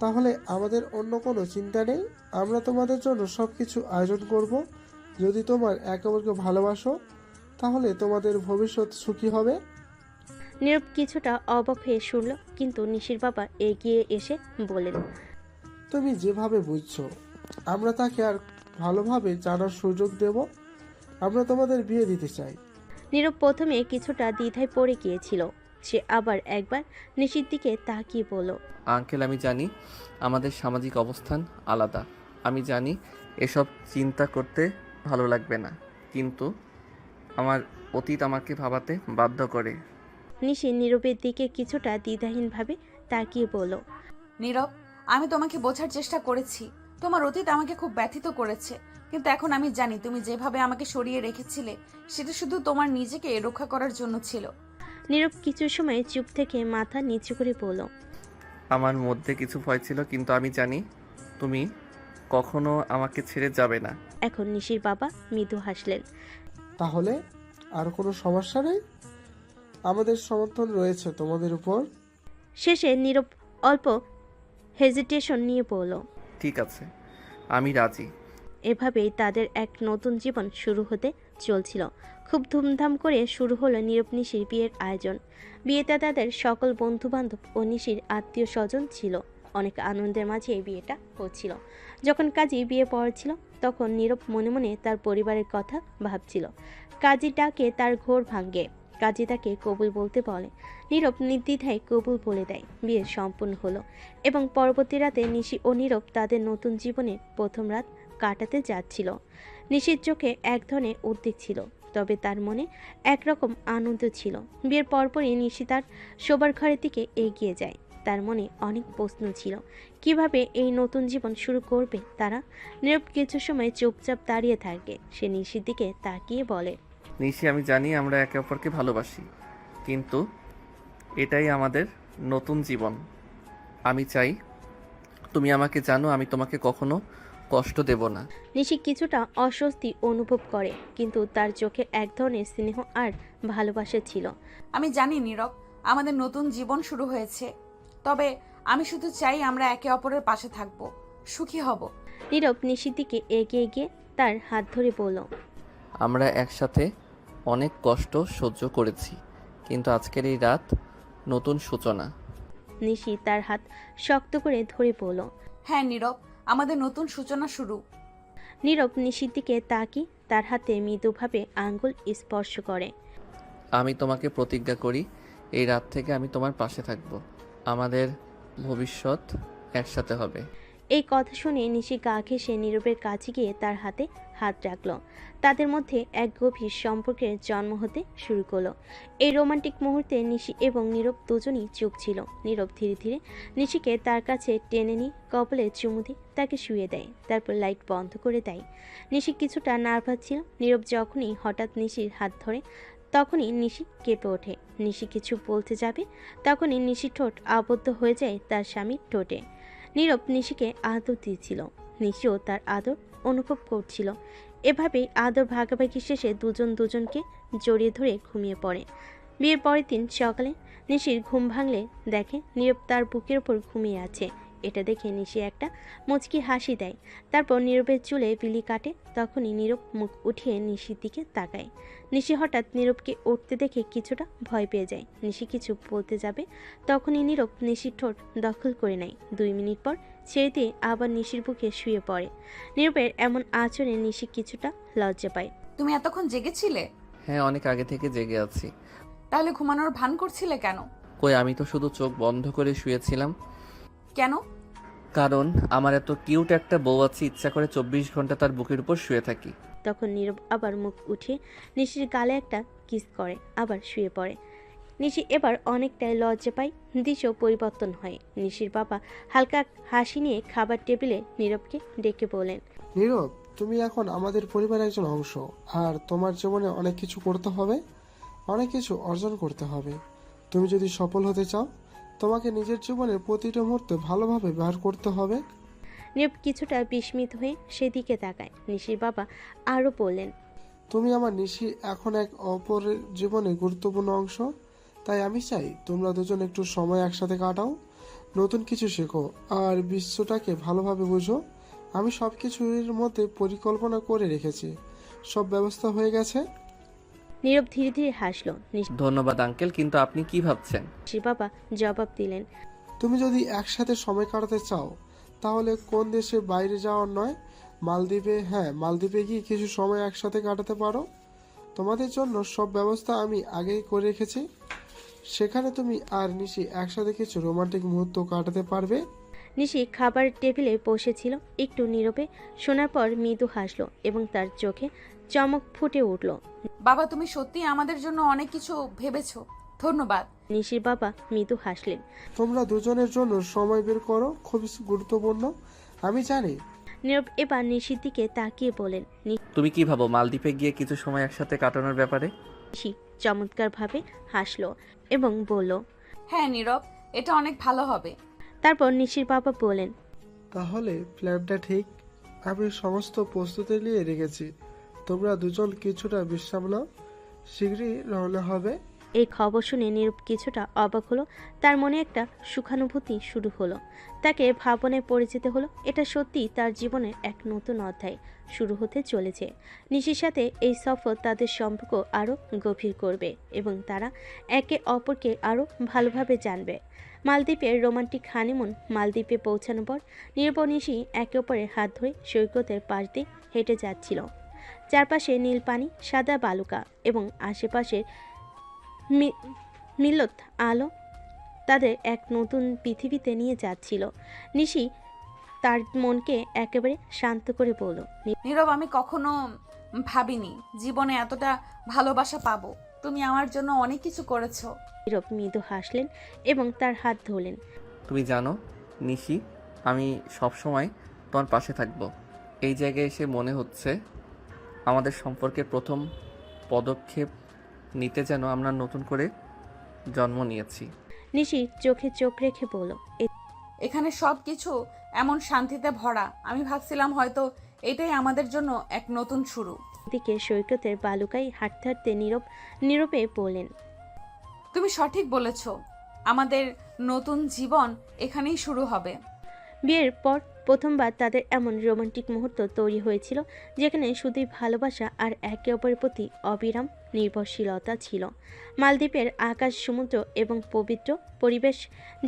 তাহলে আমাদের অন্য কোনো চিন্তা নেই। আমরা তোমাদের জন্য সব কিছু আয়োজন করব। যদি তোমার একে অপরকে ভালোবাসো তাহলে তোমাদের ভবিষ্যৎ সুখী হবে। নীরব কিছুটা অবাক হয়ে শুনল, কিন্তু নিশির বাবা এগিয়ে এসে বলেন, তুমি যেভাবে বুঝছো আমরা তাকে আর ভালোভাবে জানার সুযোগ দেব। আমরা তোমাদের বিয়ে দিতে চাই। নীরব প্রথমে কিছুটা দ্বিধায় পড়ে গিয়েছিল। সে আবার একবার নিশির দিকে তাকিয়ে বলল, আঙ্কেল, আমি জানি আমাদের সামাজিক অবস্থান আলাদা। আমি জানি এসব চিন্তা করতে ভালো লাগবে না, কিন্তু আমার অতীত আমাকে ভাবাতে বাধ্য করে। নিশি নীরবের দিকে কিছুটা দ্বিধাহীনভাবে তাকিয়ে বলল, নীরব, আমি তোমাকে বোঝার চেষ্টা করেছি। তোমার অতীত আমাকে খুব ব্যথিত করেছে, কিন্তু এখন আমি জানি তুমি যেভাবে আমাকে সরিয়ে রেখেছিলে সেটা শুধু তোমার নিজেকে রক্ষা করার জন্য ছিল। নীরব কিছু সময় চুপ থেকে মাথা নিচু করে বলল, আমার মধ্যে কিছু ভয় ছিল, কিন্তু আমি জানি তুমি কখনো আমাকে ছেড়ে যাবে না। এখন নিশির বাবা মৃদু হাসলেন। তাহলে আর কোনো সমস্যা নেই, আমাদের সমর্থন রয়েছে তোমাদের উপর। শেষে নীরব অল্প হেজিটেশন নিয়ে বলল, ঠিক আছে, আমি রাজি। এভাবেই তাদের এক নতুন জীবন শুরু হতে চলছিল। খুব ধুমধাম করে শুরু হলো নীরব নিশির বিয়ের আয়োজন। বিয়েতে তাদের সকল বন্ধুবান্ধব ও নিশির আত্মীয় স্বজন ছিল। অনেক আনন্দের মাঝে এই বিয়েটা হচ্ছিল। যখন কাজী বিয়ে পড়ছিল তখন নীরব মনে মনে তার পরিবারের কথা ভাবছিল। কাজী ডাকে তার ঘোর ভাঙ্গে। কাজী তাকে কবুল বলতে বলে। নীরব নির্দ্বিধায় কবুল বলে দেয়। বিয়ে সম্পূর্ণ হলো এবং পরবর্তী রাতে নিশি ও নীরব তাদের নতুন জীবনের প্রথম রাত কাটাতে যাচ্ছিল। নিশির চোখে এক ধরনের উদ্বেগ ছিল, তবে তার মনে একরকম আনন্দ ছিল। বিয়ের পরপরই নিশি তার শোবার ঘরের দিকে এগিয়ে যায়। তার মনে অনেক প্রশ্ন ছিল, কিভাবে এই নতুন জীবন শুরু করবে তারা। নীরব কিছু সময় চুপচাপ দাঁড়িয়ে থাকে। সে নিশির দিকে তাকিয়ে বলে, নিশি, আমি জানি আমরা একে অপরকে ভালোবাসি, কিন্তু এটাই আমাদের নতুন জীবন। আমি চাই তুমি আমাকে জানো, আমি তোমাকে কখনো কষ্ট দেব না। নিশি কিছুটা অস্বস্তি অনুভব করে, কিন্তু তার চোখে এক ধরনের স্নেহ আর ভালোবাসা ছিল। আমি জানি নীরব, আমাদের নতুন জীবন শুরু হয়েছে, তবে আমি শুধু চাই আমরা একে অপরের পাশে থাকব, সুখী হব। নীরব নিশির দিকে এগিয়ে গিয়ে তার হাত ধরে বলল, আমরা একসাথে অনেক কষ্ট সহ্য করেছি, কিন্তু আজকের এই রাত নতুন সূচনা। নিশি তার হাত শক্ত করে ধরে বলল, হ্যাঁ নীরব, আমাদের নতুন সূচনা শুরু। নীরব নিশির দিকে তাকিয়ে তার হাতে মৃদুভাবে আঙ্গুল স্পর্শ করে। আমি তোমাকে প্রতিজ্ঞা করি, এই রাত থেকে আমি তোমার পাশে থাকব। আমাদের ভবিষ্যৎ একসাথে হবে। এই কথা শুনে নিশি গা ঘেঁষে নীরবের কাছে গিয়ে তার হাতে হাত রাখল। তাদের মধ্যে এক গভীর সম্পর্কের জন্ম হতে শুরু করলো। এই রোমান্টিক মুহূর্তে নিশি এবং নীরব দুজনই চুপ ছিল। নীরব ধীরে ধীরে নিশিকে তার কাছে টেনে নিয়ে কপালে চুমু দিয়ে তাকে শুয়ে দেয়, তারপর লাইট বন্ধ করে দেয়। নিশি কিছুটা নার্ভাস ছিল। নীরব যখনই হঠাৎ নিশির হাত ধরে তখনই নিশি কেঁপে ওঠে। নিশি কিছু বলতে যাবে, তখনই নিশি ঠোঁট আবদ্ধ হয়ে যায় তার স্বামীর ঠোঁটে। নীরব নিশিকে আদর দিয়েছিল, নিশিও তার আদর অনুভব করছিল। এভাবেই আদর ভাগাভাগি শেষে দুজন দুজনকে জড়িয়ে ধরে ঘুমিয়ে পড়ে। বিয়ের পরের দিন সকালে নিশির ঘুম ভাঙলে দেখে নীরব তার বুকের ওপর ঘুমিয়ে আছে। এটা দেখে নিশি একটা মুচকি হাসি দেয়, তারপর নীরবের চুলে বিলি কাটে। তখনই নীরব মুখ উঠিয়ে নিশির দিকে তাকায়। নিশি হঠাৎ নীরবকে উঠতে দেখে কিছুটা ভয় পেয়ে যায়। নিশি কিছু বলতে যাবে, তখনই নীরব নিশির ঠোঁট দখল করে নেয়। 2 মিনিট পর ছেড়ে দিয়ে আবার নিশির বুকে শুয়ে পড়ে। নীরবের এমন আচরণে নিশি কিছুটা লজ্জা পায়। তুমি এতক্ষণ জেগেছিলে? হ্যাঁ, অনেক আগে থেকে জেগে আছি। তাহলে ঘুমানোর ভান করছিলে কেন? কই, আমি তো শুধু চোখ বন্ধ করে শুয়েছিলাম। কেন? কারণ আমার এত কিউট একটা বউ আছে, ইচ্ছা করে 24 ঘন্টা তার বুকের উপর শুয়ে থাকি। তখন নীরব আবার মুখ উঠিয়ে নিশির গালে একটা কিস করে আবার শুয়ে পড়ে। নিশি এবার অনেকটাই লজ্জা পায়, দৃশ্য পরিবর্তন হয়। নিশির বাবা হালকা হাসি নিয়ে খাবার টেবিলে নীরবকে ডেকে বলেন, নীরব, তুমি এখন আমাদের পরিবারের একজন অংশ, আর তোমার জীবনে অনেক কিছু করতে হবে, অনেক কিছু অর্জন করতে হবে। তুমি যদি সফল হতে চাও তোমাকে নিজের জীবনের প্রতিটা মুহূর্তে ভালোভাবে ব্যবহার করতে হবে। নীরব কিছুটা বিস্মিত হয়ে সেদিকে তাকায়। নিশির বাবা আরও বললেন, তুমি আমার নিশি এখন এক অপরের জীবনে গুরুত্বপূর্ণ অংশ। তাই আমি চাই তোমরা দুজন একটু সময় একসাথে কাটাও, নতুন কিছু শেখো আর বিশ্বটাকে ভালোভাবে বুঝো। আমি সব কিছুর মধ্যে পরিকল্পনা করে রেখেছি, সব ব্যবস্থা হয়ে গেছে। নীরব ধীরে ধীরে হাসলো। ধন্যবাদ আঙ্কেল, কিন্তু আপনি কি ভাবছেন? নিশির বাবা জবাব দিলেন, তুমি যদি একসাথে সময় কাটাতে চাও তাহলে কোন দেশে বাইরে যাওয়ার নয়, মালদ্বীপে, হ্যাঁ মালদ্বীপে গিয়ে কিছু সময় একসাথে কাটাতে পারো। তোমাদের জন্য সব ব্যবস্থা আমি আগেই করে রেখেছি। সেখানে তুমি আর নিশি একসাথে কিছু রোমান্টিক মুহূর্ত কাটাতে পারবে। নিশি খাবার টেবিলে বসেছিল, একটু নীরবে শোনার পর মৃদু হাসলো এবং তার চোখে চমক ফুটে উঠল। বাবা, তুমি সত্যি আমাদের জন্য অনেক কিছু ভেবেছো, ধন্যবাদ। নিশির বাবা মৃদু হাসলেন। তোমরা দুজনের জন্য সময় বের করো, খুব গুরুত্বপূর্ণ, আমি জানি। নীরব এবার নিশির দিকে তাকিয়ে বলেন, তুমি কি ভাবো মালদ্বীপে গিয়ে কিছু সময় একসাথে কাটানোর ব্যাপারে? নিশি চমৎকারভাবে হাসলো এবং বলল, হ্যাঁ নীরব, এটা অনেক ভালো হবে। তারপর নিশির বাবা বলেন, তাহলে প্ল্যানটা ঠিক, আমি সমস্ত প্রস্তুতি নিয়ে রেখেছি। তোমরা দুজন কিছুটা বিশ্রাম নাও, শীঘ্রই রওনা হবে। এই খবর শুনে নীরব কিছুটা অবাক হলো। তার মনে একটা সুখানুভূতি শুরু হলো। তাকে ভাবনায় পড়ে যেতে হলো। এটা সত্যি তার জীবনের এক নতুন অধ্যায় শুরু হতে চলেছে। নিশির সাথে এই সফর তাদের সম্পর্ক আরও গভীর করবে এবং তারা একে অপরকে আরও ভালোভাবে জানবে। মালদ্বীপের রোমান্টিক হানিমুন। মালদ্বীপে পৌঁছানোর পর নীরব ও নিশি একে অপরের হাত ধরে সৈকতের পাশ দিয়ে হেঁটে যাচ্ছিল। চারপাশে নীল পানি, সাদা বালুকা এবং আশেপাশে মিলত আলো তাদের এক নতুন পৃথিবীতে নিয়ে যাচ্ছিল। নিশি তার মনকে একেবারে শান্ত করে বলল, নীরব, আমি কখনো ভাবিনি জীবনে এতটা ভালোবাসা পাবো। তুমি আমার জন্য অনেক কিছু করেছো। নীরব মৃদু হাসলেন এবং তার হাত ধরলেন। তুমি জানো নিশি, আমি সব সময় তোমার পাশে থাকবো। এই জায়গায় এসে মনে হচ্ছে আমাদের সম্পর্কের প্রথম পদক্ষেপ নিতে যেন আমরা নতুন করে জন্ম নিয়েছি। নিশি চোখে চোখ রেখে বলল, এখানে সব কিছু এমন শান্তিতে ভরা, আমি ভাবছিলাম হয়তো এটাই আমাদের জন্য এক নতুন শুরু। এদিকে সৈকতের বালুকায় হাঁটতে হাঁটতে নীরবে বললেন, তুমি সঠিক বলেছ, আমাদের নতুন জীবন এখানেই শুরু হবে। বিয়ের পর প্রথমবার তাদের এমন রোমান্টিক মুহূর্ত তৈরি হয়েছিল যেখানে শুধুই ভালোবাসা আর একে অপরের প্রতি অবিরাম নির্ভরশীলতা ছিল। মালদ্বীপের আকাশ, সমুদ্র এবং পবিত্র পরিবেশ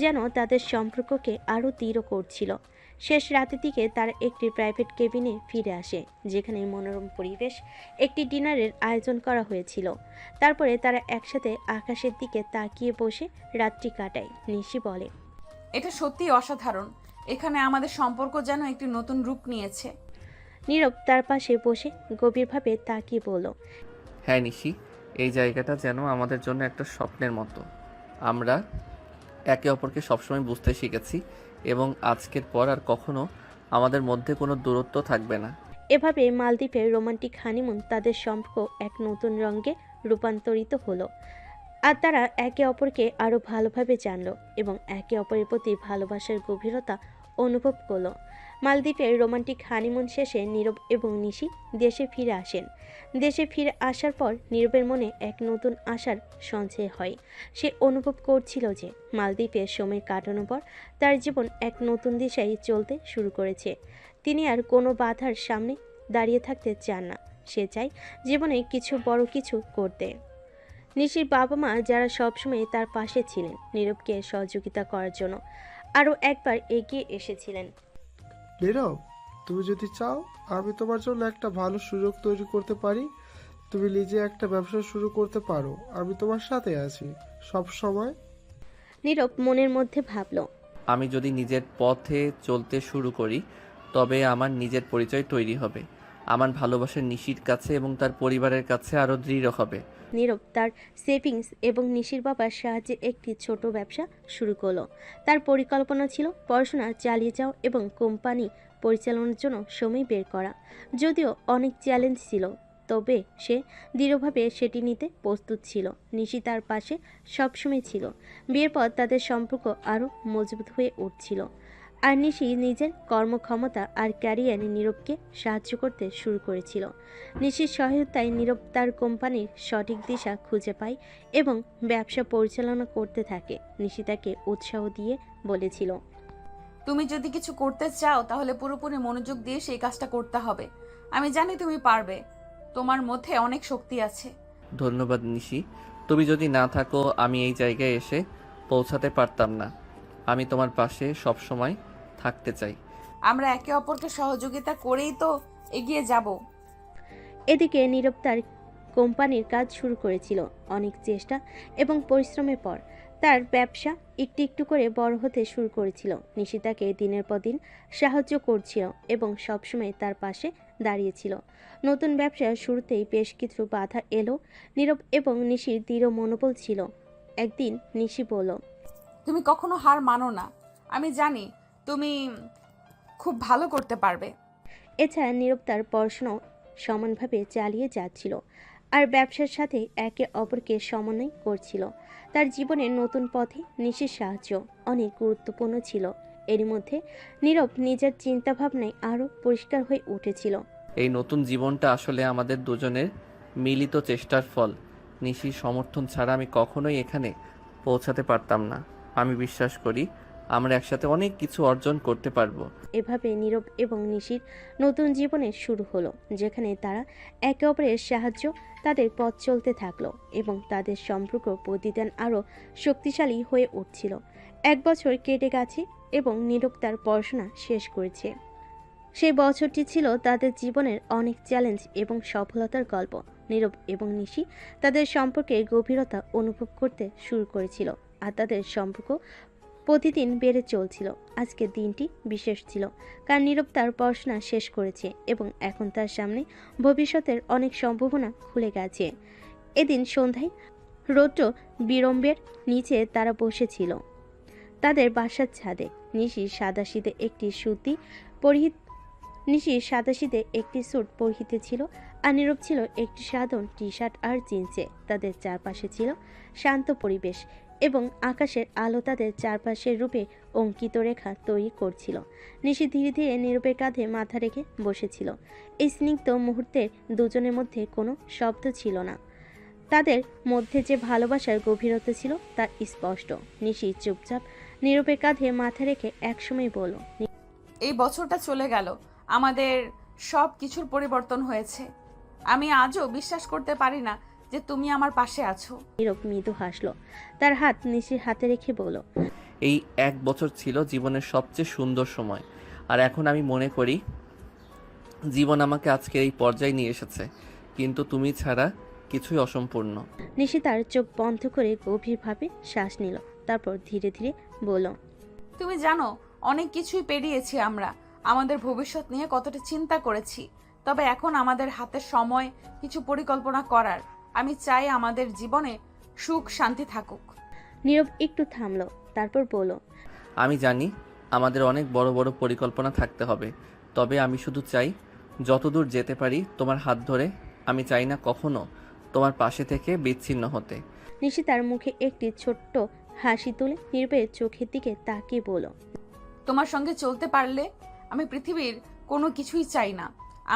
যেন তাদের সম্পর্ককে আরও দৃঢ় করছিল। শেষ রাতের দিকে তারা একটি প্রাইভেট কেবিনে ফিরে আসে, যেখানে মনোরম পরিবেশ একটি ডিনারের আয়োজন করা হয়েছিল। তারপরে তারা একসাথে আকাশের দিকে তাকিয়ে বসে রাত্রি কাটায়। নিশি বলে, এটা সত্যিই অসাধারণ, এখানে আমাদের সম্পর্ক যেন একটি নতুন রূপ নিয়েছে। নীরব তার পাশে বসে গভীরভাবে তাকিয়ে বলল, হ্যাঁ নিশি, এই জায়গাটা যেন আমাদের জন্য একটা স্বপ্নের মতো। আমরা একে অপরকে সবসময় বুঝতে শিখেছি এবং আজকের পর আর কখনো আমাদের মধ্যে কোনো দূরত্ব থাকবে না। এভাবে মালদ্বীপের রোমান্টিক হানিমুন তাদের সম্পর্ক এক নতুন রঙে রূপান্তরিত হলো। আর তারা একে অপরকে আরও ভালোভাবে জানলো এবং একে অপরের প্রতি ভালোবাসার গভীরতা অনুভব করলো। মালদ্বীপের রোমান্টিক হানিমুন শেষে নীরব এবং নিশি দেশে ফিরে আসেন। দেশে ফিরে আসার পর নীরবের মনে এক নতুন আশার সঞ্চয় হয়। সে অনুভব করছিল যে মালদ্বীপের সময় কাটানোর পর তার জীবন এক নতুন দিশায় চলতে শুরু করেছে। তিনি আর কোনো বাধার সামনে দাঁড়িয়ে থাকতে চান না। সে চায় জীবনে কিছু বড় কিছু করতে। নিশির বাবা মা, যারা সবসময় তার পাশে ছিলেন নীরবকে সহযোগিতা করার জন্য, আরও একবার এগিয়ে এসেছিলেন। নীরব, তুমি যদি চাও আমি তোমার জন্য একটা ভালো সুযোগ তৈরি করতে পারি। তুমি নিজে একটা ব্যবসা শুরু করতে পারো, আমি তোমার সাথে আছি সব সময়। নীরব মনের মধ্যে ভাবল, আমি যদি নিজের পথে চলতে শুরু করি তবে আমার নিজের পরিচয় তৈরি হবে, আমার ভালোবাসা নিশির কাছে এবং তার পরিবারের কাছে আরও দৃঢ় হবে। নীরব তার সেভিংস এবং নিশির বাবার সাহায্যে একটি ছোট ব্যবসা শুরু করলো। তার পরিকল্পনা ছিল পড়াশোনা চালিয়ে যাওয়া এবং কোম্পানি পরিচালনার জন্য সময় বের করা। যদিও অনেক চ্যালেঞ্জ ছিল, তবে সে দৃঢ়ভাবে সেটি নিতে প্রস্তুত ছিল। নিশি তার পাশে সবসময় ছিল। বিয়ের পর তাদের সম্পর্ক আরও মজবুত হয়ে উঠছিল। আর নিশি নিজের কর্মক্ষমতা আর ক্যারিয়ারে নীরবকে সাহায্য করতে শুরু করেছিল। নিশির সহায়তায় নীরব তার কোম্পানির সঠিক দিশা খুঁজে পায় এবং ব্যবসা পরিচালনা করতে থাকে। নিশি তাকে উৎসাহ দিয়ে বলেছিল, তুমি যদি কিছু করতে চাও তাহলে পুরোপুরি মনোযোগ দিয়ে সেই কাজটা করতে হবে। আমি জানি তুমি পারবে, তোমার মধ্যে অনেক শক্তি আছে। ধন্যবাদ নিশি, তুমি যদি না থাকো আমি এই জায়গায় এসে পৌঁছাতে পারতাম না। আমি তোমার পাশে সব সময় থাকতে চাই। আমরা একে অপরকে সহযোগিতা করেই তো এগিয়ে যাব। এদিকে নীরব তার কোম্পানির কাজ শুরু করেছিল। অনেক চেষ্টা এবং পরিশ্রমের পর তার ব্যবসা একটু একটু করে বড় হতে শুরু করেছিল। নিশি তাকে দিনের পর দিন সাহায্য করছিল এবং সবসময় তার পাশে দাঁড়িয়েছিল। নতুন ব্যবসার শুরুতেই বেশ কিছু বাধা এলো। নীরব এবং নিশির দৃঢ় মনোবল ছিল। একদিন নিশি বলল, তুমি কখনো হার মানো না, আমি জানি তুমি খুব ভালো করতে পারবে। এছাড়া নীরব তার পড়াশোনাও সমানভাবে চালিয়ে যাচ্ছিল আর ব্যবসার সাথে একে অপরকে সমন্বয় করছিল। তার জীবনের নতুন পথে নিশির সাহায্য অনেক গুরুত্বপূর্ণ ছিল। এরই মধ্যে নীরব নিজের চিন্তাভাবনায় আরও পরিষ্কার হয়ে উঠেছিল। এই নতুন জীবনটা আসলে আমাদের দুজনের মিলিত চেষ্টার ফল। নিশির সমর্থন ছাড়া আমি কখনোই এখানে পৌঁছাতে পারতাম না। আমি বিশ্বাস করি আমরা একসাথে অনেক কিছু অর্জন করতে পারবো। এভাবে নীরব এবং নিশির নতুন জীবনের শুরু হলো, যেখানে তারা একে অপরের সাহায্য তাদের পথ চলতে থাকলো এবং তাদের সম্পর্ক প্রতিদিন আরও শক্তিশালী হয়ে উঠছিল। 1 বছর কেটে গেছে এবং নীরব তার পড়াশোনা শেষ করেছে। সেই বছরটি ছিল তাদের জীবনের অনেক চ্যালেঞ্জ এবং সফলতার গল্প। নীরব এবং নিশি তাদের সম্পর্কে গভীরতা অনুভব করতে শুরু করেছিল আর তাদের সম্পর্ক প্রতিদিন বেড়ে চলছিল। আজকের দিনটি বিশেষ ছিল, কারণ নীরব তার পড়াশোনা শেষ করেছে এবং এখন তার সামনে ভবিষ্যতের অনেক সম্ভাবনা খুলে গেছে। এদিন সন্ধ্যায় রৌদ্র বিড়ম্বের নিচে তারা বসেছিল তাদের বাসার ছাদে। নিশির সাদাসিধে একটি স্যুট পরিহিত ছিল আর নীরব ছিল একটি সাধারণ টি শার্ট আর জিন্সে। তাদের চারপাশে ছিল শান্ত পরিবেশ এবং আকাশের আলো তাদের চারপাশের রূপে অঙ্কিত রেখা তৈরি করছিল। নিশি ধীরে ধীরে নীরবের কাঁধে মাথা রেখে বসেছিল। এই স্নিগ্ধ মুহূর্তের দুজনের মধ্যে কোনো শব্দ ছিল না। তাদের মধ্যে যে ভালোবাসার গভীরতা ছিল তা স্পষ্ট। নিশি চুপচাপ নীরবের কাঁধে মাথা রেখে একসময় বলল, এই বছরটা চলে গেল, আমাদের সব কিছুর পরিবর্তন হয়েছে। আমি আজও বিশ্বাস করতে পারি না যে তুমি আমার পাশে আছো। নীরব মৃদু হাসলো, তার হাত নিশির হাতে রেখে বলল, এই 1 বছর ছিল জীবনের সবচেয়ে সুন্দর সময়। আর এখন আমি মনে করি জীবন আমাকে আজকে এই পর্যায়ে নিয়ে এসেছে, কিন্তু তুমি ছাড়া কিছুই অসম্পূর্ণ। নিশি তার চোখ বন্ধ করে গভীরভাবে শ্বাস নিল, তারপর ধীরে ধীরে বলল, তুমি জানো অনেক কিছুই পেরিয়েছি আমরা, আমাদের ভবিষ্যৎ নিয়ে কতটা চিন্তা করেছি। তবে এখন আমাদের হাতে সময় কিছু পরিকল্পনা করার। আমি চাই আমাদের জীবনে সুখ শান্তি থাকুক। নীরব একটু থামলো, তারপর বলল, আমি জানি আমাদের অনেক বড় বড় পরিকল্পনা থাকতে হবে, তবে আমি শুধু চাই যতদূর যেতে পারি তোমার হাত ধরে। আমি চাই না কখনো তোমার পাশে থেকে বিচ্ছিন্ন হতে। নিশি তার মুখে একটি ছোট্ট হাসি তুলে নীরবের চোখের দিকে তাকিয়ে বলল, তোমার সঙ্গে চলতে পারলে আমি পৃথিবীর কোনো কিছুই চাই না।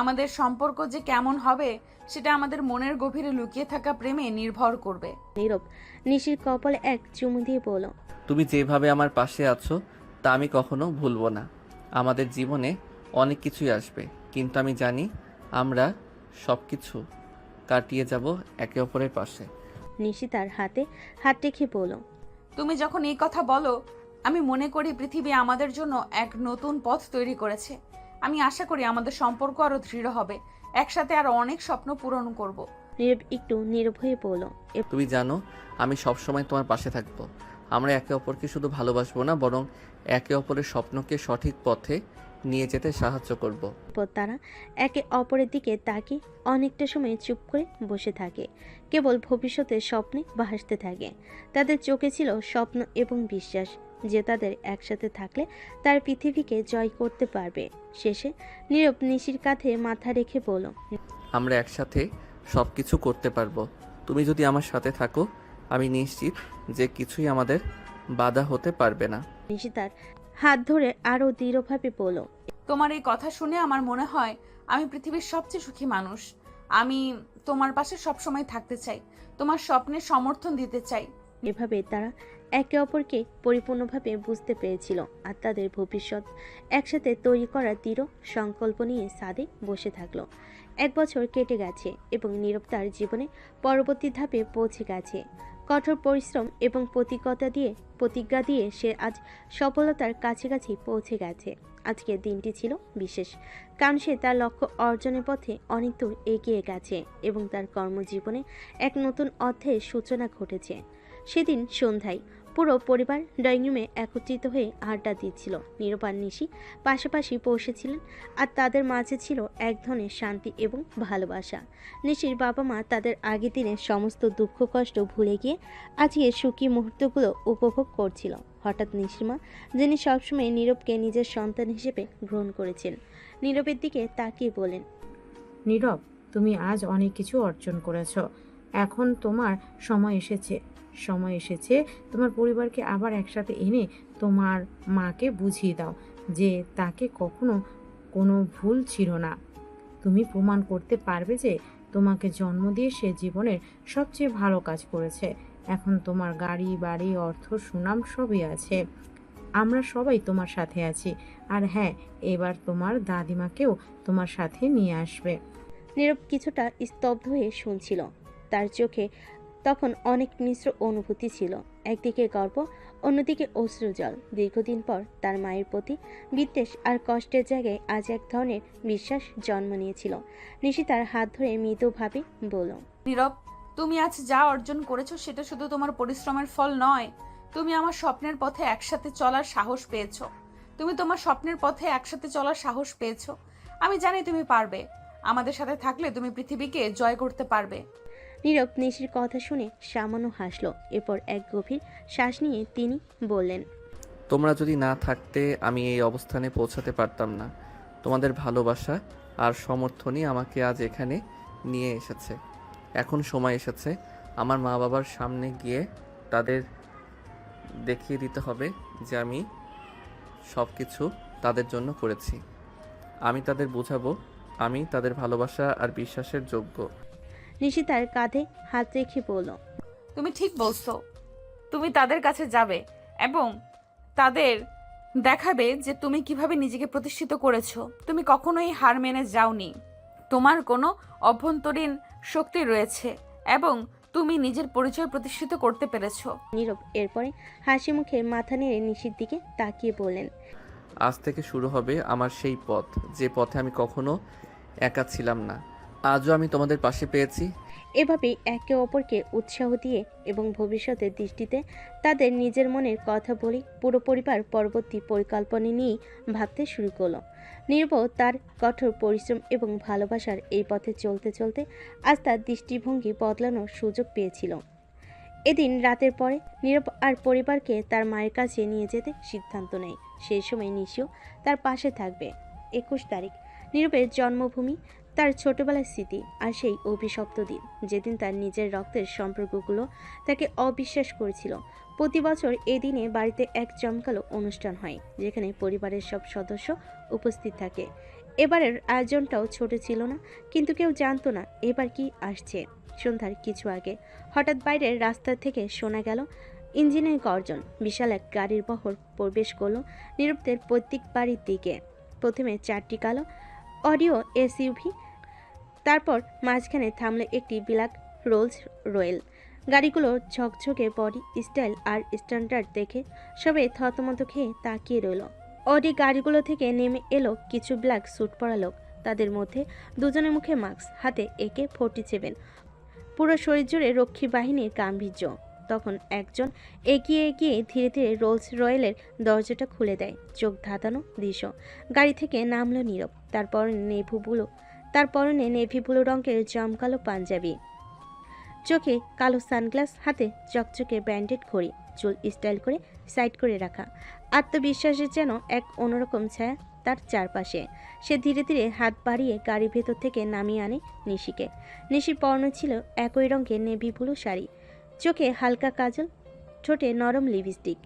আমাদের সম্পর্ক যে কেমন হবে সেটা আমাদের মনের গভীরে লুকিয়ে থাকা প্রেমে নির্ভর করবে। নীরব নিশির কপালে এক চুমু দিয়ে বলল, তুমি যেভাবে আমার পাশে আছো তা আমি কখনো ভুলবো না। আমাদের জীবনে অনেক কিছুই আসবে, কিন্তু আমি জানি আমরা সব কিছু কাটিয়ে যাব একে অপরের পাশে। নিশি তার হাতে হাত রেখে বলল, তুমি যখন এই কথা বলো আমি মনে করি পৃথিবী আমাদের জন্য এক নতুন পথ তৈরি করেছে। আমি আশা করি আমাদের সম্পর্ক আরো দৃঢ় হবে, একসাথে আরো অনেক স্বপ্ন পূরণ করব। নীরব একটু নীরব হয়ে বলল, তুমি জানো আমি সব সময় তোমার পাশে থাকবো। আমরা একে অপরকে শুধু ভালোবাসবো না, বরং একে অপরের স্বপ্নকে সঠিক পথে নিয়ে যেতে সাহায্য করব। এরপর তারা একে অপরের দিকে তাকিয়ে অনেকটা সময় চুপ করে বসে থাকে, কেবল ভবিষ্যতের স্বপ্নে ভাসতে থাকে। তাদের চোখে ছিল স্বপ্ন এবং বিশ্বাস যে তাদের একসাথে থাকলে তার পৃথিবীকে জয় করতে পারবে। শেষে নীরব নিশির কাঁধে মাথা রেখে বলল, আমরা একসাথে সব কিছু করতে পারবো। তুমি যদি আমার সাথে থাকো, আমি নিশ্চিত যে কিছুই আমাদের বাধা হতে পারবে না। নিশি তার হাত ধরে আরও দৃঢ়ভাবে বলল। তোমার এই কথা শুনে আমার মনে হয় আমি পৃথিবীর সবচেয়ে সুখী মানুষ। আমি তোমার পাশে সবসময় থাকতে চাই, তোমার স্বপ্নের সমর্থন দিতে চাই। এভাবে তারা একে অপরকে পরিপূর্ণভাবে বুঝতে পেরেছিল আর তাদের ভবিষ্যৎ একসাথে তৈরি করার দৃঢ় সংকল্প নিয়ে সাদে বসে থাকলো। 1 বছর কেটে গেছে এবং নীরব তার জীবনে পরবর্তী ধাপে পৌঁছে গেছে। কঠোর পরিশ্রম এবং প্রতিজ্ঞা দিয়ে সে আজ সফলতার কাছাকাছি পৌঁছে গেছে। আজকের দিনটি ছিল বিশেষ, কারণ সে তার লক্ষ্য অর্জনের পথে অনেক দূর এগিয়ে গেছে এবং তার কর্মজীবনে এক নতুন অধ্যায়ের সূচনা ঘটেছে। সেদিন সন্ধ্যায় পুরো পরিবার ড্রয়িং রুমে একত্রিত হয়ে আড্ডা দিচ্ছিল। নীরব আর নিশি পাশাপাশি বসেছিলেন আর তাদের মাঝে ছিল এক ধরনের শান্তি এবং ভালোবাসা। নিশির বাবা মা তাদের আগের দিনের সমস্ত দুঃখ কষ্ট ভুলে গিয়ে আজকে সুখী মুহূর্তগুলো উপভোগ করছিল। হঠাৎ নিশির মা, যিনি সবসময় নীরবকে নিজের সন্তান হিসেবে গ্রহণ করেছেন, নীরবের দিকে তাকিয়ে বলেন, নীরব, তুমি আজ অনেক কিছু অর্জন করেছো। এখন তোমার সময় এসেছে তোমার পরিবারকে আবার একসাথে এনে তোমার মাকে বুঝিয়ে দাও যে তাকে কখনো কোনো ভুল ছিল না। তুমি প্রমাণ করতে পারবে যে তোমাকে জন্ম দিয়ে সে জীবনের সবচেয়ে ভালো কাজ করেছে। এখন তোমার গাড়ি, বাড়ি, অর্থ, সুনাম সবই আছে। আমরা সবাই তোমার সাথে আছি। আর হ্যাঁ, এবার তোমার দাদিমাকেও তোমার সাথে নিয়ে আসবে। নীরব কিছুটা স্তব্ধ হয়ে শুনছিল। তার চোখে তখন অনেক মিশ্র অনুভূতি ছিল। একদিকে গর্ব, অন্যদিকে অশ্রুজল। দীর্ঘদিন পর তার মায়ের প্রতি বিদ্বেষ আর কষ্টের জায়গায় আজ এক ধরনের বিশ্বাস জন্ম নিয়েছিল। নিশি তার হাত ধরে মৃদুভাবে বলল, নীরব, তুমি আজ যা অর্জন করেছো সেটা শুধু তোমার পরিশ্রমের ফল নয়। তুমি আমার স্বপ্নের পথে একসাথে চলার সাহস পেয়েছো। আমি জানি তুমি পারবে। আমাদের সাথে থাকলে তুমি পৃথিবীকে জয় করতে পারবে। নীরব নিশির কথা শুনে সামান্য হাসল। এরপর এক গভীর শ্বাস নিয়ে তিনি বললেন, তোমরা যদি না থাকতে আমি এই অবস্থানে পৌঁছাতে পারতাম না। তোমাদের ভালোবাসা আর সমর্থনই আমাকে আজ এখানে নিয়ে এসেছে। এখন সময় এসেছে আমার মা বাবার সামনে গিয়ে তাদের দেখিয়ে দিতে হবে যে আমি সব কিছু তাদের জন্য করেছি। আমি তাদের বোঝাবো আমি তাদের ভালোবাসা আর বিশ্বাসের যোগ্য। নিশি তার কাঁধে হাত রেখে বলল, তুমি ঠিক বলছো। তুমি তাদের কাছে যাবে এবং তাদের দেখাবে যে তুমি কিভাবে নিজেকে প্রতিষ্ঠিত করেছো। তুমি কখনোই হার মেনে যাওনি। তোমার কোনো অভ্যন্তরীণ শক্তি রয়েছে এবং তুমি নিজের পরিচয় প্রতিষ্ঠিত করতে পেরেছো। নীরব এরপরে হাসি মুখে মাথা নেড়ে নিশির দিকে তাকিয়ে বললেন, আজ থেকে শুরু হবে আমার সেই পথ, যে পথে আমি কখনো একা ছিলাম না। আজও আমি তোমাদের পাশে পেয়েছি। এভাবেই একে অপরকে উৎসাহ দিয়ে এবং ভবিষ্যতের দৃষ্টিতে তাদের নিজের মনের কথা বলে পুরো পরিবার পরবর্তী পরিকল্পনা নিয়ে ভাবতে শুরু করলো। নীরব তার কঠোর পরিশ্রম এবং ভালোবাসার এই পথে চলতে চলতে আজ তার দৃষ্টিভঙ্গি বদলানোর সুযোগ পেয়েছিল। এদিন রাতের পরে নীরব আর পরিবারকে তার মায়ের কাছে নিয়ে যেতে সিদ্ধান্ত নেয়। সেই সময় নিশিও তার পাশে থাকবে। 21 তারিখ, নীরবের জন্মভূমি, তার ছোটবেলার স্মৃতি আর সেই অভিশপ্ত দিন যেদিন তার নিজের রক্তের সম্পর্কগুলো তাকে অবিশ্বাস করেছিল। প্রতি বছর এই দিনে বাড়িতে এক জমকালো অনুষ্ঠান হয় যেখানে পরিবারের সব সদস্য উপস্থিত থাকে। এবারের আয়োজনটাও ছোট ছিল না, কিন্তু কেউ জানতো না এবার কি আসছে। সন্ধ্যার কিছু আগে হঠাৎ বাইরের রাস্তা থেকে শোনা গেল ইঞ্জিনের গর্জন। বিশাল এক গাড়ির বহর প্রবেশ করলো নীরবদের প্রত্যেক বাড়ির দিকে। প্রথমে 4টি কালো অডিও এসইউভি, তারপর মাঝখানে থামলো একটি ব্ল্যাক রোলস রয়েল। গাড়িগুলোর ঝকঝকে বডি স্টাইল আর স্ট্যান্ডার্ড দেখে সবাই থতমত খেয়ে তাকিয়ে রইল। অডি গাড়িগুলো থেকে নেমে এলো কিছু ব্ল্যাক স্যুট পরা লোক। তাদের মধ্যে দুজনের মুখে মাস্ক, হাতে AK-47, পুরো শরীর জুড়ে রক্ষী বাহিনীর গাম্ভীর্য। তখন একজন এগিয়ে গিয়ে ধীরে ধীরে রোলস রয়েলের দরজাটা খুলে দেয়। চোখ ধাঁধানো দৃশ্য। গাড়ি থেকে নামলো নীরব। তার পরনে নেভি ব্লু রঙের জমকালো পাঞ্জাবি, চোখে কালো সানগ্লাস, হাতে চকচকে ব্যান্ডেড ঘড়ি, চুল স্টাইল করে সাইড করে রাখা। আত্মবিশ্বাসের যেন এক অন্যরকম ছায়া তার চারপাশে। সে ধীরে ধীরে হাত বাড়িয়ে গাড়ির ভেতর থেকে নামিয়ে আনে নিশিকে। নিশির পরনে ছিল একই রঙের নেভি ব্লু শাড়ি, চোখে হালকা কাজল, ঠোঁটে নরম লিপস্টিক।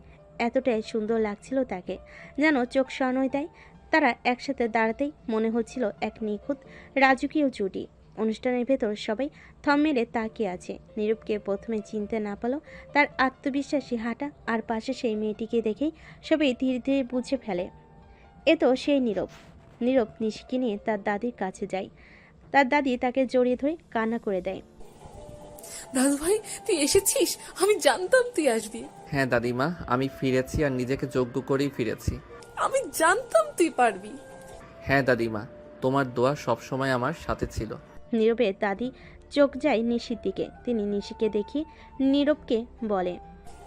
এতটাই সুন্দর লাগছিল তাকে, যেন চোখ সরানোই দেয়। তারা একসাথে দাঁড়াতেই মনে হচ্ছিল এক নিখুঁত রাজকীয় জুটি। অনুষ্ঠানের ভেতর সবাই থম মেরে তাকিয়ে আছে। নীরবকে প্রথমে চিনতে না পারলেও তার আত্মবিশ্বাসী হাঁটা আর পাশে সেই মেয়েটিকে দেখেই সবাই ধীরে ধীরে বুঝে ফেলে এ তো সেই নীরব। নীরব নিশিকে নিয়ে তার দাদির কাছে যায়। তার দাদি তাকে জড়িয়ে ধরে কান্না করে দেয়। দাদু ভাই, তুই এসেছিস? আমি জানতাম তুই আসবি। হ্যাঁ দাদিমা, আমি ফিরেছি আর নিজেকে যোগ্য করেই ফিরেছি। আমি জানতাম তুই পারবি। হ্যাঁ দাদিমা, তোমার দোয়া সবসময় আমার সাথে ছিল। নীরবের দাদি চোখ যায় নিশির দিকে। তিনি নিশিকে দেখিয়ে নীরবকে বলে,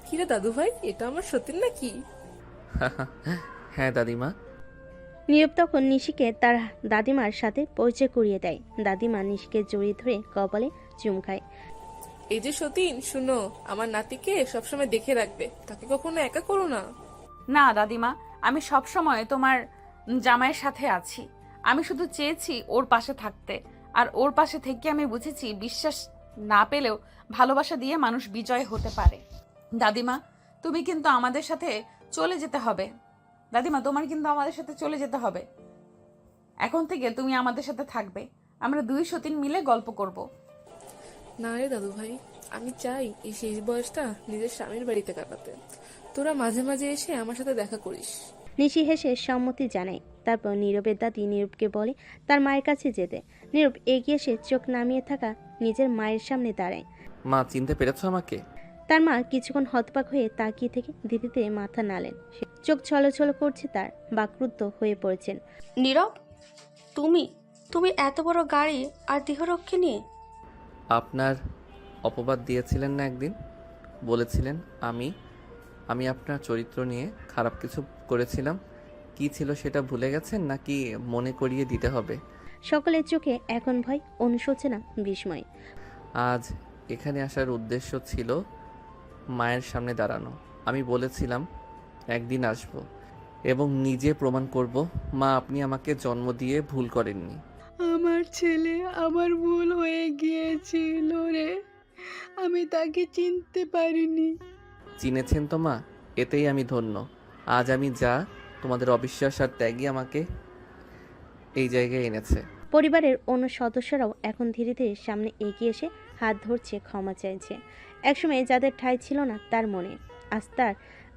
কিরে দাদু ভাই, এটা আমার সত্যি নাকি? হ্যাঁ দাদিমা। নীরব তখন নিশিকে তার দাদিমার সাথে পরিচয় করিয়ে দেয়। দাদিমা নিশিকে জড়িয়ে ধরে কপালে চুম খায়। এই যে সতীন, শুনো, আমার নাতিকে সবসময় দেখে রাখবে, তাকে কখনো একা করো না। না দাদিমা, আমি সব সময় তোমার জামাইয়ের সাথে আছি। আমি শুধু চেয়েছি ওর পাশে থাকতে, আর ওর পাশে থেকে আমি বুঝেছি বিশ্বাস না পেলেও ভালোবাসা দিয়ে মানুষ বিজয় হতে পারে। দাদিমা, তুমি কিন্তু আমাদের সাথে চলে যেতে হবে। দাদিমা, তোমার কিন্তু আমাদের সাথে চলে যেতে হবে। এখন থেকে তুমি আমাদের সাথে থাকবে। আমরা দুই সতীন মিলে গল্প করব। না রে দাদু ভাই, আমি চাই এই শেষ বয়সটা নিজের স্বামীর বাড়িতে কাটাতে। তোরা মাঝে মাঝে এসে আমার সাথে দেখা করিস। নিশি হেসে সম্মতি জানায়। তারপর নীরবের দাদি নীরবকে বলে তার মায়ের কাছে যেতে। নীরব এগিয়ে এসে চোখ নামিয়ে থাকা নিজের মায়ের সামনে দাঁড়ায়। মা, চিনতে পেরেছো আমাকে? তার মা কিছুক্ষণ হতবাক হয়ে তাকিয়ে থেকে ধীরে ধীরে মাথা নাড়লেন। চোখ ছলছল করছে, তার বাকরুদ্ধ হয়ে পড়েছেন। নীরব, তুমি তুমি এত বড় গাড়ি আর দেহরক্ষী নিয়ে? আপনার অপবাদ দিয়েছিলেন না একদিন, বলেছিলেন আমি আপনার চরিত্র নিয়ে খারাপ কিছু করেছিলাম। কি ছিল সেটা ভুলে গেছেন নাকি মনে করিয়ে দিতে হবে? সকলের চোখে এখন ভয়, অনুশোচনা, বিস্ময়। আজ এখানে আসার উদ্দেশ্য ছিল মায়ের সামনে দাঁড়ানো। আমি বলেছিলাম একদিন আসব এবং নিজে প্রমাণ করব মা আপনি আমাকে জন্ম দিয়ে ভুল করেননি। আমার ছেলে আমার ভুল হয়ে গিয়েছিল রে, আমি তাকে চিনতে পারিনি। চিনেছেন তো মা, এতেই আমি ধন্য। আজ আমি যা, তোমাদের অবিশ্বাস আর ত্যাগই আমাকে এই জায়গায় এনেছে। পরিবারের অন্য সদস্যরাও এখন ধীরে ধীরে সামনে এগিয়ে এসে হাত ধরছে, ক্ষমা চাইছে। একসময় যাদের ঠাঁই ছিল না তার মনে,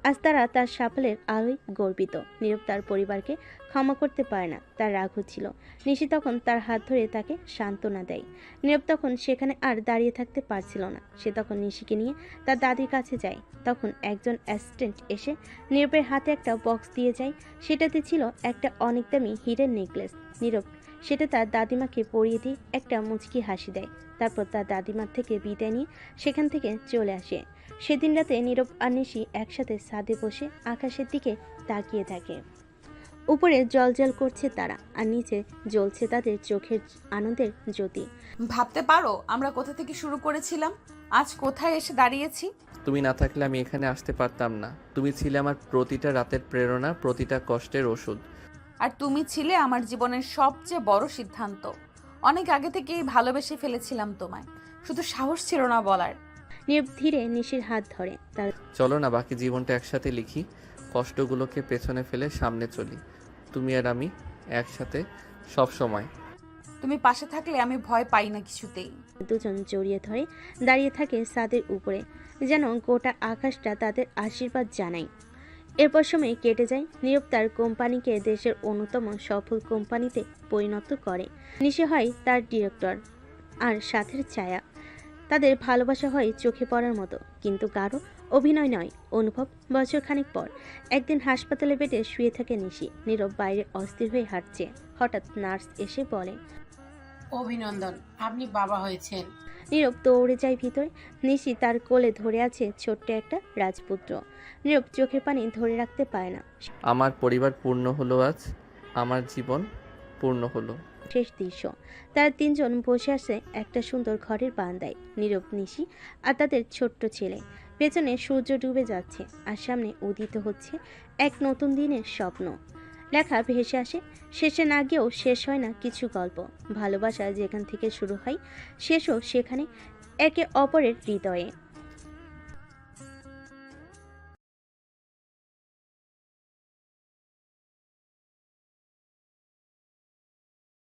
আজ তারা তার সাফল্যের আলোয় গর্বিত। নীরব তার পরিবারকে ক্ষমা করতে পারে না, তার রাগ হচ্ছিল। নিশি তখন তার হাত ধরে তাকে সান্ত্বনা দেয়। নীরব তখন সেখানে আর দাঁড়িয়ে থাকতে পারছিল না। সে তখন নিশিকে নিয়ে তার দাদির কাছে যায়। তখন একজন অ্যাসিস্ট্যান্ট এসে নীরবের হাতে একটা বক্স দিয়ে যায়। সেটাতে ছিল একটা অনেক দামি হীরের নেকলেস। নীরব সেটা তার দাদিমাকে পরিয়ে দিয়ে একটা মুচকি হাসি দেয়। তারপর তার দাদিমার থেকে বিদায় নিয়ে সেখান থেকে চলে আসে। সেদিন রাতে নীরব আর নিশি একসাথে ছাদে বসে আকাশের দিকে তাকিয়ে থাকে। উপরে জলজল করছে তারা, আর নিচে জ্বলছে তাদের চোখের আনন্দের জ্যোতি। ভাবতে পারো আমরা কোথা থেকে শুরু করেছিলাম, আজ কোথায় এসে দাঁড়িয়েছি। তুমি না থাকলে আমি এখানে আসতে পারতাম না। তুমি ছিলে আমার প্রতিটা রাতের প্রেরণা, প্রতিটা কষ্টের ওষুধ। আর তুমি ছিলে আমার জীবনের সবচেয়ে বড় সিদ্ধান্ত। অনেক আগে থেকেই ভালোবেসে ফেলেছিলাম তোমায়, শুধু সাহস ছিল না বলার। নীরব ধীরে নিশির হাত ধরে। তার চলো না বাকি জীবনটা একসাথে লিখি, কষ্টগুলোকে পেছনে ফেলে সামনে চলি, তুমি আর আমি একসাথে সব সময়। তুমি পাশে থাকলে আমি ভয় পাই না কিছুতেই। দুজন জড়িয়ে ধরে দাঁড়িয়ে থাকে ছাদের উপরে, যেন গোটা আকাশটা তাদের আশীর্বাদ জানায়। এরপর সময় কেটে যায়। নীরব তার কোম্পানিকে দেশের অন্যতম সফল কোম্পানিতে পরিণত করে। নিশি হয় তার ডিরেক্টর আর সাথের ছায়া। তাদের ভালোবাসা হয় চোখে পড়ার মতো, কিন্তু কারো অভিনয় নয়, অনুভব। বছরখানেক পর একদিন হাসপাতালে বেডে শুয়ে থাকে নিশি। নীরব বাইরে অস্থির হয়ে হাঁটছে। হঠাৎ নার্স এসে বলে, অভিনন্দন, আপনি বাবা হয়েছেন। নীরব দৌড়ে যায় ভিতরে। নিশি তার কোলে ধরে আছে ছোট্ট একটা রাজপুত্র। নীরব চোখের পানি ধরে রাখতে পারে না। আমার পরিবার পূর্ণ হলো আজ, আমার জীবন পূর্ণ হলো। শেষ দৃশ্য, তারা তিনজন বসে আছে একটা সুন্দর ঘরের বারান্দায়। নীরব, নিশি আর তাদের ছোট্ট ছেলে। পেছনে সূর্য ডুবে যাচ্ছে আর সামনে উদিত হচ্ছে এক নতুন দিনের স্বপ্ন। লেখা ভেসে আসে, শেষে না গিয়েও শেষ হয় না কিছু গল্প। ভালোবাসা যেখান থেকে শুরু হয় শেষও সেখানে, একে অপরের হৃদয়ে।